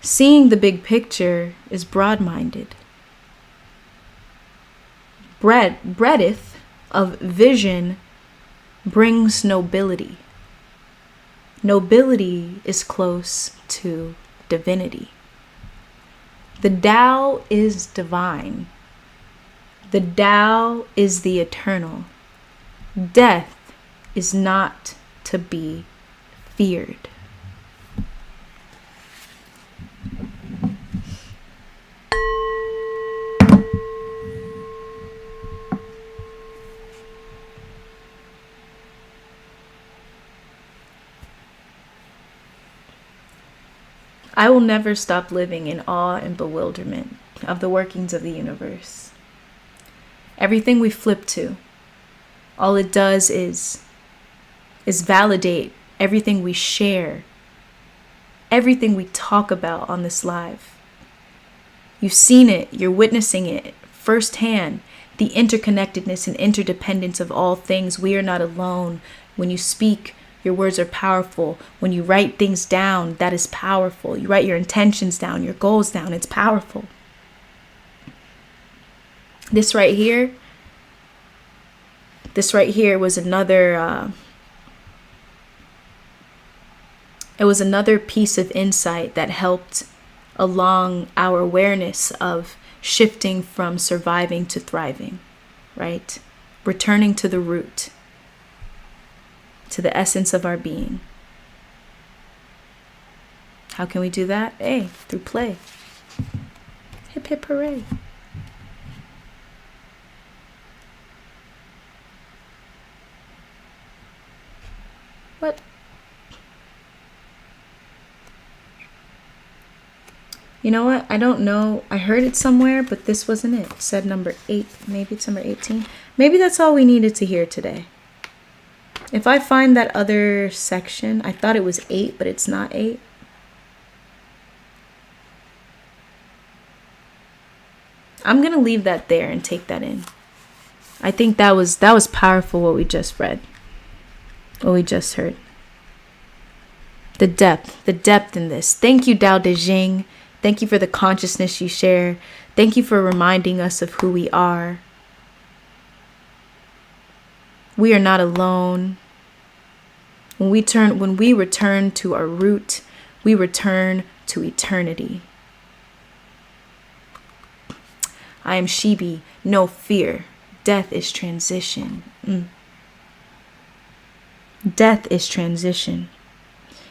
Seeing the big picture is broad-minded. Breadth of vision brings nobility. Nobility is close to divinity. The Tao is divine. The Tao is the eternal. Death is not to be feared. I will never stop living in awe and bewilderment of the workings of the universe. Everything we flip to, all it does is validate everything we share, everything we talk about on this live. You've seen it, you're witnessing it firsthand, the interconnectedness and interdependence of all things. We are not alone. When you speak, your words are powerful. When you write things down, that is powerful. You write your intentions down, your goals down, it's powerful. This right here was another piece of insight that helped along our awareness of shifting from surviving to thriving, right? Returning to the root, to the essence of our being. How can we do that? Hey, through play. Hip hip hooray. What? You know what? I don't know. I heard it somewhere, but this wasn't it. It said number 8. Maybe it's number 18. Maybe that's all we needed to hear today. If I find that other section, I thought it was 8, but it's not 8. I'm going to leave that there and take that in. I think that was powerful, what we just read, what we just heard. The depth in this. Thank you, Dao De Jing. Thank you for the consciousness you share. Thank you for reminding us of who we are. We are not alone. When we return to our root, we return to eternity. I am Shibi, no fear. Death is transition. Death is transition.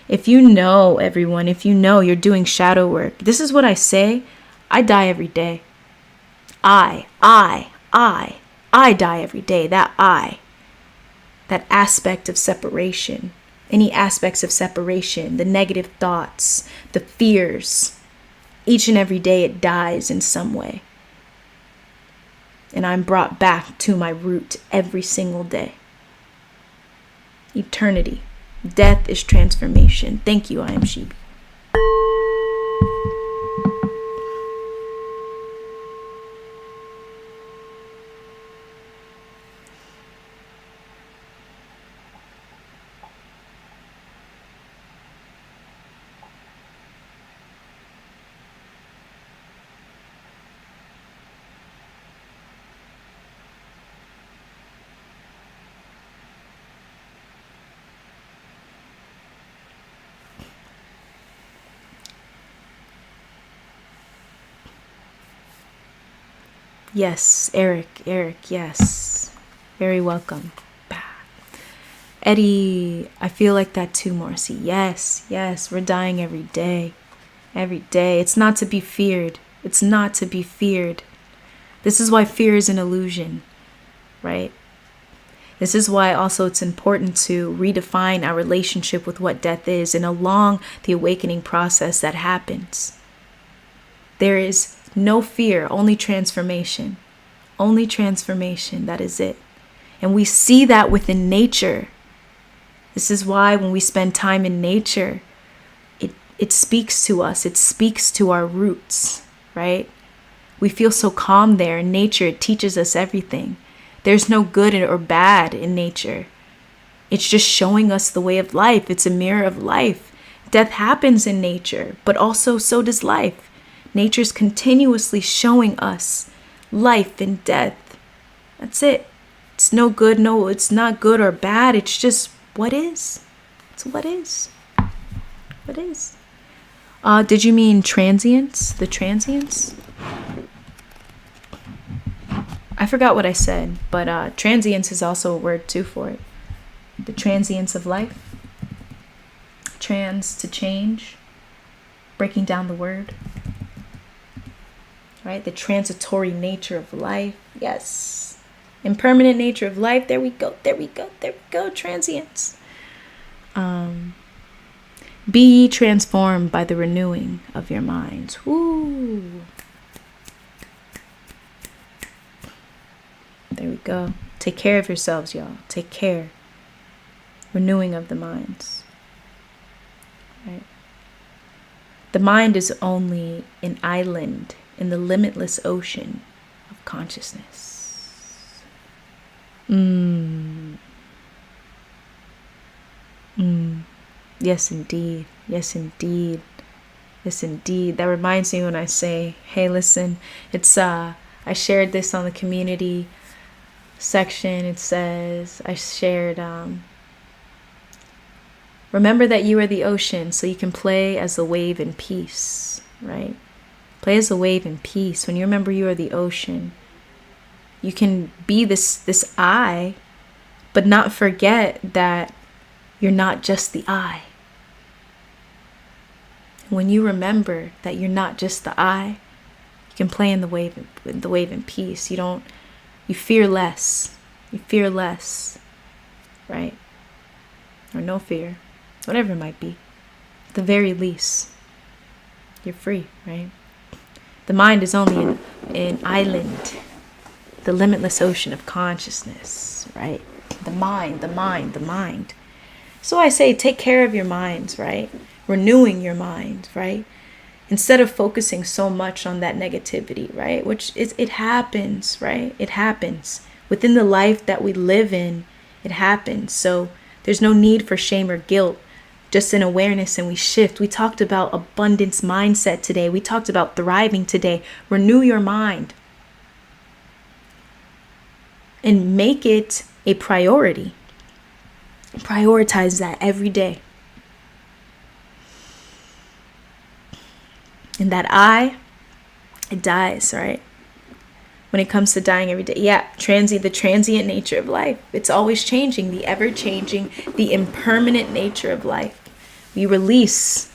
If you know, everyone, if you know you're doing shadow work, this is what I say. I die every day. I die every day. That aspect of separation, any aspects of separation, the negative thoughts, the fears, each and every day it dies in some way. And I'm brought back to my root every single day. Eternity. Death is transformation. Thank you, I am Shibi. Yes, Eric, yes. Very welcome. Eddie, I feel like that too, Morcie. Yes, we're dying every day. Every day. It's not to be feared. It's not to be feared. This is why fear is an illusion, right? This is why also it's important to redefine our relationship with what death is, and along the awakening process that happens. There is no fear, only transformation. Only transformation, that is it. And we see that within nature. This is why when we spend time in nature, it speaks to us. It speaks to our roots, right? We feel so calm there. In nature, it teaches us everything. There's no good or bad in nature. It's just showing us the way of life. It's a mirror of life. Death happens in nature, but also so does life. Nature's continuously showing us life and death. That's it. It's no good. No, it's not good or bad. It's just what is. It's what is. What is. Did you mean transience? The transience? I forgot what I said, but transience is also a word too for it. The transience of life. Trans, to change. Breaking down the word. Right? The transitory nature of life. Yes. Impermanent nature of life. There we go. Transience. Be ye transformed by the renewing of your minds. Woo. There we go. Take care of yourselves, y'all. Take care. Renewing of the minds. Right? The mind is only an island in the limitless ocean of consciousness. Yes, indeed. Yes, indeed. Yes, indeed. That reminds me when I say, hey, listen, it's, I shared this on the community section. It says, I shared, remember that you are the ocean, so you can play as the wave in peace, right? Play as a wave in peace. When you remember you are the ocean, you can be this I, but not forget that you're not just the I. When you remember that you're not just the I, you can play in the wave in peace. You fear less. You fear less, right? Or no fear, whatever it might be. At the very least, you're free, right? The mind is only an island, the limitless ocean of consciousness, right? The mind. So I say, take care of your minds, right? Renewing your mind, right? Instead of focusing so much on that negativity, right? Which is, it happens, right? It happens. Within the life that we live in, it happens. So there's no need for shame or guilt, just an awareness, and we shift. We talked about abundance mindset today. We talked about thriving today. Renew your mind and make it a priority. Prioritize that every day. And that it dies, right? When it comes to dying every day. Yeah, the transient nature of life. It's always changing, the ever-changing, the impermanent nature of life. We release.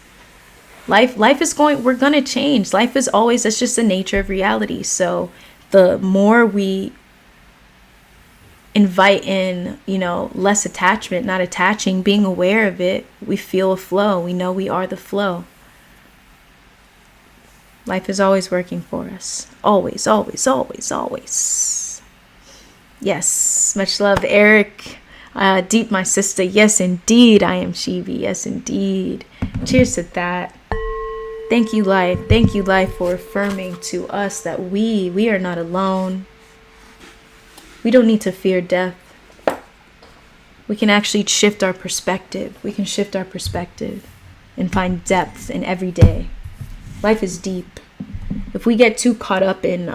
Life is we're going to change. Life is always, that's just the nature of reality. So the more we invite in, less attachment, not attaching, being aware of it, we feel a flow. We know we are the flow. Life is always working for us. Always, always, always, always. Yes. Much love, Eric. Deep, my sister. Yes, indeed, I am Shivi. Yes, indeed. Cheers to that. Thank you, life. Thank you, life, for affirming to us that we are not alone. We don't need to fear death. We can actually shift our perspective. We can shift our perspective and find depth in every day. Life is deep. If we get too caught up in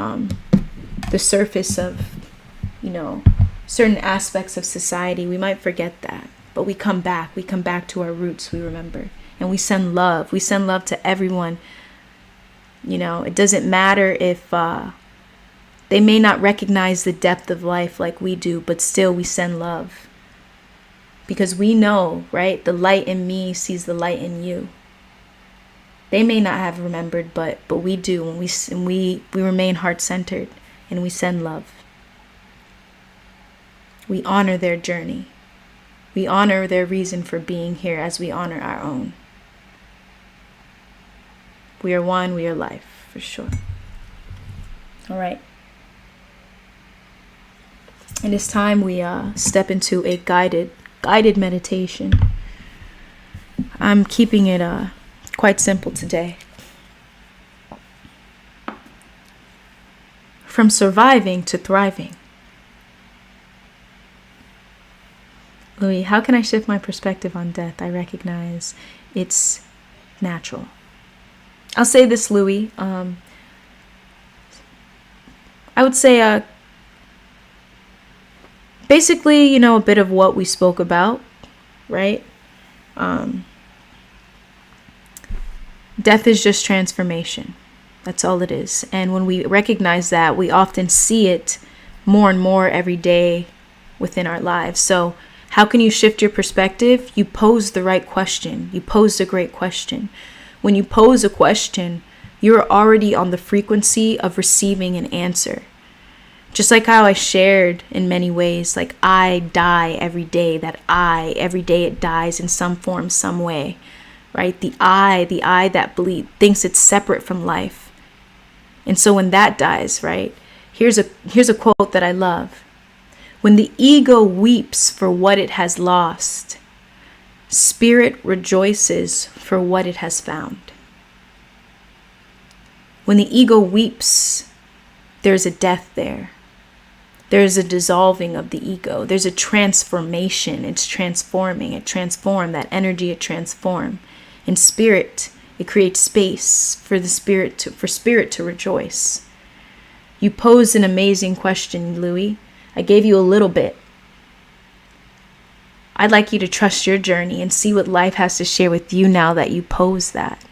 the surface of, certain aspects of society, we might forget that. But we come back. We come back to our roots, we remember. And we send love. We send love to everyone. It doesn't matter if they may not recognize the depth of life like we do, but still we send love. Because we know, right? The light in me sees the light in you. They may not have remembered, but we do. And we remain heart-centered and we send love. We honor their journey. We honor their reason for being here as we honor our own. We are one, we are life, for sure. All right. And it's time we step into a guided meditation. I'm keeping it quite simple today. From surviving to thriving. Louis, how can I shift my perspective on death? I recognize it's natural. I'll say this, Louis. I would say basically, a bit of what we spoke about, right? Death is just transformation. That's all it is. And when we recognize that, we often see it more and more every day within our lives. So how can you shift your perspective? You pose the right question. You posed a great question. When you pose a question, you're already on the frequency of receiving an answer. Just like how I shared in many ways, like I die every day, every day it dies in some form, some way, right? The I that thinks it's separate from life. And so when that dies, right, here's a quote that I love. When the ego weeps for what it has lost, spirit rejoices for what it has found. When the ego weeps, there's a death there. There's a dissolving of the ego. There's a transformation. It's transforming. It transformed. That energy, it transformed. In spirit, it creates space for spirit to rejoice. You posed an amazing question, Louis. I gave you a little bit. I'd like you to trust your journey and see what life has to share with you now that you pose that.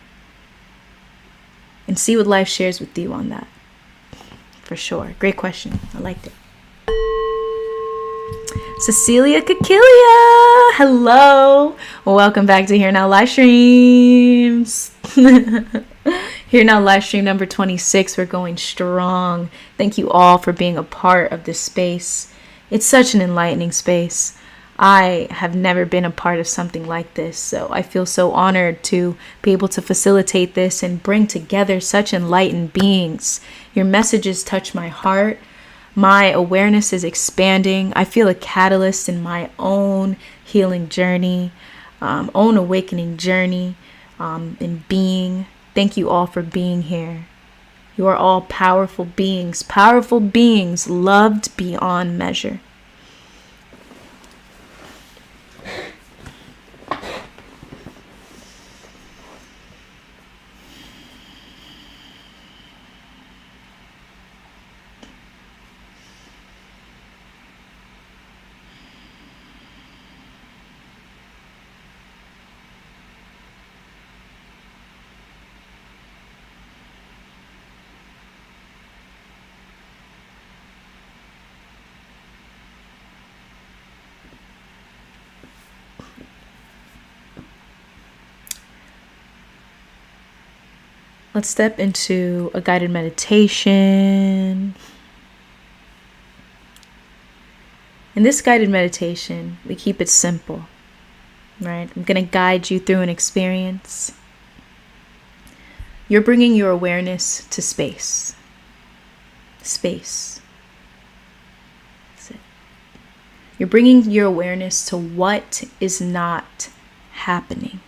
And see what life shares with you on that. For sure. Great question. I liked it. Cecilia Kakilia, hello. Welcome back to Here Now Livestreams. Here Now Livestream number 26. We're going strong. Thank you all for being a part of this space. It's such an enlightening space. I have never been a part of something like this, so I feel so honored to be able to facilitate this and bring together such enlightened beings. Your messages touch my heart. My awareness is expanding. I feel a catalyst in my own healing journey, own awakening journey, in being. Thank you all for being here. You are all powerful beings loved beyond measure. Let's step into a guided meditation. In this guided meditation, we keep it simple, right? I'm going to guide you through an experience. You're bringing your awareness to space. Space. That's it. You're bringing your awareness to what is not happening.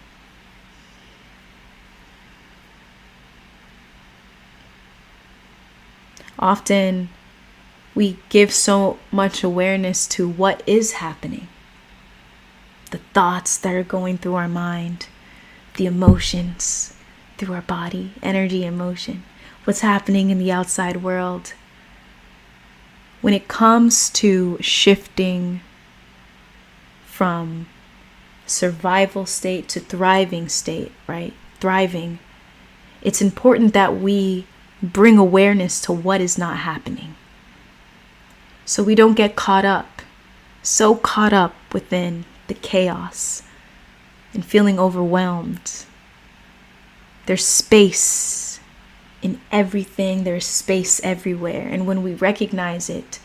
Often we give so much awareness to what is happening. The thoughts that are going through our mind, the emotions through our body, energy and motion, what's happening in the outside world. When it comes to shifting from survival state to thriving state, right? Thriving, it's important that we bring awareness to what is not happening. So we don't get so caught up within the chaos and feeling overwhelmed. There's space in everything. There's space everywhere. And when we recognize it,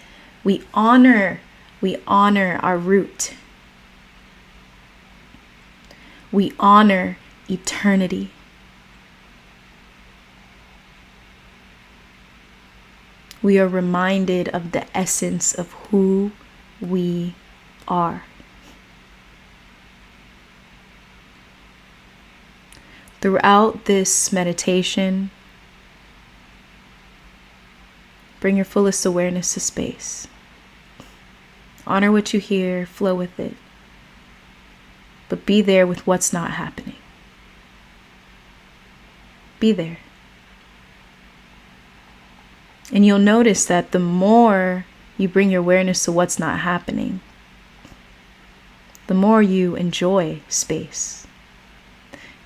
we honor our root. We honor eternity. We are reminded of the essence of who we are. Throughout this meditation, bring your fullest awareness to space. Honor what you hear, flow with it, but be there with what's not happening. Be there. And you'll notice that the more you bring your awareness to what's not happening, the more you enjoy space.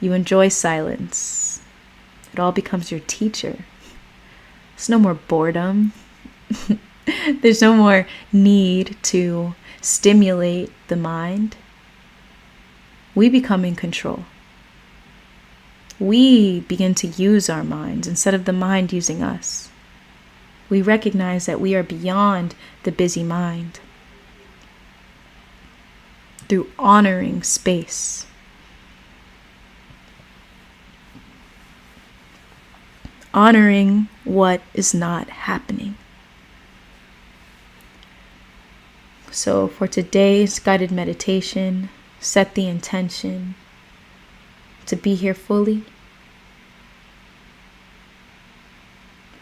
You enjoy silence. It all becomes your teacher. There's no more boredom. There's no more need to stimulate the mind. We become in control. We begin to use our minds instead of the mind using us. We recognize that we are beyond the busy mind through honoring space. Honoring what is not happening. So for today's guided meditation, set the intention to be here fully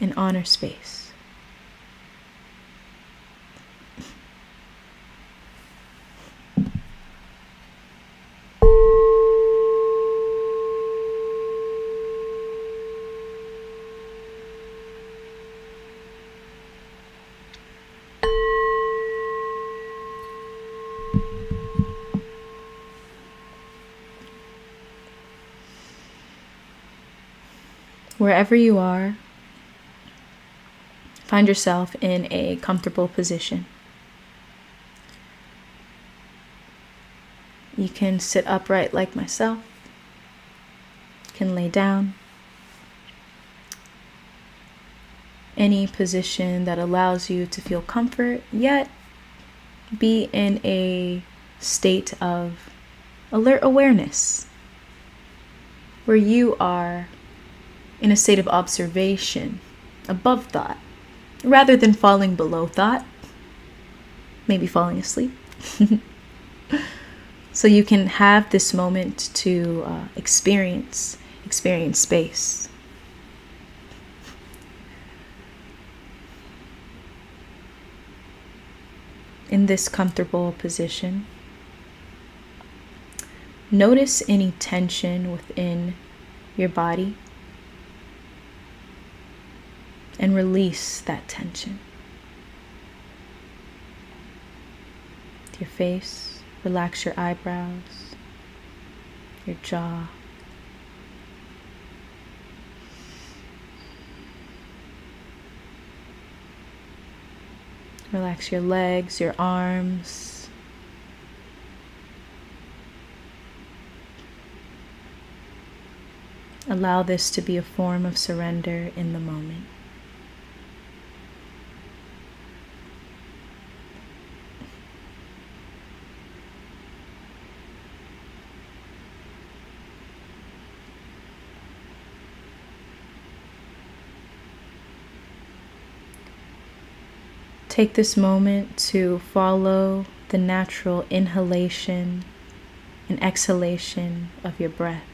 and honor space. Wherever you are, find yourself in a comfortable position. You can sit upright like myself. You can lay down. Any position that allows you to feel comfort, yet be in a state of alert awareness, where you are in a state of observation, above thought, rather than falling below thought, maybe falling asleep. So you can have this moment to experience space. in this comfortable position, notice any tension within your body and release that tension. Your face, relax your eyebrows, your jaw. Relax your legs, your arms. Allow this to be a form of surrender in the moment. Take this moment to follow the natural inhalation and exhalation of your breath.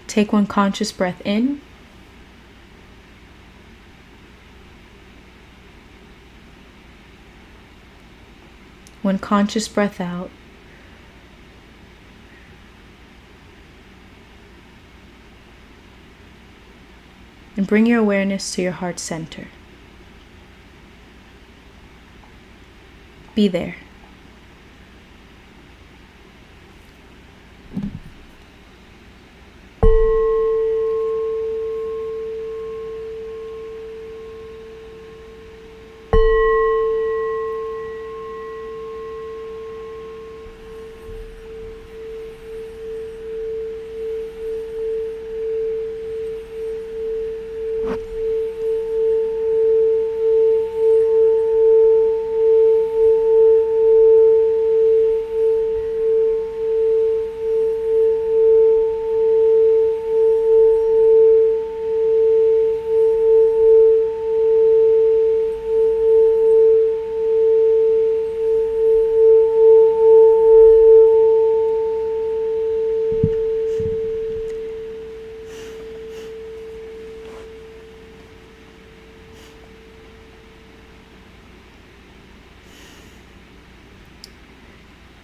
Take one conscious breath in. One conscious breath out. And bring your awareness to your heart center. Be there.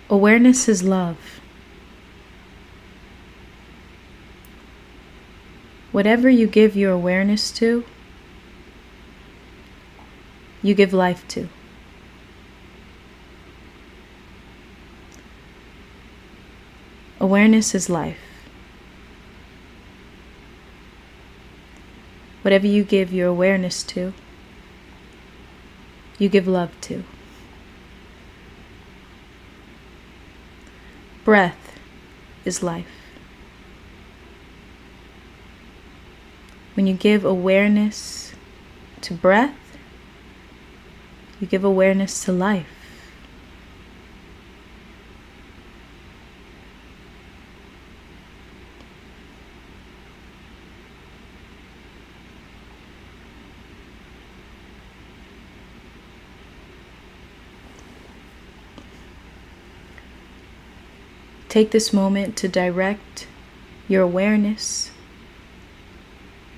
Awareness is love. Whatever you give your awareness to, you give life to. Awareness is life. Whatever you give your awareness to, you give love to. Breath is life. When you give awareness to breath, you give awareness to life. Take this moment to direct your awareness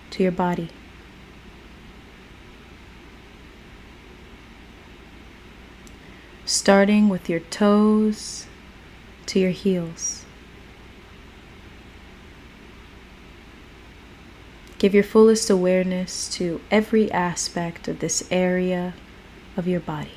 to your body. Starting with your toes to your heels. Give your fullest awareness to every aspect of this area of your body.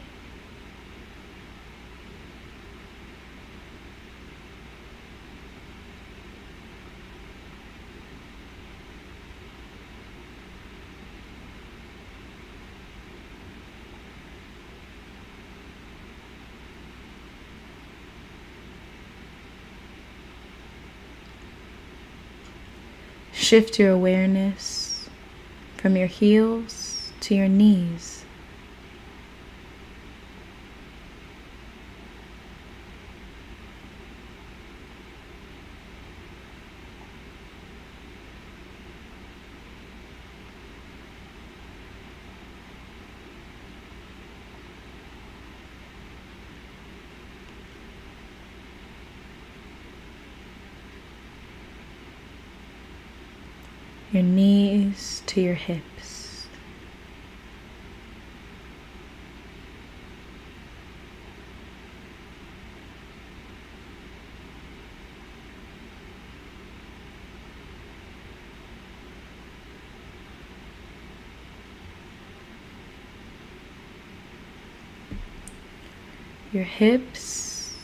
shift your awareness from your heels to your knees. Your knees to your hips. Your hips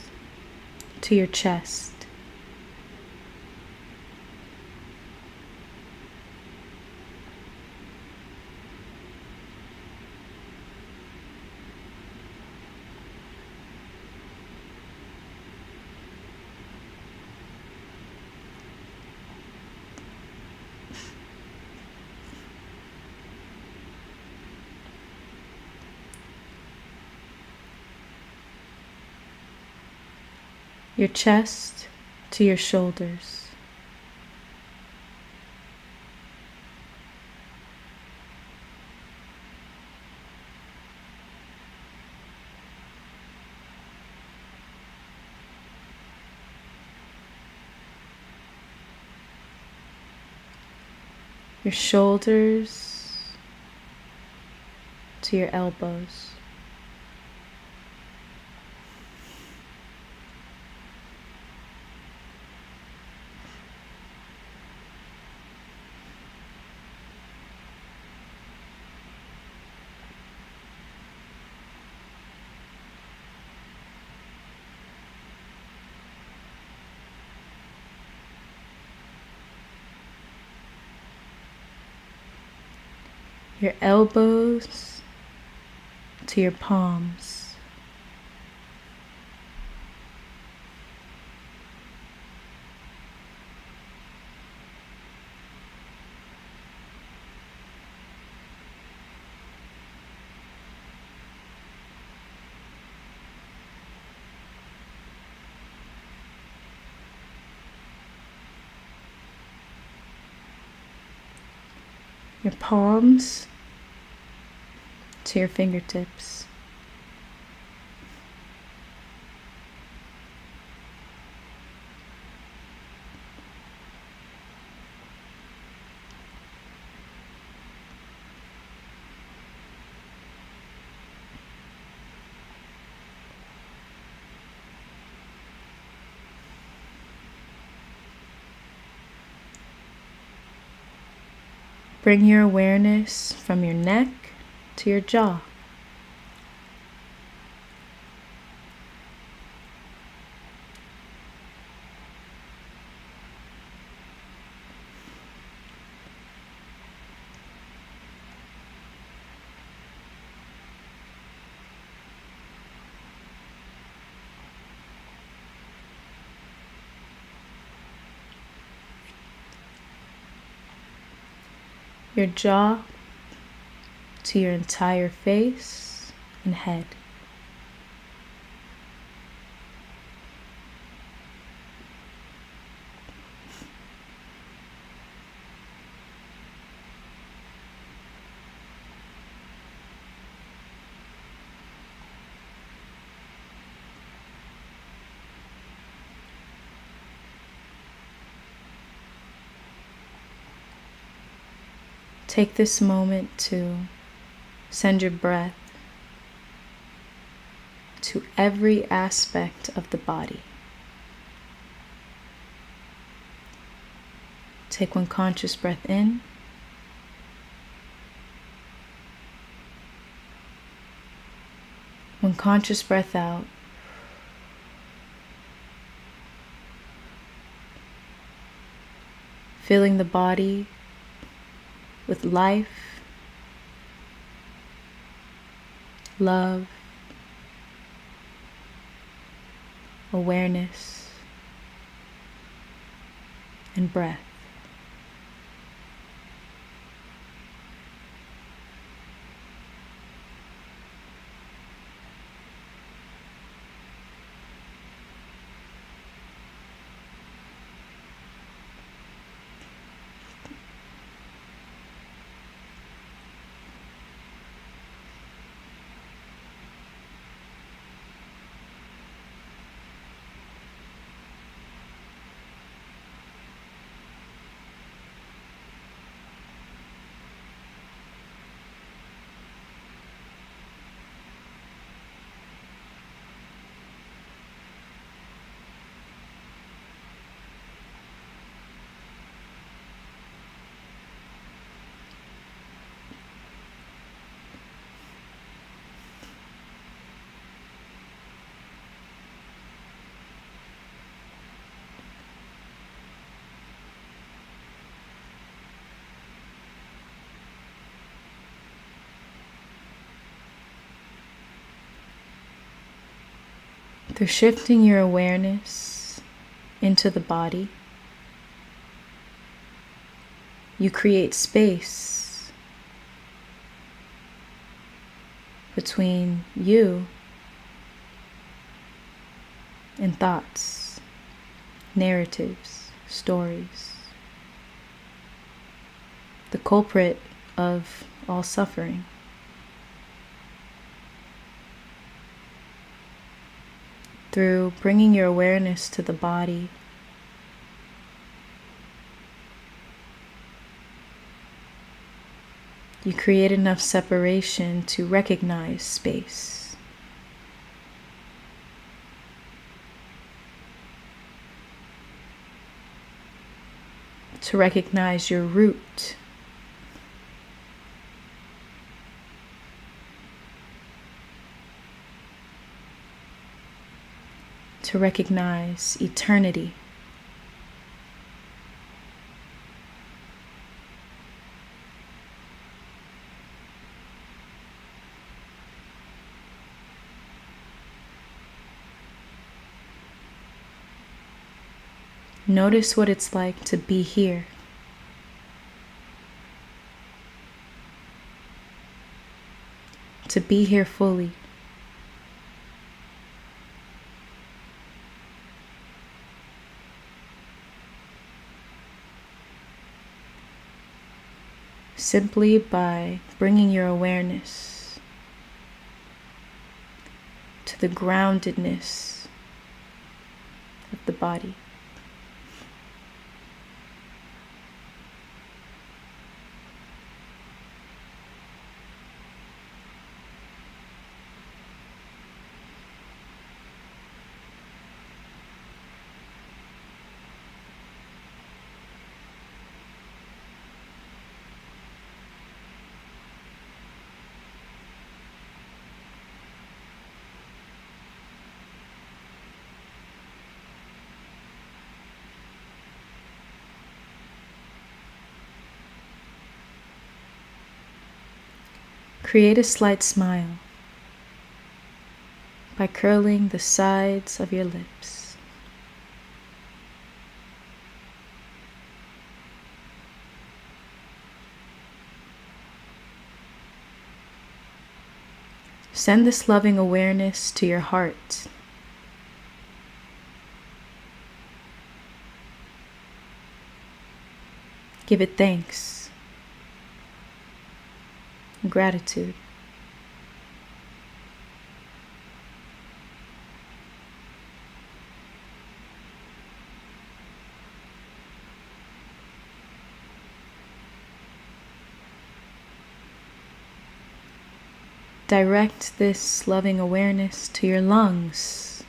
to your chest. Your chest to your shoulders. Your shoulders to your elbows. Your elbows to your palms. Your palms to your fingertips. Bring your awareness from your neck to your jaw. Your jaw to your entire face and head. Take this moment to send your breath to every aspect of the body. Take one conscious breath in. One conscious breath out. Filling the body with life, love, awareness, and breath. Through shifting your awareness into the body, you create space between you and thoughts, narratives, stories. The culprit of all suffering. Through bringing your awareness to the body, you create enough separation to recognize space. To recognize your root. To recognize eternity. Notice what it's like to be here. To be here fully. Simply by bringing your awareness to the groundedness of the body. Create a slight smile by curling the sides of your lips. Send this loving awareness to your heart. Give it thanks. Gratitude. Direct this loving awareness to your lungs,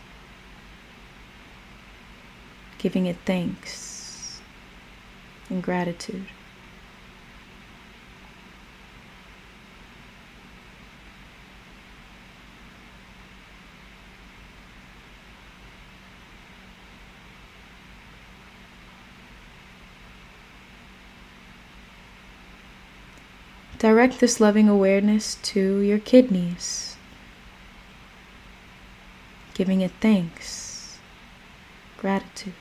giving it thanks and gratitude. Direct this loving awareness to your kidneys, giving it thanks, gratitude.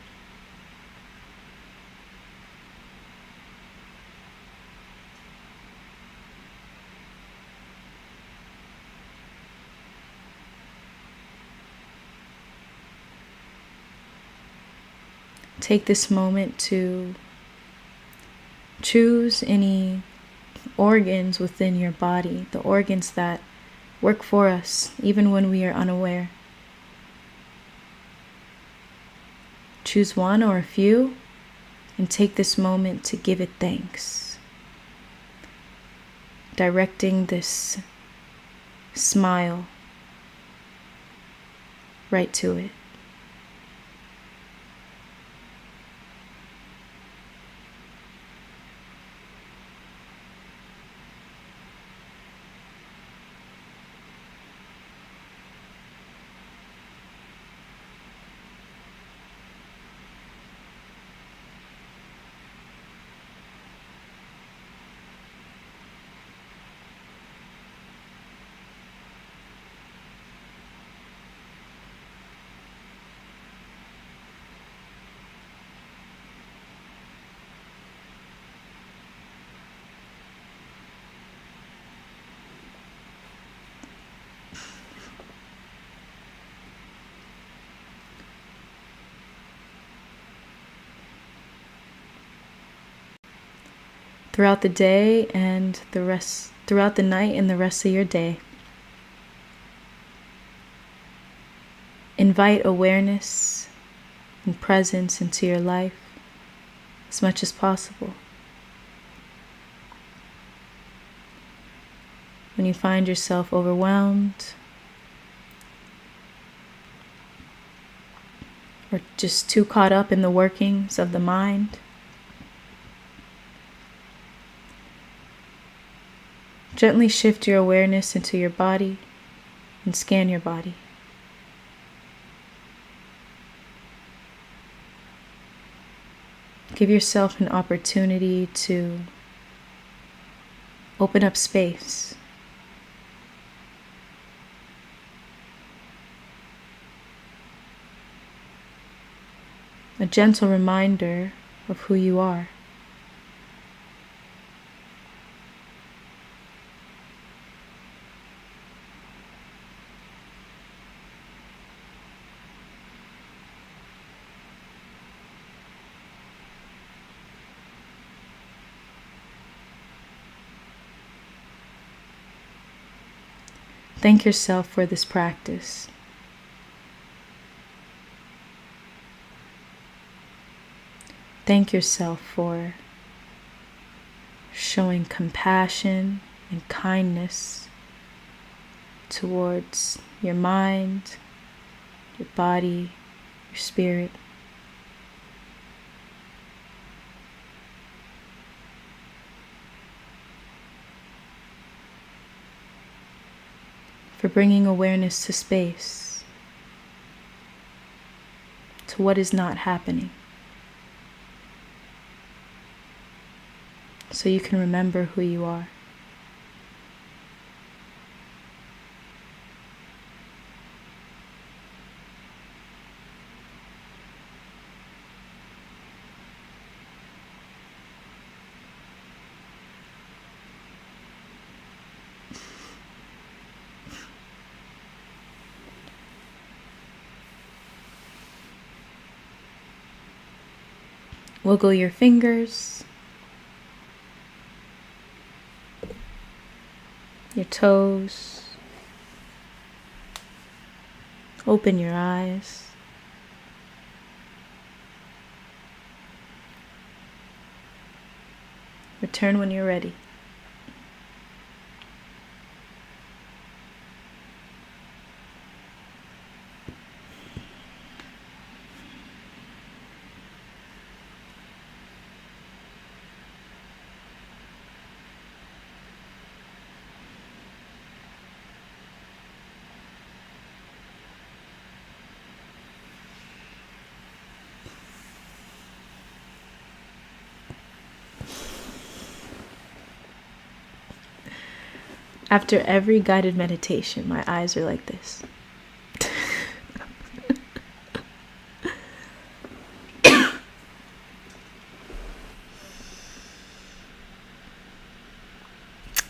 Take this moment to choose any organs within your body, the organs that work for us even when we are unaware. Choose one or a few and take this moment to give it thanks. Directing this smile right to it. throughout the day and throughout the night and the rest of your day. Invite awareness and presence into your life as much as possible. When you find yourself overwhelmed or just too caught up in the workings of the mind, gently shift your awareness into your body and scan your body. Give yourself an opportunity to open up space. A gentle reminder of who you are. Thank yourself for this practice. Thank yourself for showing compassion and kindness towards your mind, your body, your spirit. For bringing awareness to space, to what is not happening, so you can remember who you are. Wiggle your fingers, your toes, open your eyes. Return when you're ready. After every guided meditation, my eyes are like this.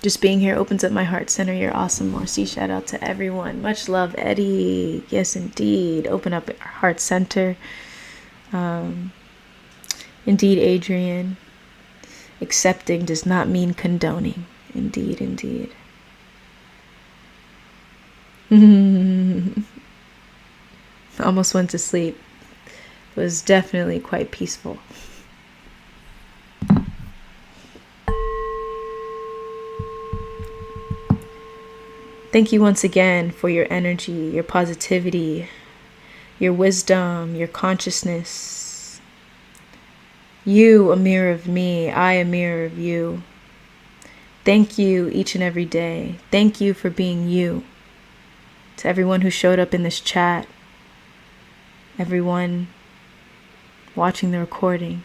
Just being here opens up my heart center. You're awesome, Morcie. Shout out to everyone. Much love, Eddie. Yes, indeed. Open up our heart center. Indeed, Adrian. Accepting does not mean condoning. Indeed, indeed. Almost went to sleep. It was definitely quite peaceful. Thank you once again for your energy, your positivity, your wisdom, your consciousness. You, a mirror of me, I, a mirror of you. Thank you each and every day. Thank you for being you. To everyone who showed up in this chat, everyone watching the recording.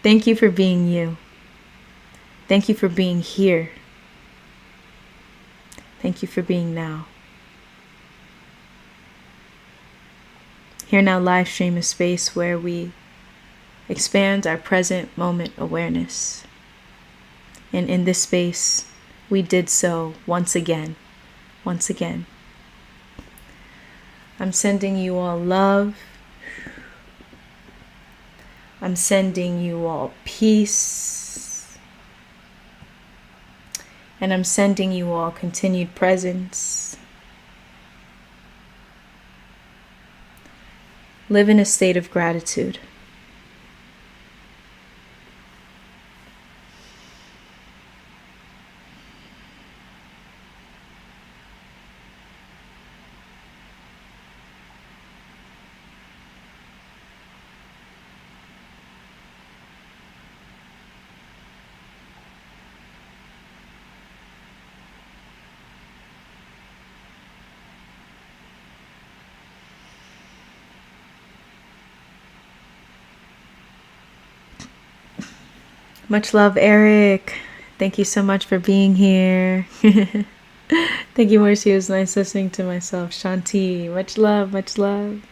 Thank you for being you. Thank you for being here. Thank you for being now. Here Now Livestream is a space where we expand our present moment awareness. And in this space, we did so once again. Once again. I'm sending you all love. I'm sending you all peace. And I'm sending you all continued presence. Live in a state of gratitude. Much love, Eric. Thank you so much for being here. Thank you, Morcie. It was nice listening to myself. Shanti, much love, much love.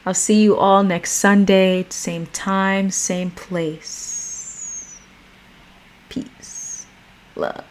I'll see you all next Sunday, same time, same place. Peace. Love.